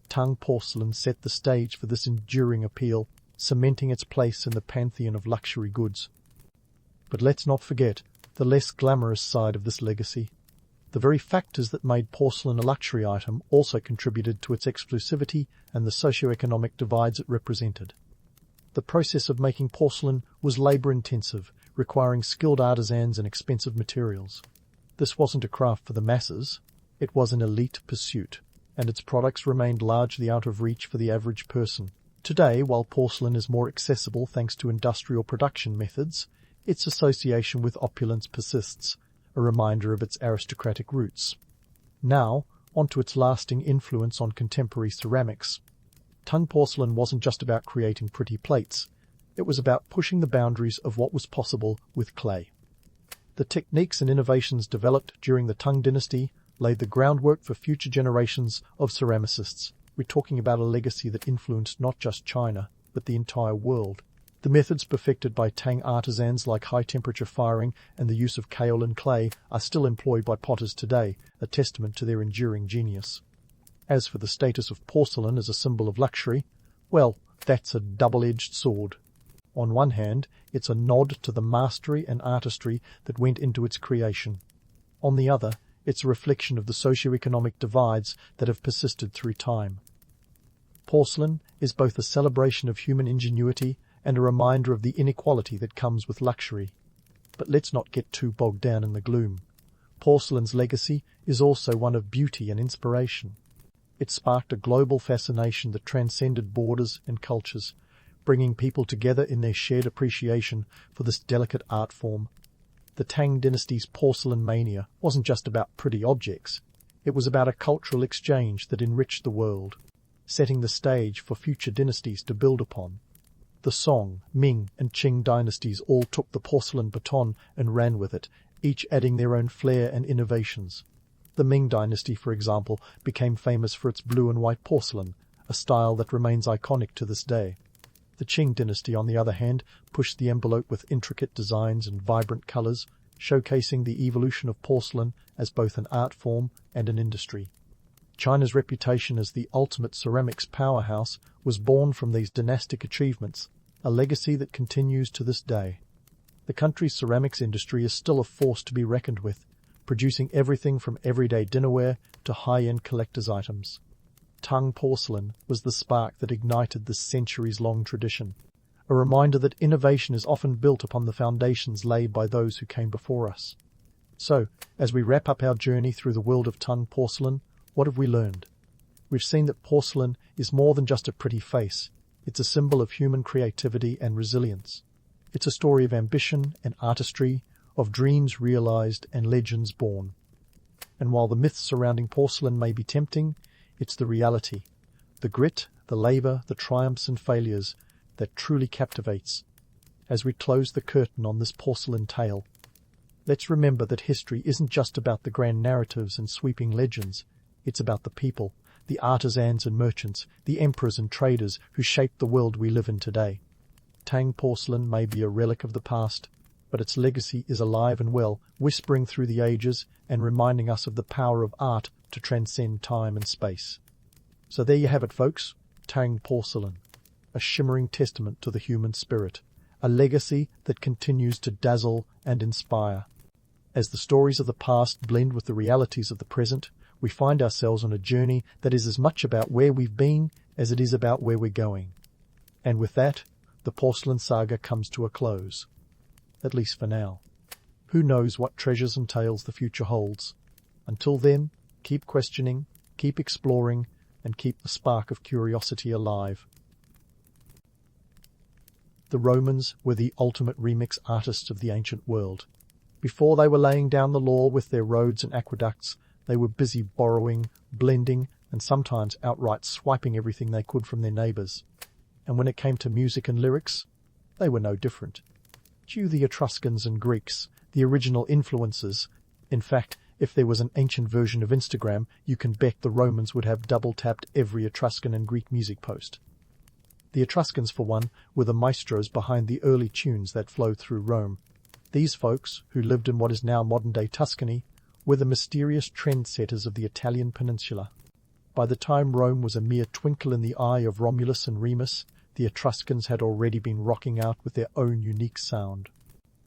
Tang porcelain set the stage for this enduring appeal, cementing its place in the pantheon of luxury goods. But let's not forget the less glamorous side of this legacy. The very factors that made porcelain a luxury item also contributed to its exclusivity and the socio-economic divides it represented. The process of making porcelain was labour-intensive, requiring skilled artisans and expensive materials. This wasn't a craft for the masses, it was an elite pursuit, and its products remained largely out of reach for the average person. Today, while porcelain is more accessible thanks to industrial production methods, its association with opulence persists, a reminder of its aristocratic roots. Now, onto its lasting influence on contemporary ceramics. Tang porcelain wasn't just about creating pretty plates, it was about pushing the boundaries of what was possible with clay. The techniques and innovations developed during the Tang dynasty laid the groundwork for future generations of ceramicists. We're talking about a legacy that influenced not just China, but the entire world. The methods perfected by Tang artisans like high-temperature firing and the use of kaolin clay are still employed by potters today, a testament to their enduring genius. As for the status of porcelain as a symbol of luxury, well, that's a double-edged sword. On one hand, it's a nod to the mastery and artistry that went into its creation. On the other, it's a reflection of the socio-economic divides that have persisted through time. Porcelain is both a celebration of human ingenuity and a reminder of the inequality that comes with luxury. But let's not get too bogged down in the gloom. Porcelain's legacy is also one of beauty and inspiration. It sparked a global fascination that transcended borders and cultures, bringing people together in their shared appreciation for this delicate art form. The Tang dynasty's porcelain mania wasn't just about pretty objects. It was about a cultural exchange that enriched the world, setting the stage for future dynasties to build upon. The Song, Ming, and Qing dynasties all took the porcelain baton and ran with it, each adding their own flair and innovations. The Ming dynasty, for example, became famous for its blue and white porcelain, a style that remains iconic to this day. The Qing dynasty, on the other hand, pushed the envelope with intricate designs and vibrant colors, showcasing the evolution of porcelain as both an art form and an industry. China's reputation as the ultimate ceramics powerhouse was born from these dynastic achievements, a legacy that continues to this day. The country's ceramics industry is still a force to be reckoned with, producing everything from everyday dinnerware to high-end collector's items. Tang porcelain was the spark that ignited this centuries-long tradition, a reminder that innovation is often built upon the foundations laid by those who came before us. So, as we wrap up our journey through the world of Tang porcelain, what have we learned? We've seen that porcelain is more than just a pretty face. It's a symbol of human creativity and resilience. It's a story of ambition and artistry, of dreams realized and legends born. And while the myths surrounding porcelain may be tempting, it's the reality, the grit, the labor, the triumphs and failures that truly captivates. As we close the curtain on this porcelain tale, let's remember that history isn't just about the grand narratives and sweeping legends. It's about the people, the artisans and merchants, the emperors and traders who shaped the world we live in today. Tang porcelain may be a relic of the past, but its legacy is alive and well, whispering through the ages and reminding us of the power of art to transcend time and space. So there you have it, folks. Tang porcelain, a shimmering testament to the human spirit, a legacy that continues to dazzle and inspire. As the stories of the past blend with the realities of the present, we find ourselves on a journey that is as much about where we've been as it is about where we're going. And with that, the porcelain saga comes to a close. At least for now. Who knows what treasures and tales the future holds? Until then, keep questioning, keep exploring, and keep the spark of curiosity alive. The Romans were the ultimate remix artists of the ancient world. Before they were laying down the law with their roads and aqueducts, they were busy borrowing, blending, and sometimes outright swiping everything they could from their neighbours. And when it came to music and lyrics, they were no different. Cue the Etruscans and Greeks, the original influences. In fact, if there was an ancient version of Instagram, you can bet the Romans would have double-tapped every Etruscan and Greek music post. The Etruscans, for one, were the maestros behind the early tunes that flowed through Rome. These folks, who lived in what is now modern-day Tuscany, were the mysterious trendsetters of the Italian peninsula. By the time Rome was a mere twinkle in the eye of Romulus and Remus, the Etruscans had already been rocking out with their own unique sound.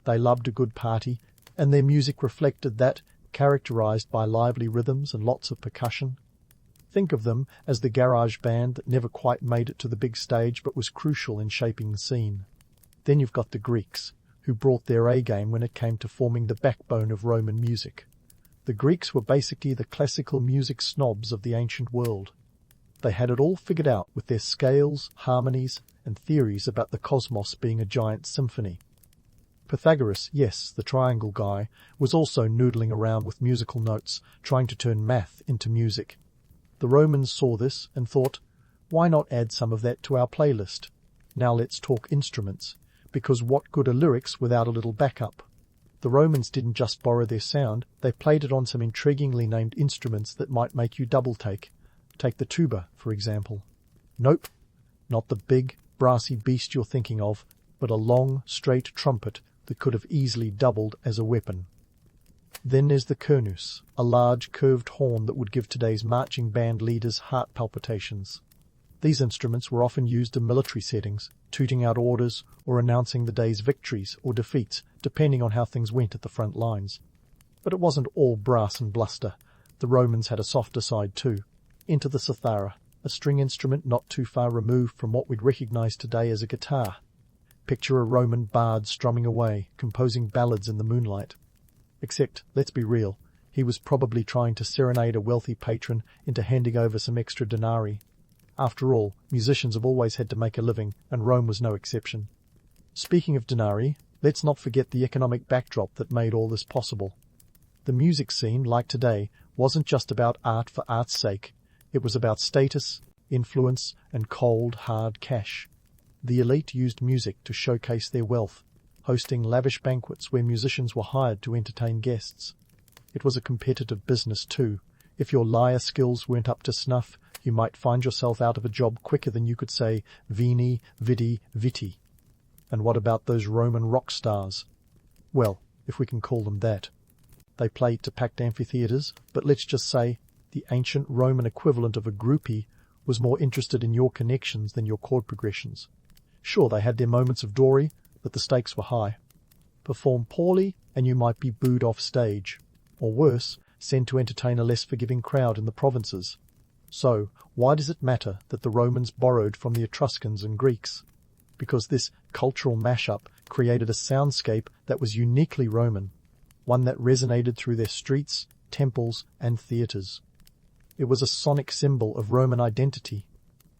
They loved a good party, and their music reflected that, characterized by lively rhythms and lots of percussion. Think of them as the garage band that never quite made it to the big stage but was crucial in shaping the scene. Then you've got the Greeks, who brought their A-game when it came to forming the backbone of Roman music. The Greeks were basically the classical music snobs of the ancient world. They had it all figured out with their scales, harmonies, and theories about the cosmos being a giant symphony. Pythagoras, yes, the triangle guy, was also noodling around with musical notes, trying to turn math into music. The Romans saw this and thought, why not add some of that to our playlist? Now let's talk instruments, because what good are lyrics without a little backup? The Romans didn't just borrow their sound, they played it on some intriguingly named instruments that might make you double-take. Take the tuba, for example. Nope, not the big, brassy beast you're thinking of, but a long, straight trumpet that could have easily doubled as a weapon. Then there's the kernus, a large curved horn that would give today's marching band leaders heart palpitations. These instruments were often used in military settings, tooting out orders or announcing the day's victories or defeats, depending on how things went at the front lines. But it wasn't all brass and bluster. The Romans had a softer side too. Enter the cithara, a string instrument not too far removed from what we'd recognize today as a guitar. Picture a Roman bard strumming away, composing ballads in the moonlight. Except, let's be real, he was probably trying to serenade a wealthy patron into handing over some extra denarii. After all, musicians have always had to make a living, and Rome was no exception. Speaking of denarii, let's not forget the economic backdrop that made all this possible. The music scene, like today, wasn't just about art for art's sake. It was about status, influence, and cold, hard cash. The elite used music to showcase their wealth, hosting lavish banquets where musicians were hired to entertain guests. It was a competitive business too. If your lyre skills weren't up to snuff, you might find yourself out of a job quicker than you could say vini, vidi, viti. And what about those Roman rock stars? Well, if we can call them that. They played to packed amphitheatres, but let's just say the ancient Roman equivalent of a groupie was more interested in your connections than your chord progressions. Sure, they had their moments of glory, but the stakes were high. Perform poorly, and you might be booed off stage. Or worse, sent to entertain a less forgiving crowd in the provinces. So, why does it matter that the Romans borrowed from the Etruscans and Greeks? Because this cultural mashup created a soundscape that was uniquely Roman, one that resonated through their streets, temples, and theatres. It was a sonic symbol of Roman identity,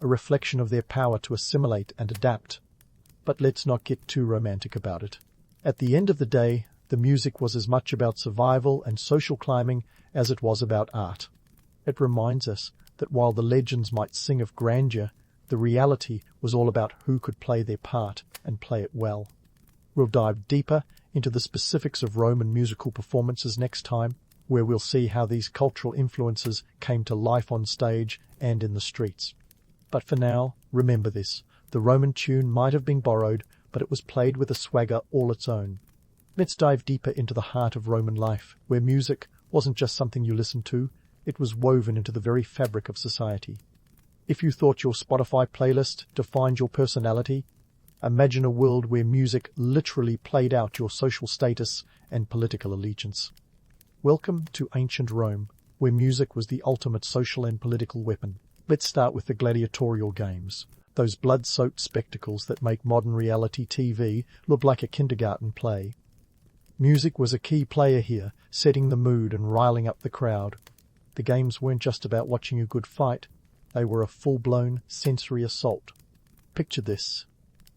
a reflection of their power to assimilate and adapt. But let's not get too romantic about it. At the end of the day, the music was as much about survival and social climbing as it was about art. It reminds us that while the legends might sing of grandeur, the reality was all about who could play their part and play it well. We'll dive deeper into the specifics of Roman musical performances next time, where we'll see how these cultural influences came to life on stage and in the streets. But for now, remember this. The Roman tune might have been borrowed, but it was played with a swagger all its own. Let's dive deeper into the heart of Roman life, where music wasn't just something you listened to, it was woven into the very fabric of society. If you thought your Spotify playlist defined your personality, imagine a world where music literally played out your social status and political allegiance. Welcome to ancient Rome, where music was the ultimate social and political weapon. Let's start with the gladiatorial games, those blood-soaked spectacles that make modern reality TV look like a kindergarten play. Music was a key player here, setting the mood and riling up the crowd. The games weren't just about watching a good fight, they were a full-blown sensory assault. Picture this.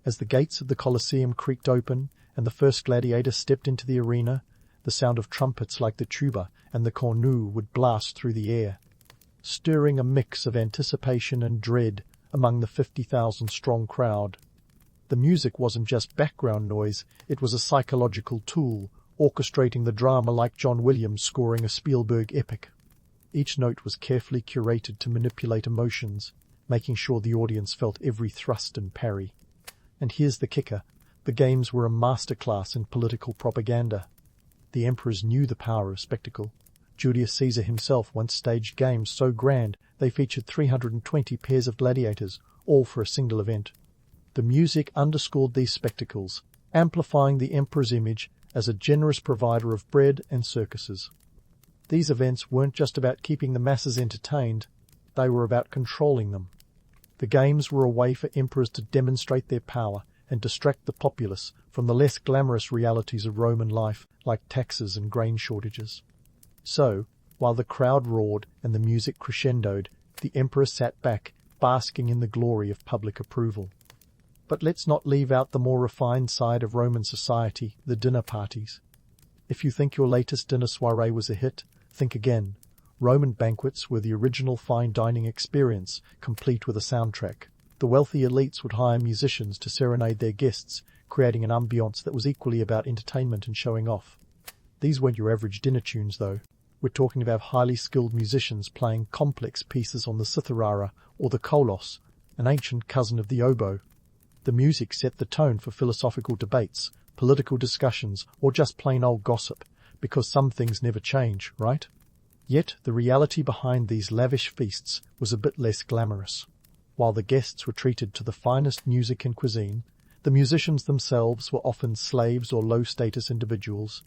As the gates of the Colosseum creaked open and the first gladiator stepped into the arena, the sound of trumpets like the tuba and the cornu would blast through the air, stirring a mix of anticipation and dread among the 50,000-strong crowd. The music wasn't just background noise, it was a psychological tool, orchestrating the drama like John Williams scoring a Spielberg epic. Each note was carefully curated to manipulate emotions, making sure the audience felt every thrust and parry. And here's the kicker. The games were a masterclass in political propaganda. The emperors knew the power of spectacle. Julius Caesar himself once staged games so grand they featured 320 pairs of gladiators, all for a single event. The music underscored these spectacles, amplifying the emperor's image as a generous provider of bread and circuses. These events weren't just about keeping the masses entertained, they were about controlling them. The games were a way for emperors to demonstrate their power and distract the populace from the less glamorous realities of Roman life, like taxes and grain shortages. So, while the crowd roared and the music crescendoed, the emperor sat back, basking in the glory of public approval. But let's not leave out the more refined side of Roman society, the dinner parties. If you think your latest dinner soiree was a hit, think again. Roman banquets were the original fine dining experience, complete with a soundtrack. The wealthy elites would hire musicians to serenade their guests, creating an ambience that was equally about entertainment and showing off. These weren't your average dinner tunes, though. We're talking about highly skilled musicians playing complex pieces on the cithara or the kolos, an ancient cousin of the oboe. The music set the tone for philosophical debates, political discussions, or just plain old gossip, because some things never change, right? Yet the reality behind these lavish feasts was a bit less glamorous. While the guests were treated to the finest music and cuisine, the musicians themselves were often slaves or low-status individuals.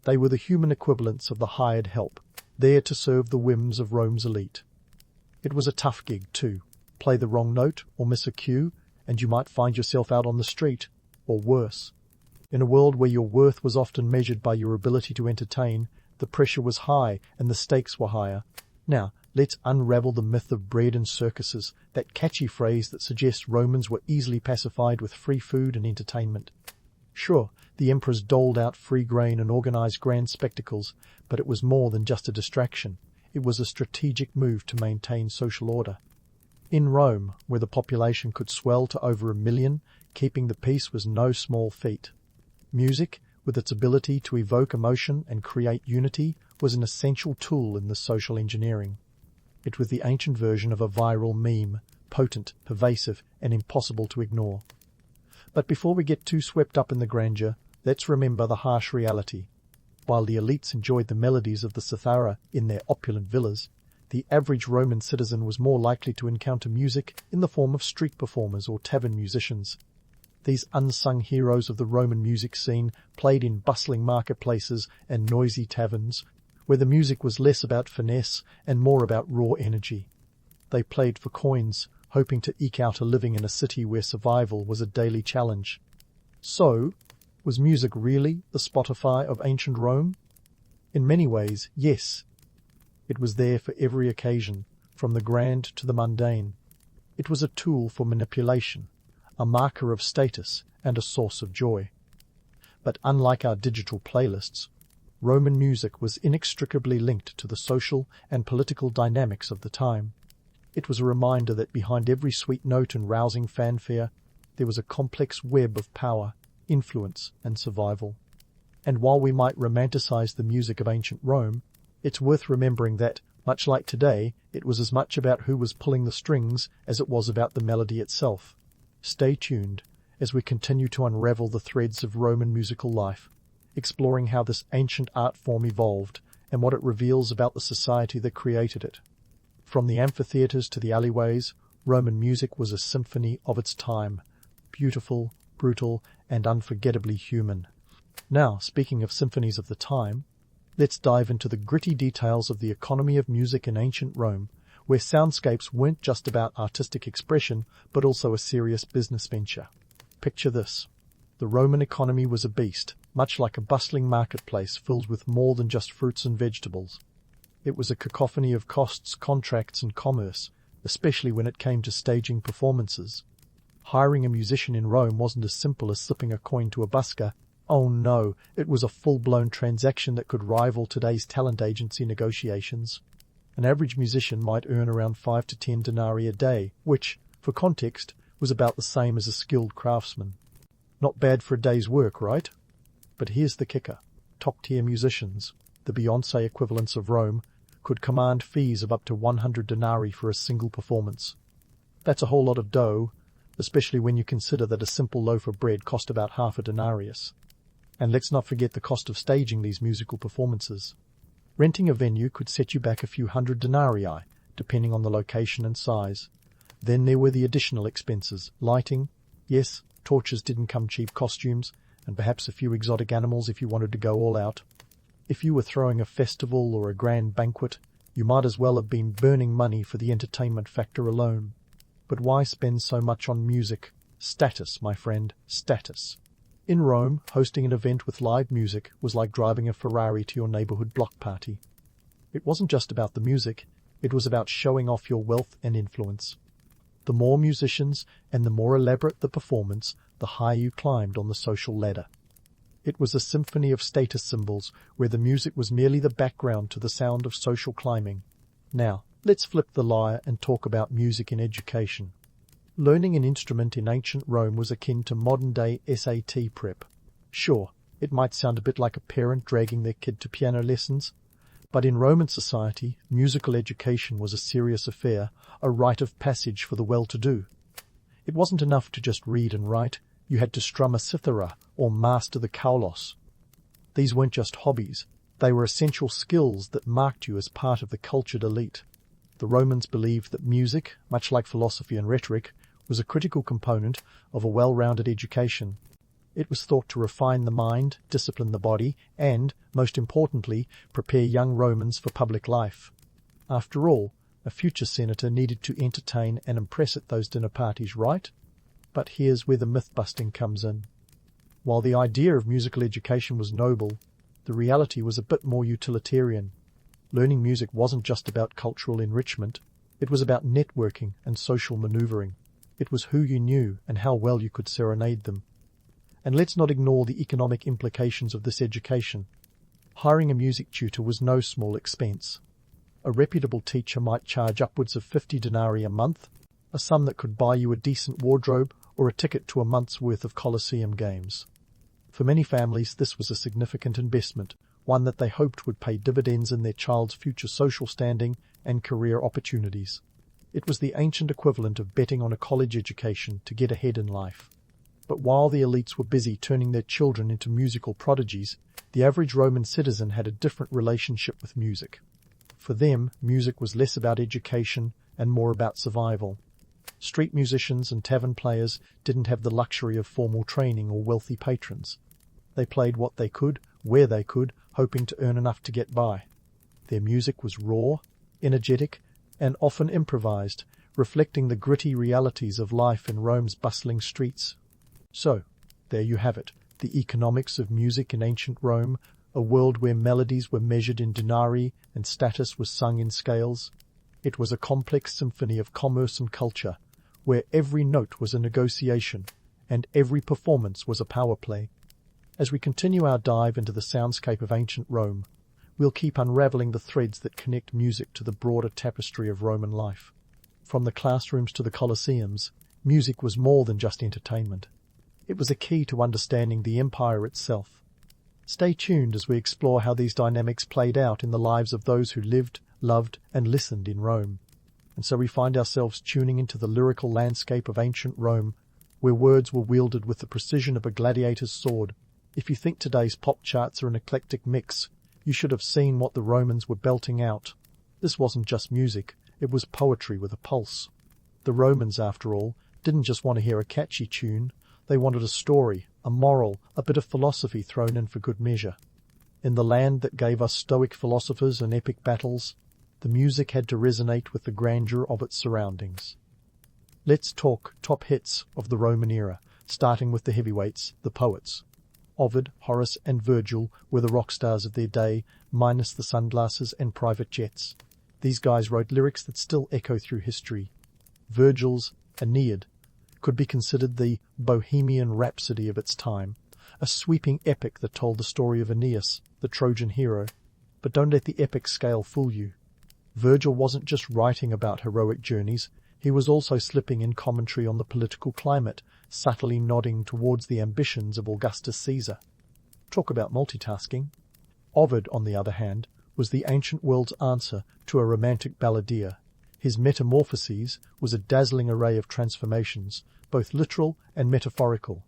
They were the human equivalents of the hired help, there to serve the whims of Rome's elite. It was a tough gig, too. Play the wrong note or miss a cue, and you might find yourself out on the street, or worse. In a world where your worth was often measured by your ability to entertain, the pressure was high and the stakes were higher. Now, let's unravel the myth of bread and circuses, that catchy phrase that suggests Romans were easily pacified with free food and entertainment. Sure, the emperors doled out free grain and organized grand spectacles, but it was more than just a distraction. It was a strategic move to maintain social order. In Rome, where the population could swell to over 1 million, keeping the peace was no small feat. Music, with its ability to evoke emotion and create unity, was an essential tool in this social engineering. It was the ancient version of a viral meme, potent, pervasive, and impossible to ignore. But before we get too swept up in the grandeur, let's remember the harsh reality. While the elites enjoyed the melodies of the cithara in their opulent villas, the average Roman citizen was more likely to encounter music in the form of street performers or tavern musicians. These unsung heroes of the Roman music scene played in bustling marketplaces and noisy taverns, where the music was less about finesse and more about raw energy. They played for coins, hoping to eke out a living in a city where survival was a daily challenge. So, was music really the Spotify of ancient Rome? In many ways, yes. It was there for every occasion, from the grand to the mundane. It was a tool for manipulation, a marker of status, and a source of joy. But unlike our digital playlists, Roman music was inextricably linked to the social and political dynamics of the time. It was a reminder that behind every sweet note and rousing fanfare, there was a complex web of power, influence, and survival. And while we might romanticize the music of ancient Rome, it's worth remembering that, Much like today, it was as much about who was pulling the strings as it was about the melody itself. Stay tuned as we continue to unravel the threads of Roman musical life, exploring how this ancient art form evolved and what it reveals about the society that created it. From the amphitheatres to the alleyways, Roman music was a symphony of its time, beautiful, brutal, and unforgettably human. Now, speaking of symphonies of the time, let's dive into the gritty details of the economy of music in ancient Rome, where soundscapes weren't just about artistic expression, but also a serious business venture. Picture this. The Roman economy was a beast, much like a bustling marketplace filled with more than just fruits and vegetables. It was a cacophony of costs, contracts, and commerce, especially when it came to staging performances. Hiring a musician in Rome wasn't as simple as slipping a coin to a busker. Oh no, it was a full-blown transaction that could rival today's talent agency negotiations. An average musician might earn around 5 to 10 denarii a day, which, for context, was about the same as a skilled craftsman. Not bad for a day's work, right? But here's the kicker. Top-tier musicians, the Beyoncé equivalents of Rome, could command fees of up to 100 denarii for a single performance. That's a whole lot of dough, especially when you consider that a simple loaf of bread cost about half a denarius. And let's not forget the cost of staging these musical performances. Renting a venue could set you back a few hundred denarii, depending on the location and size. Then there were the additional expenses, lighting, yes, torches didn't come cheap, costumes, and perhaps a few exotic animals if you wanted to go all out. If you were throwing a festival or a grand banquet, you might as well have been burning money for the entertainment factor alone. But why spend so much on music? Status, my friend, status. In Rome, hosting an event with live music was like driving a Ferrari to your neighborhood block party. It wasn't just about the music, it was about showing off your wealth and influence. The more musicians and the more elaborate the performance, the higher you climbed on the social ladder. It was a symphony of status symbols where the music was merely the background to the sound of social climbing. Now, let's flip the lyre and talk about music in education. Learning an instrument in ancient Rome was akin to modern-day SAT prep. Sure, it might sound a bit like a parent dragging their kid to piano lessons, but in Roman society, musical education was a serious affair, a rite of passage for the well-to-do. It wasn't enough to just read and write, you had to strum a cithara or master the kaulos. These weren't just hobbies, they were essential skills that marked you as part of the cultured elite. The Romans believed that music, much like philosophy and rhetoric, was a critical component of a well-rounded education. It was thought to refine the mind, discipline the body, and, most importantly, prepare young Romans for public life. After all, a future senator needed to entertain and impress at those dinner parties, right? But here's where the myth-busting comes in. While the idea of musical education was noble, the reality was a bit more utilitarian. Learning music wasn't just about cultural enrichment, it was about networking and social maneuvering. It was who you knew and how well you could serenade them. And let's not ignore the economic implications of this education. Hiring a music tutor was no small expense. A reputable teacher might charge upwards of 50 denarii a month, a sum that could buy you a decent wardrobe or a ticket to a month's worth of Colosseum games. For many families, this was a significant investment, one that they hoped would pay dividends in their child's future social standing and career opportunities. It was the ancient equivalent of betting on a college education to get ahead in life. But while the elites were busy turning their children into musical prodigies, the average Roman citizen had a different relationship with music. For them, music was less about education and more about survival. Street musicians and tavern players didn't have the luxury of formal training or wealthy patrons. They played what they could, where they could, hoping to earn enough to get by. Their music was raw, energetic, and often improvised, reflecting the gritty realities of life in Rome's bustling streets. So, there you have it, the economics of music in ancient Rome, a world where melodies were measured in denarii and status was sung in scales. It was a complex symphony of commerce and culture, where every note was a negotiation and every performance was a power play. As we continue our dive into the soundscape of ancient Rome, we'll keep unraveling the threads that connect music to the broader tapestry of Roman life. From the classrooms to the Colosseums, music was more than just entertainment. It was a key to understanding the empire itself. Stay tuned as we explore how these dynamics played out in the lives of those who lived, loved, and listened in Rome. And so we find ourselves tuning into the lyrical landscape of ancient Rome, where words were wielded with the precision of a gladiator's sword. If you think today's pop charts are an eclectic mix, you should have seen what the Romans were belting out. This wasn't just music, it was poetry with a pulse. The Romans, after all, didn't just want to hear a catchy tune, they wanted a story, a moral, a bit of philosophy thrown in for good measure. In the land that gave us stoic philosophers and epic battles, the music had to resonate with the grandeur of its surroundings. Let's talk top hits of the Roman era, starting with the heavyweights, the poets. Ovid, Horace, and Virgil were the rock stars of their day, minus the sunglasses and private jets. These guys wrote lyrics that still echo through history. Virgil's Aeneid could be considered the Bohemian Rhapsody of its time, a sweeping epic that told the story of Aeneas, the Trojan hero. But don't let the epic scale fool you. Virgil wasn't just writing about heroic journeys, he was also slipping in commentary on the political climate, subtly nodding towards the ambitions of Augustus Caesar. Talk about multitasking. Ovid, on the other hand, was the ancient world's answer to a romantic balladeer. His Metamorphoses was a dazzling array of transformations, both literal and metaphorical.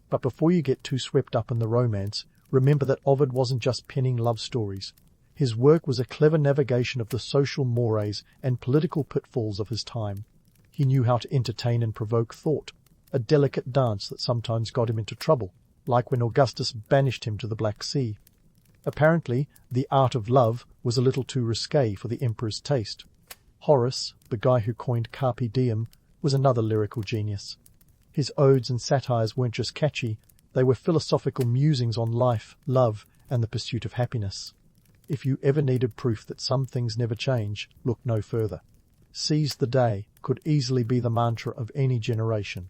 But before you get too swept up in the romance, remember that Ovid wasn't just penning love stories. His work was a clever navigation of the social mores and political pitfalls of his time. He knew how to entertain and provoke thought, a delicate dance that sometimes got him into trouble, like when Augustus banished him to the Black Sea. Apparently, the art of love was a little too risque for the emperor's taste. Horace, the guy who coined Carpe Diem, was another lyrical genius. His odes and satires weren't just catchy, they were philosophical musings on life, love, and the pursuit of happiness. If you ever needed proof that some things never change, look no further. Seize the day could easily be the mantra of any generation.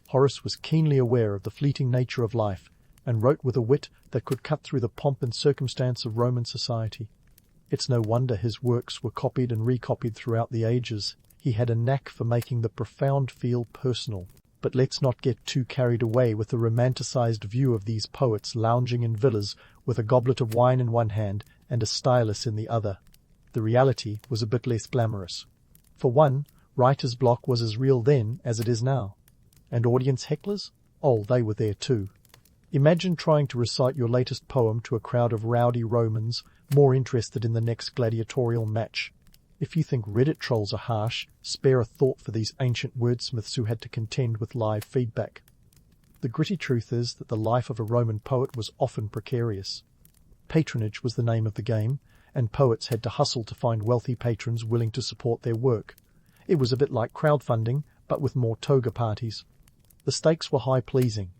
Horace was keenly aware of the fleeting nature of life and wrote with a wit that could cut through the pomp and circumstance of Roman society. It's no wonder his works were copied and recopied throughout the ages. He had a knack for making the profound feel personal. But let's not get too carried away with the romanticized view of these poets lounging in villas with a goblet of wine in one hand and a stylus in the other. The reality was a bit less glamorous. For one, writer's block was as real then as it is now. And audience hecklers? Oh, they were there too. Imagine trying to recite your latest poem to a crowd of rowdy Romans more interested in the next gladiatorial match. If you think Reddit trolls are harsh, spare a thought for these ancient wordsmiths who had to contend with live feedback. The gritty truth is that the life of a Roman poet was often precarious. Patronage was the name of the game, and poets had to hustle to find wealthy patrons willing to support their work. It was a bit like crowdfunding, but with more toga parties. The stakes were high-pleasing.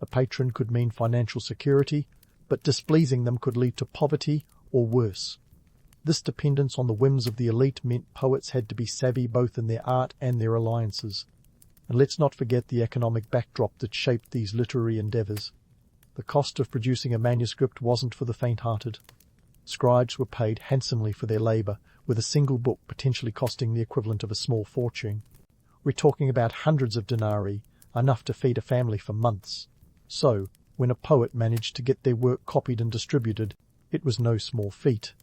A patron could mean financial security, but displeasing them could lead to poverty or worse. This dependence on the whims of the elite meant poets had to be savvy both in their art and their alliances. And let's not forget the economic backdrop that shaped these literary endeavours. The cost of producing a manuscript wasn't for the faint-hearted. Scribes were paid handsomely for their labour, with a single book potentially costing the equivalent of a small fortune. We're talking about hundreds of denarii, enough to feed a family for months. So, when a poet managed to get their work copied and distributed, it was no small feat.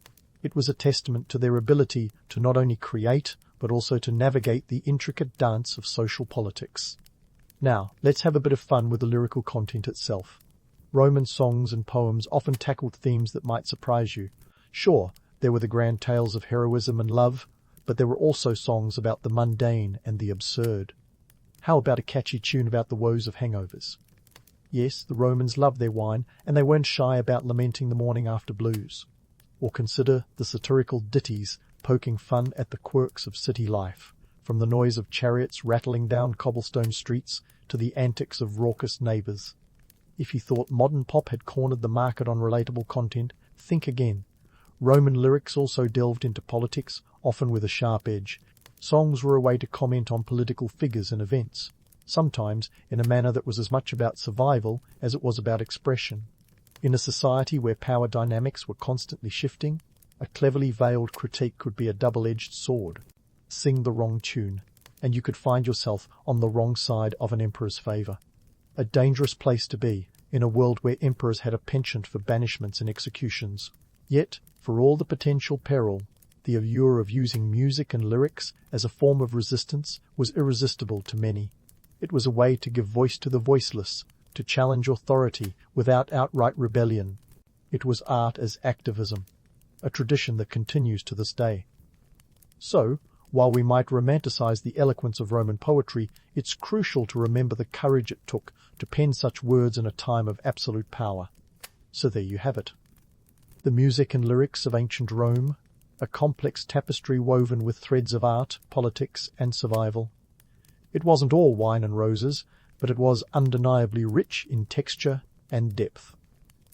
It was a testament to their ability to not only create, but also to navigate the intricate dance of social politics. Now, let's have a bit of fun with the lyrical content itself. Roman songs and poems often tackled themes that might surprise you. Sure, there were the grand tales of heroism and love, but there were also songs about the mundane and the absurd. How about a catchy tune about the woes of hangovers? Yes, the Romans loved their wine, and they weren't shy about lamenting the morning after blues. Or consider the satirical ditties poking fun at the quirks of city life, from the noise of chariots rattling down cobblestone streets to the antics of raucous neighbours. If you thought modern pop had cornered the market on relatable content, think again. Roman lyrics also delved into politics, often with a sharp edge. Songs were a way to comment on political figures and events, sometimes in a manner that was as much about survival as it was about expression. In a society where power dynamics were constantly shifting, a cleverly veiled critique could be a double-edged sword. Sing the wrong tune, and you could find yourself on the wrong side of an emperor's favour. A dangerous place to be, in a world where emperors had a penchant for banishments and executions. Yet, for all the potential peril, The allure of using music and lyrics as a form of resistance was irresistible to many. It was a way to give voice to the voiceless, to challenge authority without outright rebellion. It was art as activism, a tradition that continues to this day. So, while we might romanticize the eloquence of Roman poetry, it's crucial to remember the courage it took to pen such words in a time of absolute power. So there you have it. The music and lyrics of ancient Rome, a complex tapestry woven with threads of art, politics, and survival. It wasn't all wine and roses, but it was undeniably rich in texture and depth.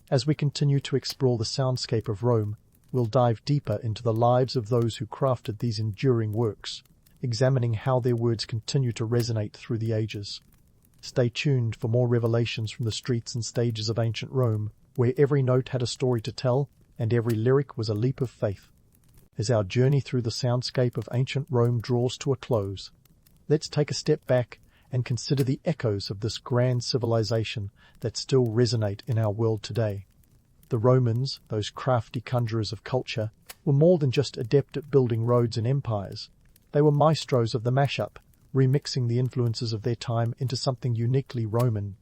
As we continue to explore the soundscape of Rome, we'll dive deeper into the lives of those who crafted these enduring works, examining how their words continue to resonate through the ages. Stay tuned for more revelations from the streets and stages of ancient Rome, where every note had a story to tell and every lyric was a leap of faith. As our journey through the soundscape of ancient Rome draws to a close, let's take a step back and consider the echoes of this grand civilization that still resonate in our world today. The Romans, those crafty conjurers of culture, were more than just adept at building roads and empires. They were maestros of the mashup, remixing the influences of their time into something uniquely Roman.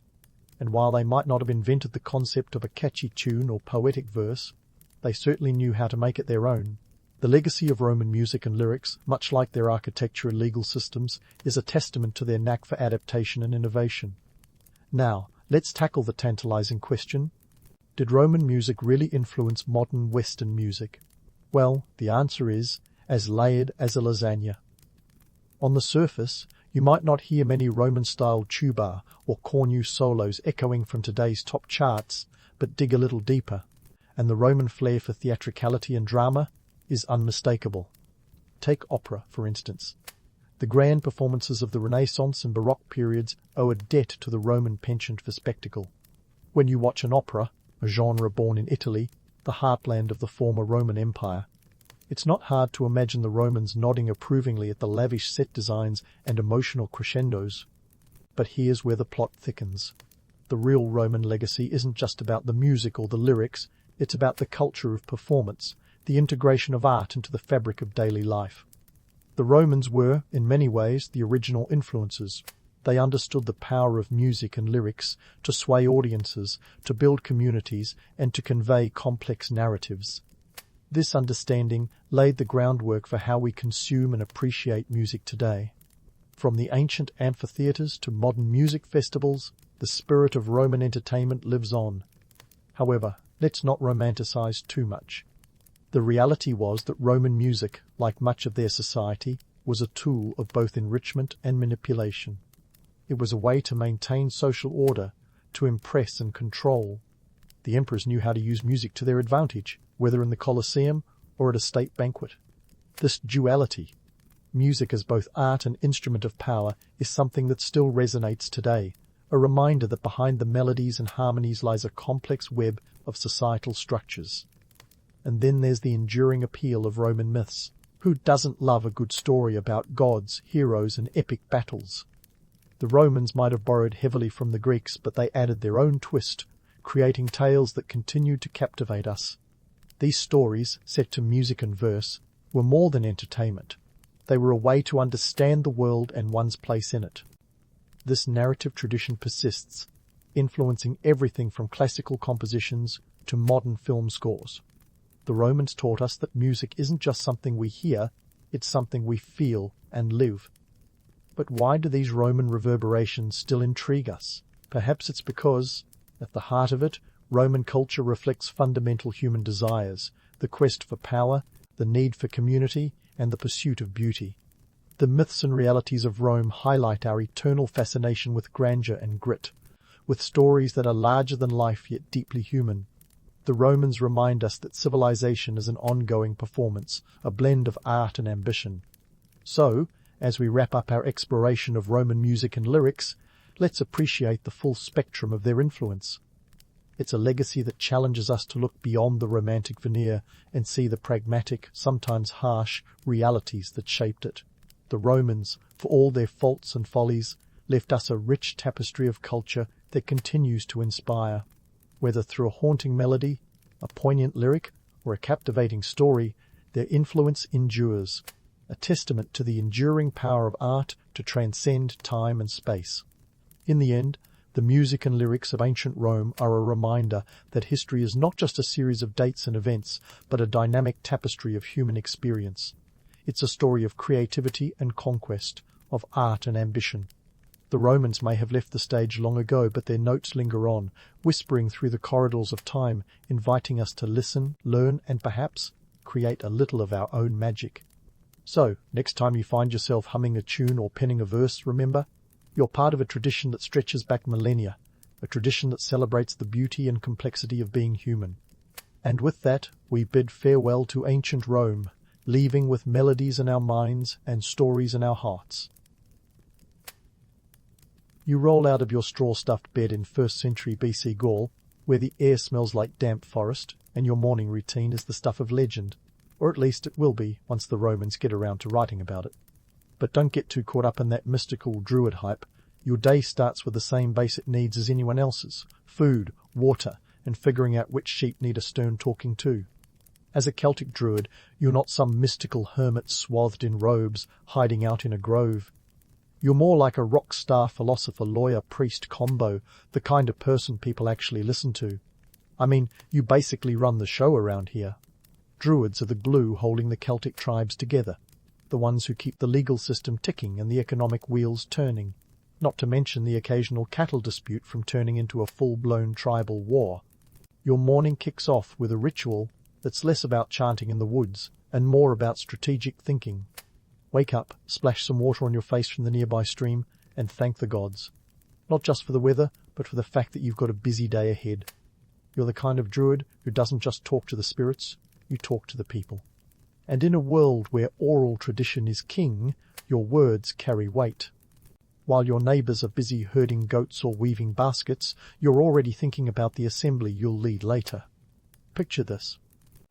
And while they might not have invented the concept of a catchy tune or poetic verse, they certainly knew how to make it their own. The legacy of Roman music and lyrics, much like their architecture and legal systems, is a testament to their knack for adaptation and innovation. Now, let's tackle the tantalizing question: did Roman music really influence modern Western music? Well, the answer is as layered as a lasagna. On the surface, you might not hear many Roman-style tuba or cornu solos echoing from today's top charts, but dig a little deeper, and the Roman flair for theatricality and drama is unmistakable. Take opera, for instance. The grand performances of the Renaissance and Baroque periods owe a debt to the Roman penchant for spectacle. When you watch an opera, a genre born in Italy, the heartland of the former Roman Empire, it's not hard to imagine the Romans nodding approvingly at the lavish set designs and emotional crescendos. But here's where the plot thickens. The real Roman legacy isn't just about the music or the lyrics, it's about the culture of performance, the integration of art into the fabric of daily life. The Romans were, in many ways, the original influencers. They understood the power of music and lyrics to sway audiences, to build communities, and to convey complex narratives. This understanding laid the groundwork for how we consume and appreciate music today. From the ancient amphitheatres to modern music festivals, the spirit of Roman entertainment lives on. However, let's not romanticize too much. The reality was that Roman music, like much of their society, was a tool of both enrichment and manipulation. It was a way to maintain social order, to impress and control. The emperors knew how to use music to their advantage, whether in the Colosseum or at a state banquet. This duality, music as both art and instrument of power, is something that still resonates today, a reminder that behind the melodies and harmonies lies a complex web of societal structures. And then there's the enduring appeal of Roman myths. Who doesn't love a good story about gods, heroes, and epic battles? The Romans might have borrowed heavily from the Greeks, but they added their own twist, creating tales that continued to captivate us. These stories, set to music and verse, were more than entertainment. They were a way to understand the world and one's place in it. This narrative tradition persists, influencing everything from classical compositions to modern film scores. The Romans taught us that music isn't just something we hear, it's something we feel and live. But why do these Roman reverberations still intrigue us? Perhaps it's because, at the heart of it, Roman culture reflects fundamental human desires, the quest for power, the need for community, and the pursuit of beauty. The myths and realities of Rome highlight our eternal fascination with grandeur and grit, with stories that are larger than life yet deeply human. The Romans remind us that civilization is an ongoing performance, a blend of art and ambition. So, as we wrap up our exploration of Roman music and lyrics, let's appreciate the full spectrum of their influence. It's a legacy that challenges us to look beyond the romantic veneer and see the pragmatic, sometimes harsh, realities that shaped it. The Romans, for all their faults and follies, left us a rich tapestry of culture that continues to inspire. Whether through a haunting melody, a poignant lyric, or a captivating story, Their influence endures, a testament to the enduring power of art to transcend time and space. In the end, the music and lyrics of ancient Rome are a reminder that history is not just a series of dates and events, but a dynamic tapestry of human experience. It's a story of creativity and conquest, of art and ambition. The Romans may have left the stage long ago, but their notes linger on, whispering through the corridors of time, inviting us to listen, learn, and perhaps create a little of our own magic. So, next time you find yourself humming a tune or penning a verse, remember, you're part of a tradition that stretches back millennia, a tradition that celebrates the beauty and complexity of being human. And with that, we bid farewell to ancient Rome, leaving with melodies in our minds and stories in our hearts. You roll out of your straw-stuffed bed in 1st century BC Gaul, where the air smells like damp forest, and your morning routine is the stuff of legend, or at least it will be once the Romans get around to writing about it. But don't get too caught up in that mystical Druid hype. Your day starts with the same basic needs as anyone else's: food, water, and figuring out which sheep need a stern talking to. As a Celtic Druid, you're not some mystical hermit swathed in robes, hiding out in a grove. You're more like a rock star philosopher-lawyer-priest combo, the kind of person people actually listen to. I mean, you basically run the show around here. Druids are the glue holding the Celtic tribes together, the ones who keep the legal system ticking and the economic wheels turning, not to mention the occasional cattle dispute from turning into a full-blown tribal war. Your morning kicks off with a ritual that's less about chanting in the woods and more about strategic thinking. Wake up, splash some water on your face from the nearby stream, and thank the gods. Not just for the weather, but for the fact that you've got a busy day ahead. You're the kind of druid who doesn't just talk to the spirits, you talk to the people. And in a world where oral tradition is king, your words carry weight. While your neighbours are busy herding goats or weaving baskets, you're already thinking about the assembly you'll lead later. Picture this: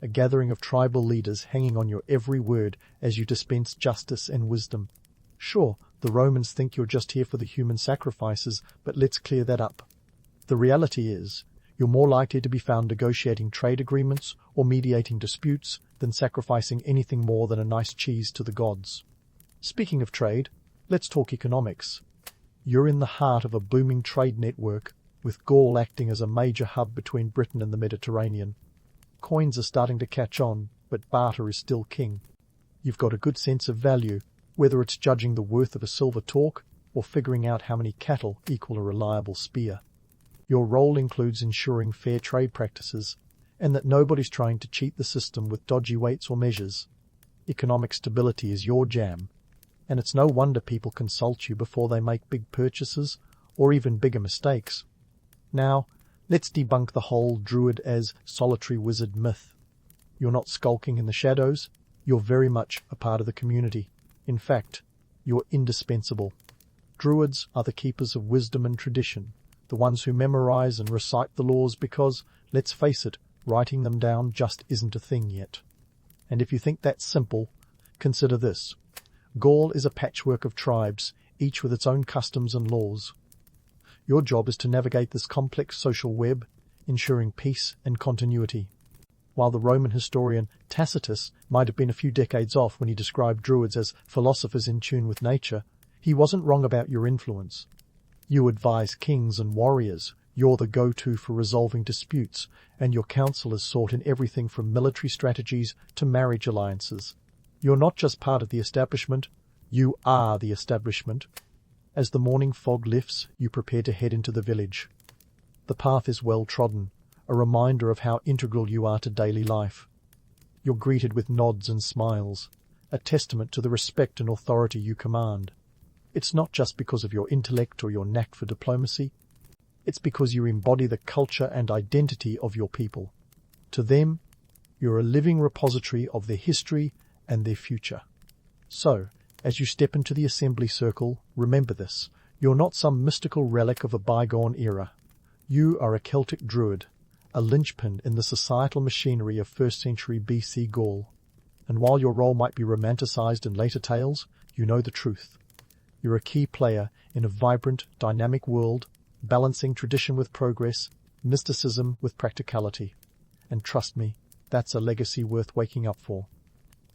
a gathering of tribal leaders hanging on your every word as you dispense justice and wisdom. Sure, the Romans think you're just here for the human sacrifices, but let's clear that up. The reality is, you're more likely to be found negotiating trade agreements or mediating disputes than sacrificing anything more than a nice cheese to the gods. Speaking of trade, let's talk economics. You're in the heart of a booming trade network, with Gaul acting as a major hub between Britain and the Mediterranean. Coins are starting to catch on, but barter is still king. You've got a good sense of value, whether it's judging the worth of a silver torque or figuring out how many cattle equal a reliable spear. Your role includes ensuring fair trade practices, and that nobody's trying to cheat the system with dodgy weights or measures. Economic stability is your jam, and it's no wonder people consult you before they make big purchases, or even bigger mistakes. Now, let's debunk the whole Druid as solitary wizard myth. You're not skulking in the shadows, you're very much a part of the community. In fact, you're indispensable. Druids are the keepers of wisdom and tradition, the ones who memorize and recite the laws because, let's face it, writing them down just isn't a thing yet. And if you think that's simple, consider this. Gaul is a patchwork of tribes, each with its own customs and laws. Your job is to navigate this complex social web, ensuring peace and continuity. While the Roman historian Tacitus might have been a few decades off when he described Druids as philosophers in tune with nature, he wasn't wrong about your influence. You advise kings and warriors, you're the go-to for resolving disputes, and your counsel is sought in everything from military strategies to marriage alliances. You're not just part of the establishment, you are the establishment. As the morning fog lifts, you prepare to head into the village. The path is well trodden, a reminder of how integral you are to daily life. You're greeted with nods and smiles, a testament to the respect and authority you command. It's not just because of your intellect or your knack for diplomacy. It's because you embody the culture and identity of your people. To them, you're a living repository of their history and their future. So, as you step into the assembly circle, remember this. You're not some mystical relic of a bygone era. You are a Celtic Druid, a linchpin in the societal machinery of 1st century BC Gaul. And while your role might be romanticized in later tales, you know the truth. You're a key player in a vibrant, dynamic world, balancing tradition with progress, mysticism with practicality. And trust me, that's a legacy worth waking up for.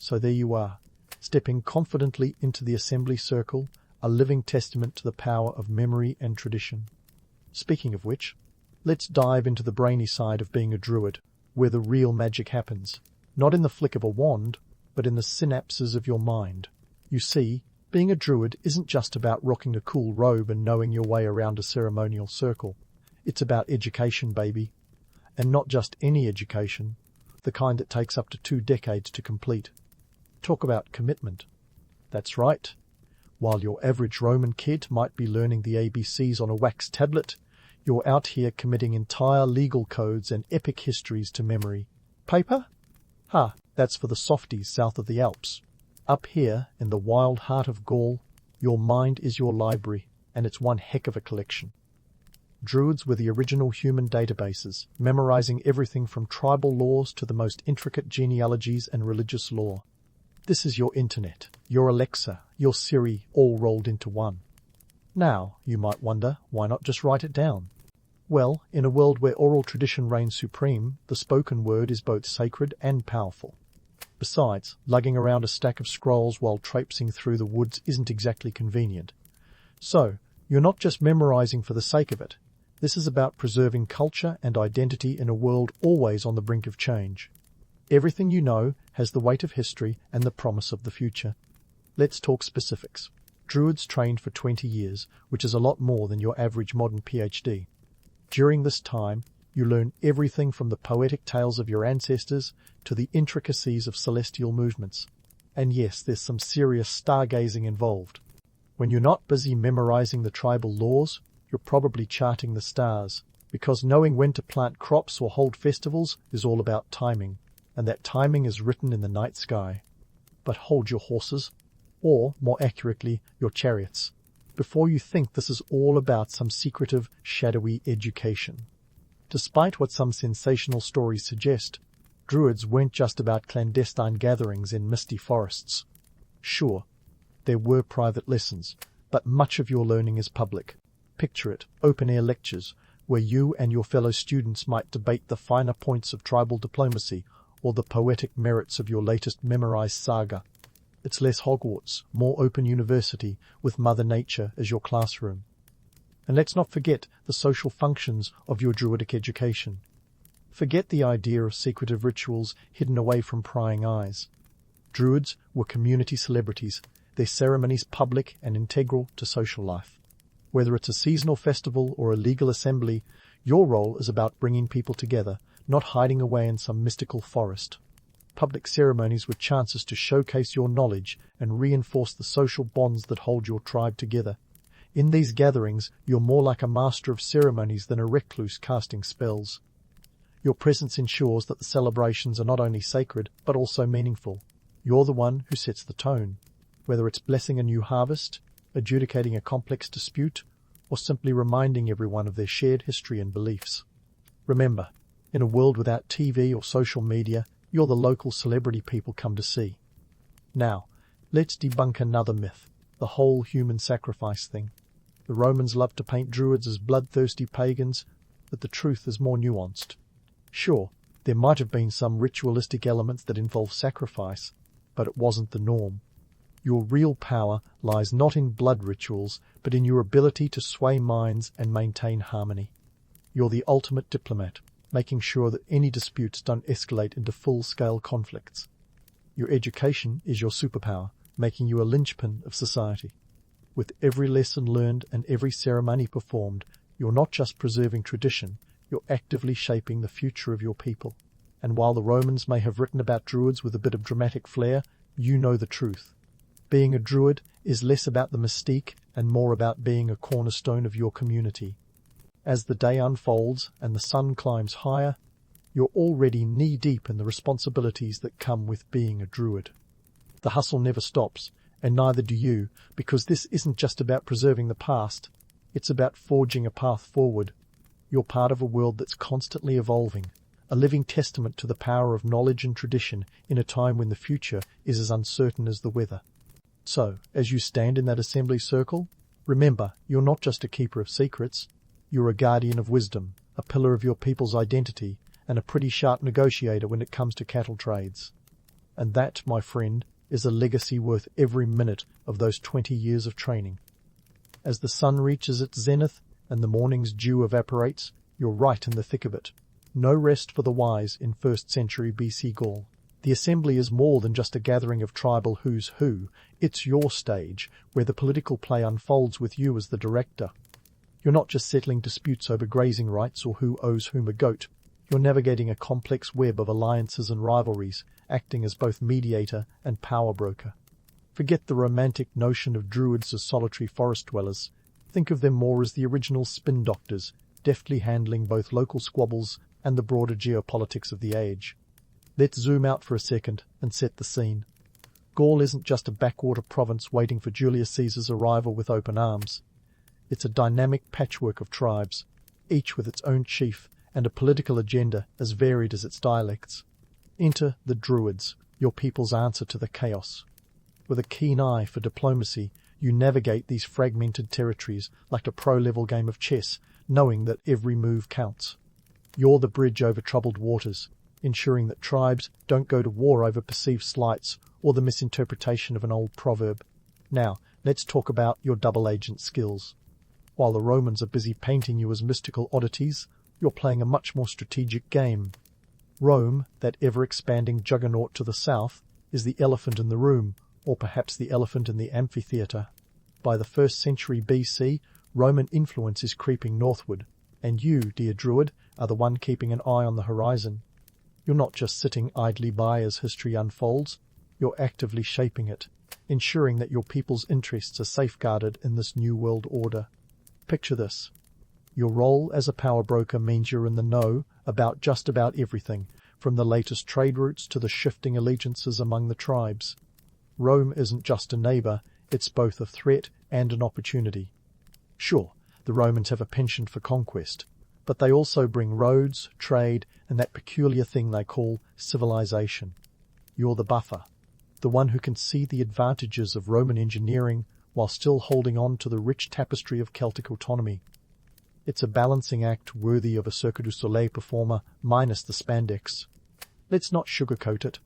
So there you are, stepping confidently into the assembly circle, a living testament to the power of memory and tradition. Speaking of which, let's dive into the brainy side of being a druid, where the real magic happens, not in the flick of a wand, but in the synapses of your mind. You see, being a druid isn't just about rocking a cool robe and knowing your way around a ceremonial circle. It's about education, baby. And not just any education, the kind that takes up to 2 decades to complete. Talk about commitment. That's right. While your average Roman kid might be learning the ABCs on a wax tablet, you're out here committing entire legal codes and epic histories to memory. Paper? That's for the softies south of the Alps. Up here, in the wild heart of Gaul, your mind is your library, and it's one heck of a collection. Druids were the original human databases, memorizing everything from tribal laws to the most intricate genealogies and religious lore. This is your internet, your Alexa, your Siri, all rolled into one. Now, you might wonder, why not just write it down? Well, in a world where oral tradition reigns supreme, the spoken word is both sacred and powerful. Besides, lugging around a stack of scrolls while traipsing through the woods isn't exactly convenient. So, you're not just memorizing for the sake of it. This is about preserving culture and identity in a world always on the brink of change. Everything you know has the weight of history and the promise of the future. Let's talk specifics. Druids trained for 20 years, which is a lot more than your average modern PhD. During this time, you learn everything from the poetic tales of your ancestors to the intricacies of celestial movements. And yes, there's some serious stargazing involved. When you're not busy memorizing the tribal laws, you're probably charting the stars, because knowing when to plant crops or hold festivals is all about timing, and that timing is written in the night sky. But hold your horses, or, more accurately, your chariots, before you think this is all about some secretive, shadowy education. Despite what some sensational stories suggest, Druids weren't just about clandestine gatherings in misty forests. Sure, there were private lessons, but much of your learning is public. Picture it, open-air lectures, where you and your fellow students might debate the finer points of tribal diplomacy or the poetic merits of your latest memorized saga. It's less Hogwarts, more open university, with Mother Nature as your classroom. And let's not forget the social functions of your druidic education. Forget the idea of secretive rituals hidden away from prying eyes. Druids were community celebrities, their ceremonies public and integral to social life. Whether it's a seasonal festival or a legal assembly, your role is about bringing people together, not hiding away in some mystical forest. Public ceremonies were chances to showcase your knowledge and reinforce the social bonds that hold your tribe together. In these gatherings, you're more like a master of ceremonies than a recluse casting spells. Your presence ensures that the celebrations are not only sacred, but also meaningful. You're the one who sets the tone. Whether it's blessing a new harvest, adjudicating a complex dispute, or simply reminding everyone of their shared history and beliefs. Remember, in a world without TV or social media, you're the local celebrity people come to see. Now, let's debunk another myth, the whole human sacrifice thing. The Romans loved to paint druids as bloodthirsty pagans, but the truth is more nuanced. Sure, there might have been some ritualistic elements that involve sacrifice, but it wasn't the norm. Your real power lies not in blood rituals, but in your ability to sway minds and maintain harmony. You're the ultimate diplomat, making sure that any disputes don't escalate into full-scale conflicts. Your education is your superpower, making you a linchpin of society. With every lesson learned and every ceremony performed, you're not just preserving tradition, you're actively shaping the future of your people. And while the Romans may have written about druids with a bit of dramatic flair, you know the truth. Being a druid is less about the mystique and more about being a cornerstone of your community. As the day unfolds and the sun climbs higher, you're already knee-deep in the responsibilities that come with being a druid. The hustle never stops, and neither do you, because this isn't just about preserving the past, it's about forging a path forward. You're part of a world that's constantly evolving, a living testament to the power of knowledge and tradition in a time when the future is as uncertain as the weather. So, as you stand in that assembly circle, remember, you're not just a keeper of secrets, you're a guardian of wisdom, a pillar of your people's identity, and a pretty sharp negotiator when it comes to cattle trades. And that, my friend, is a legacy worth every minute of those 20 years of training. As the sun reaches its zenith and the morning's dew evaporates, you're right in the thick of it. No rest for the wise in 1st century BC Gaul. The assembly is more than just a gathering of tribal who's who. It's your stage, where the political play unfolds with you as the director. You're not just settling disputes over grazing rights or who owes whom a goat. You're navigating a complex web of alliances and rivalries, acting as both mediator and power broker. Forget the romantic notion of druids as solitary forest dwellers. Think of them more as the original spin doctors, deftly handling both local squabbles and the broader geopolitics of the age. Let's zoom out for a second and set the scene. Gaul isn't just a backwater province waiting for Julius Caesar's arrival with open arms. It's a dynamic patchwork of tribes, each with its own chief and a political agenda as varied as its dialects. Enter the Druids, your people's answer to the chaos. With a keen eye for diplomacy, you navigate these fragmented territories like a pro-level game of chess, knowing that every move counts. You're the bridge over troubled waters, ensuring that tribes don't go to war over perceived slights or the misinterpretation of an old proverb. Now, let's talk about your double-agent skills. While the Romans are busy painting you as mystical oddities, you're playing a much more strategic game. Rome, that ever-expanding juggernaut to the south, is the elephant in the room, or perhaps the elephant in the amphitheatre. By the 1st century BC, Roman influence is creeping northward, and you, dear Druid, are the one keeping an eye on the horizon. You're not just sitting idly by as history unfolds, you're actively shaping it, ensuring that your people's interests are safeguarded in this new world order. Picture this. Your role as a power broker means you're in the know about just about everything, from the latest trade routes to the shifting allegiances among the tribes. Rome isn't just a neighbour, it's both a threat and an opportunity. Sure, the Romans have a penchant for conquest, but they also bring roads, trade, and that peculiar thing they call civilization. You're the buffer, the one who can see the advantages of Roman engineering while still holding on to the rich tapestry of Celtic autonomy. It's a balancing act worthy of a Cirque du Soleil performer minus the spandex. Let's not sugarcoat it.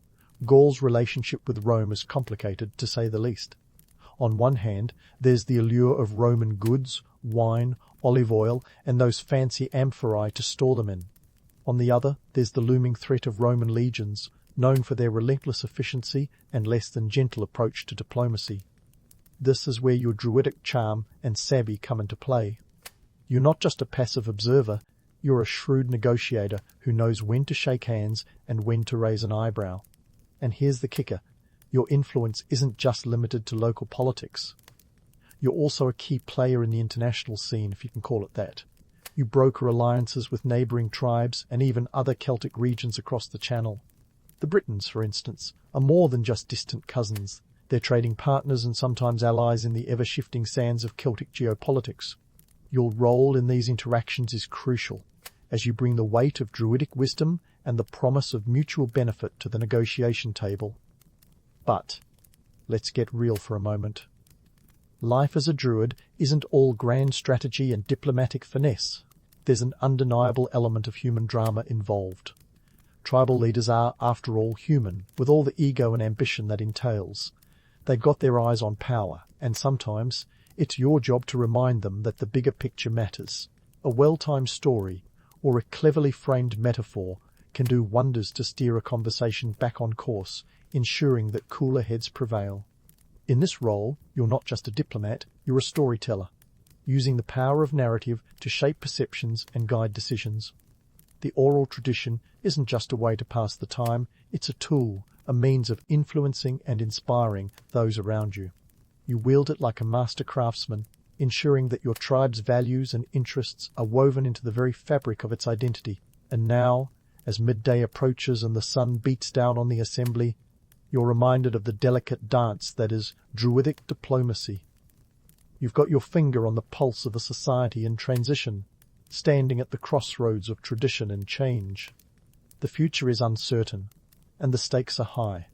Gaul's relationship with Rome is complicated, to say the least. On one hand, there's the allure of Roman goods, wine, olive oil, and those fancy amphorae to store them in. On the other, there's the looming threat of Roman legions, known for their relentless efficiency and less than gentle approach to diplomacy. This is where your druidic charm and savvy come into play. You're not just a passive observer, you're a shrewd negotiator who knows when to shake hands and when to raise an eyebrow. And here's the kicker. Your influence isn't just limited to local politics. You're also a key player in the international scene, if you can call it that. You broker alliances with neighbouring tribes and even other Celtic regions across the Channel. The Britons, for instance, are more than just distant cousins. They're trading partners and sometimes allies in the ever-shifting sands of Celtic geopolitics. Your role in these interactions is crucial, as you bring the weight of druidic wisdom and the promise of mutual benefit to the negotiation table. But let's get real for a moment. Life as a druid isn't all grand strategy and diplomatic finesse. There's an undeniable element of human drama involved. Tribal leaders are, after all, human, with all the ego and ambition that entails. They've got their eyes on power, and sometimes it's your job to remind them that the bigger picture matters. A well-timed story, or a cleverly framed metaphor, can do wonders to steer a conversation back on course, ensuring that cooler heads prevail. In this role, you're not just a diplomat, you're a storyteller, using the power of narrative to shape perceptions and guide decisions. The oral tradition isn't just a way to pass the time, it's a tool, a means of influencing and inspiring those around you. You wield it like a master craftsman, ensuring that your tribe's values and interests are woven into the very fabric of its identity. And now, as midday approaches and the sun beats down on the assembly, you're reminded of the delicate dance that is druidic diplomacy. You've got your finger on the pulse of a society in transition, standing at the crossroads of tradition and change. The future is uncertain, and the stakes are high.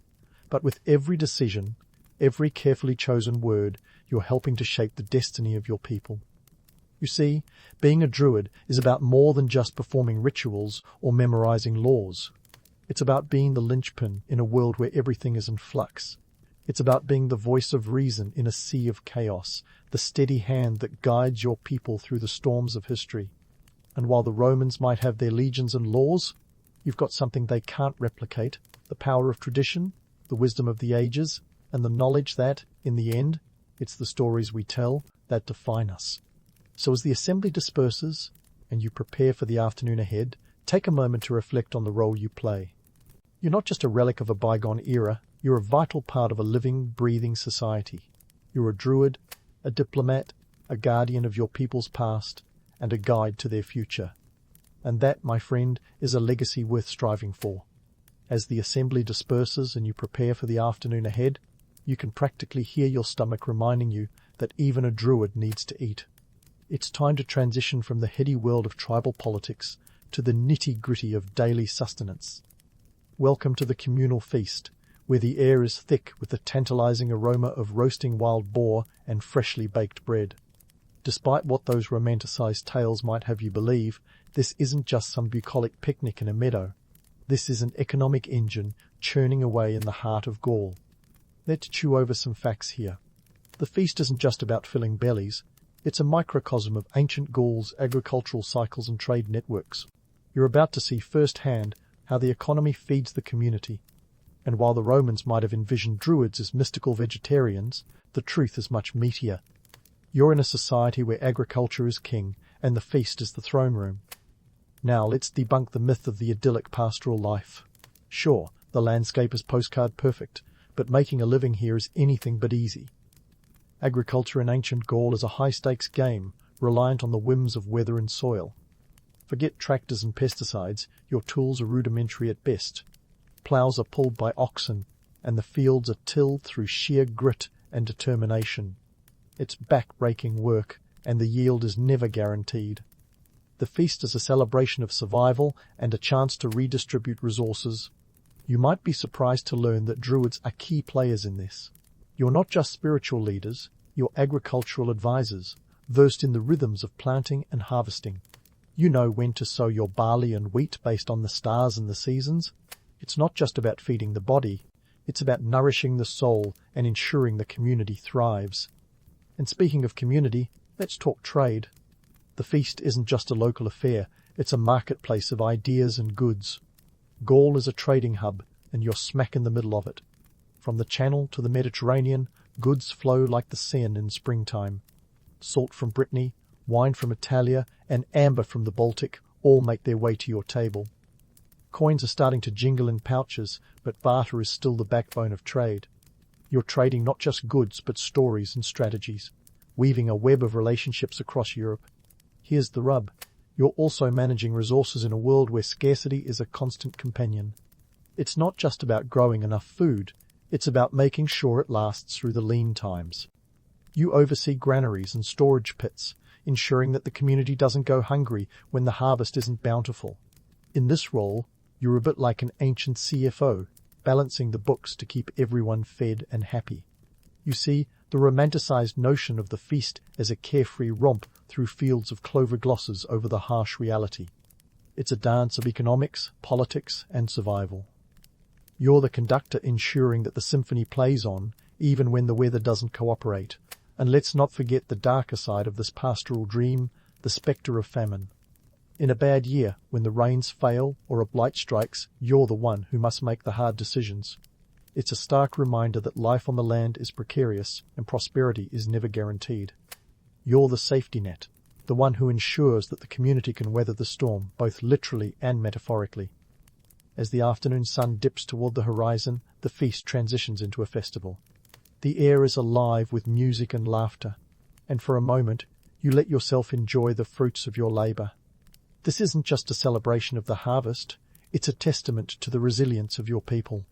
But with every decision, every carefully chosen word, you're helping to shape the destiny of your people. You see, being a druid is about more than just performing rituals or memorizing laws. It's about being the linchpin in a world where everything is in flux. It's about being the voice of reason in a sea of chaos, the steady hand that guides your people through the storms of history. And while the Romans might have their legions and laws, you've got something they can't replicate: the power of tradition, the wisdom of the ages, and the knowledge that, in the end, it's the stories we tell that define us. So as the assembly disperses, and you prepare for the afternoon ahead, take a moment to reflect on the role you play. You're not just a relic of a bygone era, you're a vital part of a living, breathing society. You're a druid, a diplomat, a guardian of your people's past, and a guide to their future. And that, my friend, is a legacy worth striving for. As the assembly disperses and you prepare for the afternoon ahead, you can practically hear your stomach reminding you that even a druid needs to eat. It's time to transition from the heady world of tribal politics to the nitty-gritty of daily sustenance. Welcome to the communal feast, where the air is thick with the tantalizing aroma of roasting wild boar and freshly baked bread. Despite what those romanticized tales might have you believe, this isn't just some bucolic picnic in a meadow. This is an economic engine churning away in the heart of Gaul. Let's chew over some facts here. The feast isn't just about filling bellies. It's a microcosm of ancient Gaul's agricultural cycles and trade networks. You're about to see firsthand how the economy feeds the community. And while the Romans might have envisioned druids as mystical vegetarians, the truth is much meatier. You're in a society where agriculture is king and the feast is the throne room. Now let's debunk the myth of the idyllic pastoral life. Sure, the landscape is postcard perfect, but making a living here is anything but easy. Agriculture in ancient Gaul is a high-stakes game, reliant on the whims of weather and soil. Forget tractors and pesticides, your tools are rudimentary at best. Ploughs are pulled by oxen, and the fields are tilled through sheer grit and determination. It's back-breaking work, and the yield is never guaranteed. The feast is a celebration of survival and a chance to redistribute resources. You might be surprised to learn that druids are key players in this. You're not just spiritual leaders, you're agricultural advisors, versed in the rhythms of planting and harvesting. You know when to sow your barley and wheat based on the stars and the seasons. It's not just about feeding the body, it's about nourishing the soul and ensuring the community thrives. And speaking of community, let's talk trade. The feast isn't just a local affair, it's a marketplace of ideas and goods. Gaul is a trading hub, and you're smack in the middle of it. From the Channel to the Mediterranean, goods flow like the Seine in springtime. Salt from Brittany, wine from Italia, and amber from the Baltic all make their way to your table. Coins are starting to jingle in pouches, but barter is still the backbone of trade. You're trading not just goods, but stories and strategies, weaving a web of relationships across Europe. Here's the rub. You're also managing resources in a world where scarcity is a constant companion. It's not just about growing enough food, it's about making sure it lasts through the lean times. You oversee granaries and storage pits, ensuring that the community doesn't go hungry when the harvest isn't bountiful. In this role, you're a bit like an ancient CFO, balancing the books to keep everyone fed and happy. You see, the romanticized notion of the feast as a carefree romp through fields of clover glosses over the harsh reality. It's a dance of economics, politics, and survival. You're the conductor ensuring that the symphony plays on, even when the weather doesn't cooperate. And let's not forget the darker side of this pastoral dream, the spectre of famine. In a bad year, when the rains fail or a blight strikes, you're the one who must make the hard decisions. It's a stark reminder that life on the land is precarious and prosperity is never guaranteed. You're the safety net, the one who ensures that the community can weather the storm, both literally and metaphorically. As the afternoon sun dips toward the horizon, the feast transitions into a festival. The air is alive with music and laughter, and for a moment you let yourself enjoy the fruits of your labor. This isn't just a celebration of the harvest, it's a testament to the resilience of your people.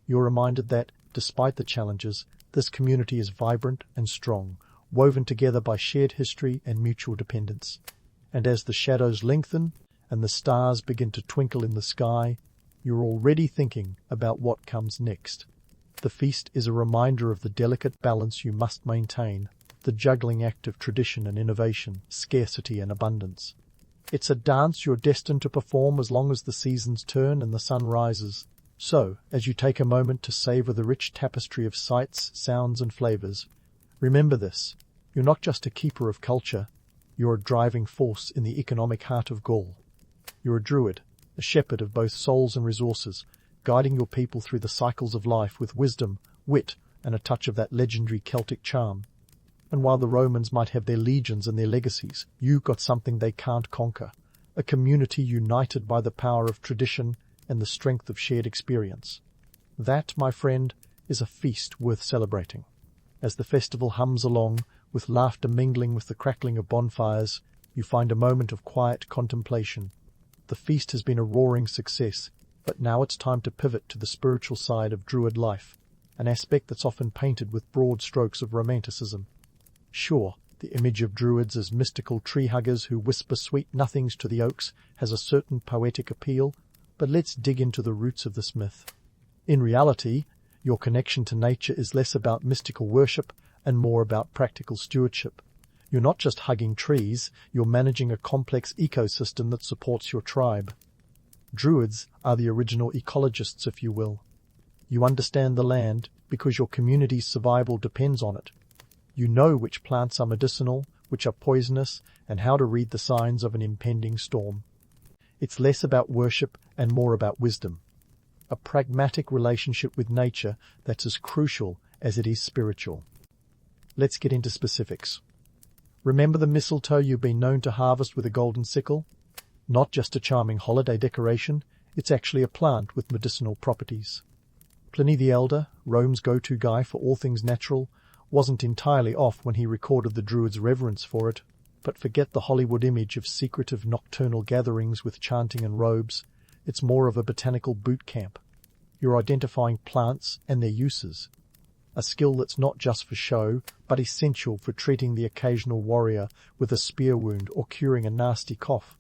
You're reminded that, despite the challenges, this community is vibrant and strong, woven together by shared history and mutual dependence. And as the shadows lengthen and the stars begin to twinkle in the sky, you're already thinking about what comes next. The feast is a reminder of the delicate balance you must maintain, the juggling act of tradition and innovation, scarcity and abundance. It's a dance you're destined to perform as long as the seasons turn and the sun rises. So, as you take a moment to savor the rich tapestry of sights, sounds, and flavors, remember this: you're not just a keeper of culture, you're a driving force in the economic heart of Gaul. You're a druid, a shepherd of both souls and resources, guiding your people through the cycles of life with wisdom, wit, and a touch of that legendary Celtic charm. And while the Romans might have their legions and their legacies, you got something they can't conquer: a community united by the power of tradition and the strength of shared experience. That, my friend, is a feast worth celebrating. As the festival hums along, with laughter mingling with the crackling of bonfires, you find a moment of quiet contemplation. The feast has been a roaring success, but now it's time to pivot to the spiritual side of Druid life, an aspect that's often painted with broad strokes of romanticism. Sure, the image of Druids as mystical tree-huggers who whisper sweet nothings to the oaks has a certain poetic appeal, but let's dig into the roots of this myth. In reality, your connection to nature is less about mystical worship and more about practical stewardship. You're not just hugging trees, you're managing a complex ecosystem that supports your tribe. Druids are the original ecologists, if you will. You understand the land because your community's survival depends on it. You know which plants are medicinal, which are poisonous, and how to read the signs of an impending storm. It's less about worship and more about wisdom. A pragmatic relationship with nature that's as crucial as it is spiritual. Let's get into specifics. Remember the mistletoe you've been known to harvest with a golden sickle? Not just a charming holiday decoration, it's actually a plant with medicinal properties. Pliny the Elder, Rome's go-to guy for all things natural, wasn't entirely off when he recorded the Druids' reverence for it. But forget the Hollywood image of secretive nocturnal gatherings with chanting and robes. It's more of a botanical boot camp. You're identifying plants and their uses. A skill that's not just for show, but essential for treating the occasional warrior with a spear wound or curing a nasty cough.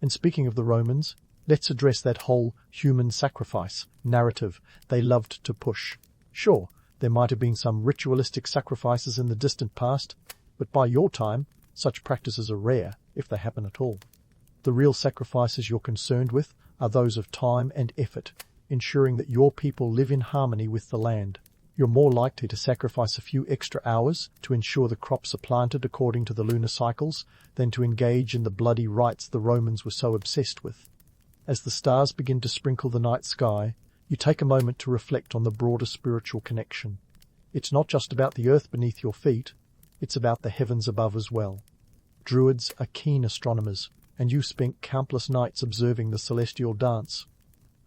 And speaking of the Romans, let's address that whole human sacrifice narrative they loved to push. Sure, there might have been some ritualistic sacrifices in the distant past, but by your time, such practices are rare, if they happen at all. The real sacrifices you're concerned with are those of time and effort, ensuring that your people live in harmony with the land. You're more likely to sacrifice a few extra hours to ensure the crops are planted according to the lunar cycles than to engage in the bloody rites the Romans were so obsessed with. As the stars begin to sprinkle the night sky, you take a moment to reflect on the broader spiritual connection. It's not just about the earth beneath your feet, it's about the heavens above as well. Druids are keen astronomers, and you spent countless nights observing the celestial dance.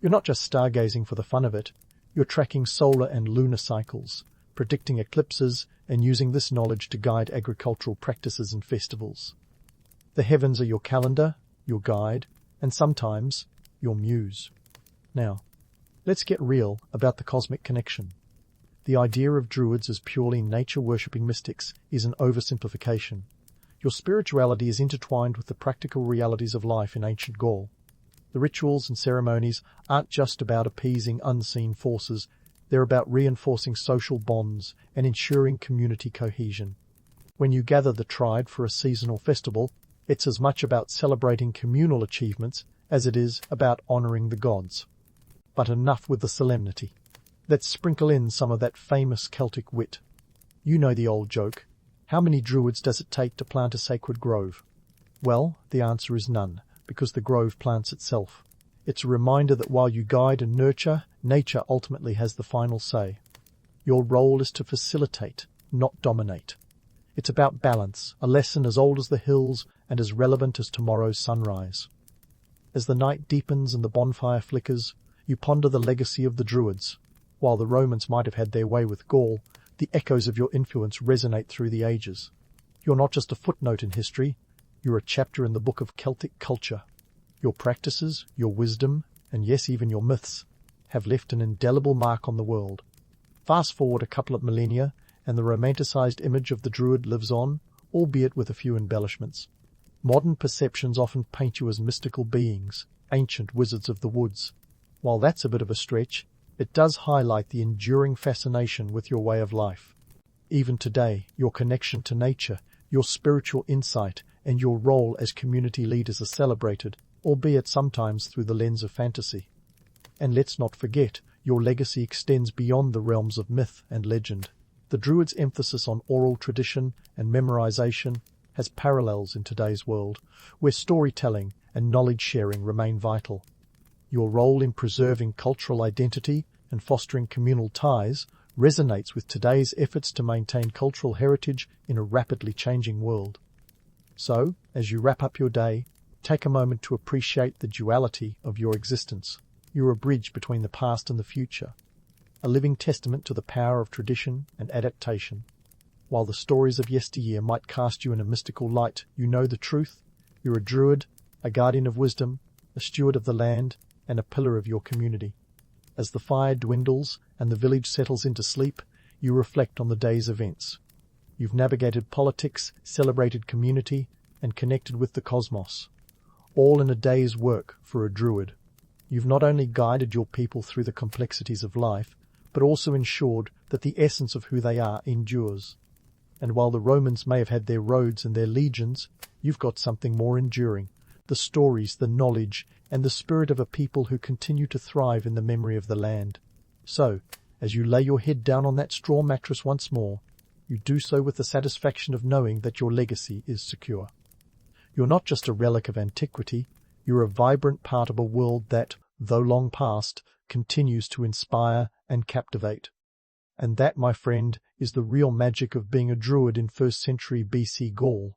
You're not just stargazing for the fun of it, you're tracking solar and lunar cycles, predicting eclipses, and using this knowledge to guide agricultural practices and festivals. The heavens are your calendar, your guide, and sometimes your muse. Now, let's get real about the cosmic connection. The idea of Druids as purely nature-worshipping mystics is an oversimplification. Your spirituality is intertwined with the practical realities of life in ancient Gaul. The rituals and ceremonies aren't just about appeasing unseen forces, they're about reinforcing social bonds and ensuring community cohesion. When you gather the tribe for a seasonal festival, it's as much about celebrating communal achievements as it is about honoring the gods. But enough with the solemnity. Let's sprinkle in some of that famous Celtic wit. You know the old joke. How many Druids does it take to plant a sacred grove? Well, the answer is none, because the grove plants itself. It's a reminder that while you guide and nurture, nature ultimately has the final say. Your role is to facilitate, not dominate. It's about balance, a lesson as old as the hills and as relevant as tomorrow's sunrise. As the night deepens and the bonfire flickers, you ponder the legacy of the Druids. While the Romans might have had their way with Gaul, the echoes of your influence resonate through the ages. You're not just a footnote in history, you're a chapter in the book of Celtic culture. Your practices, your wisdom, and yes, even your myths, have left an indelible mark on the world. Fast forward a couple of millennia, and the romanticized image of the Druid lives on, albeit with a few embellishments. Modern perceptions often paint you as mystical beings, ancient wizards of the woods. While that's a bit of a stretch, it does highlight the enduring fascination with your way of life. Even today, your connection to nature, your spiritual insight, and your role as community leaders are celebrated, albeit sometimes through the lens of fantasy. And let's not forget, your legacy extends beyond the realms of myth and legend. The Druids' emphasis on oral tradition and memorization has parallels in today's world, where storytelling and knowledge sharing remain vital. Your role in preserving cultural identity and fostering communal ties resonates with today's efforts to maintain cultural heritage in a rapidly changing world. So, as you wrap up your day, take a moment to appreciate the duality of your existence. You're a bridge between the past and the future, a living testament to the power of tradition and adaptation. While the stories of yesteryear might cast you in a mystical light, you know the truth. You're a druid, a guardian of wisdom, a steward of the land, and a pillar of your community. As the fire dwindles and the village settles into sleep, you reflect on the day's events. You've navigated politics, celebrated community, and connected with the cosmos, all in a day's work for a druid. You've not only guided your people through the complexities of life, but also ensured that the essence of who they are endures. And while the Romans may have had their roads and their legions, you've got something more enduring: the stories, the knowledge, and the spirit of a people who continue to thrive in the memory of the land. So, as you lay your head down on that straw mattress once more, you do so with the satisfaction of knowing that your legacy is secure. You're not just a relic of antiquity, you're a vibrant part of a world that, though long past, continues to inspire and captivate. And that, my friend, is the real magic of being a druid in 1st century BC Gaul.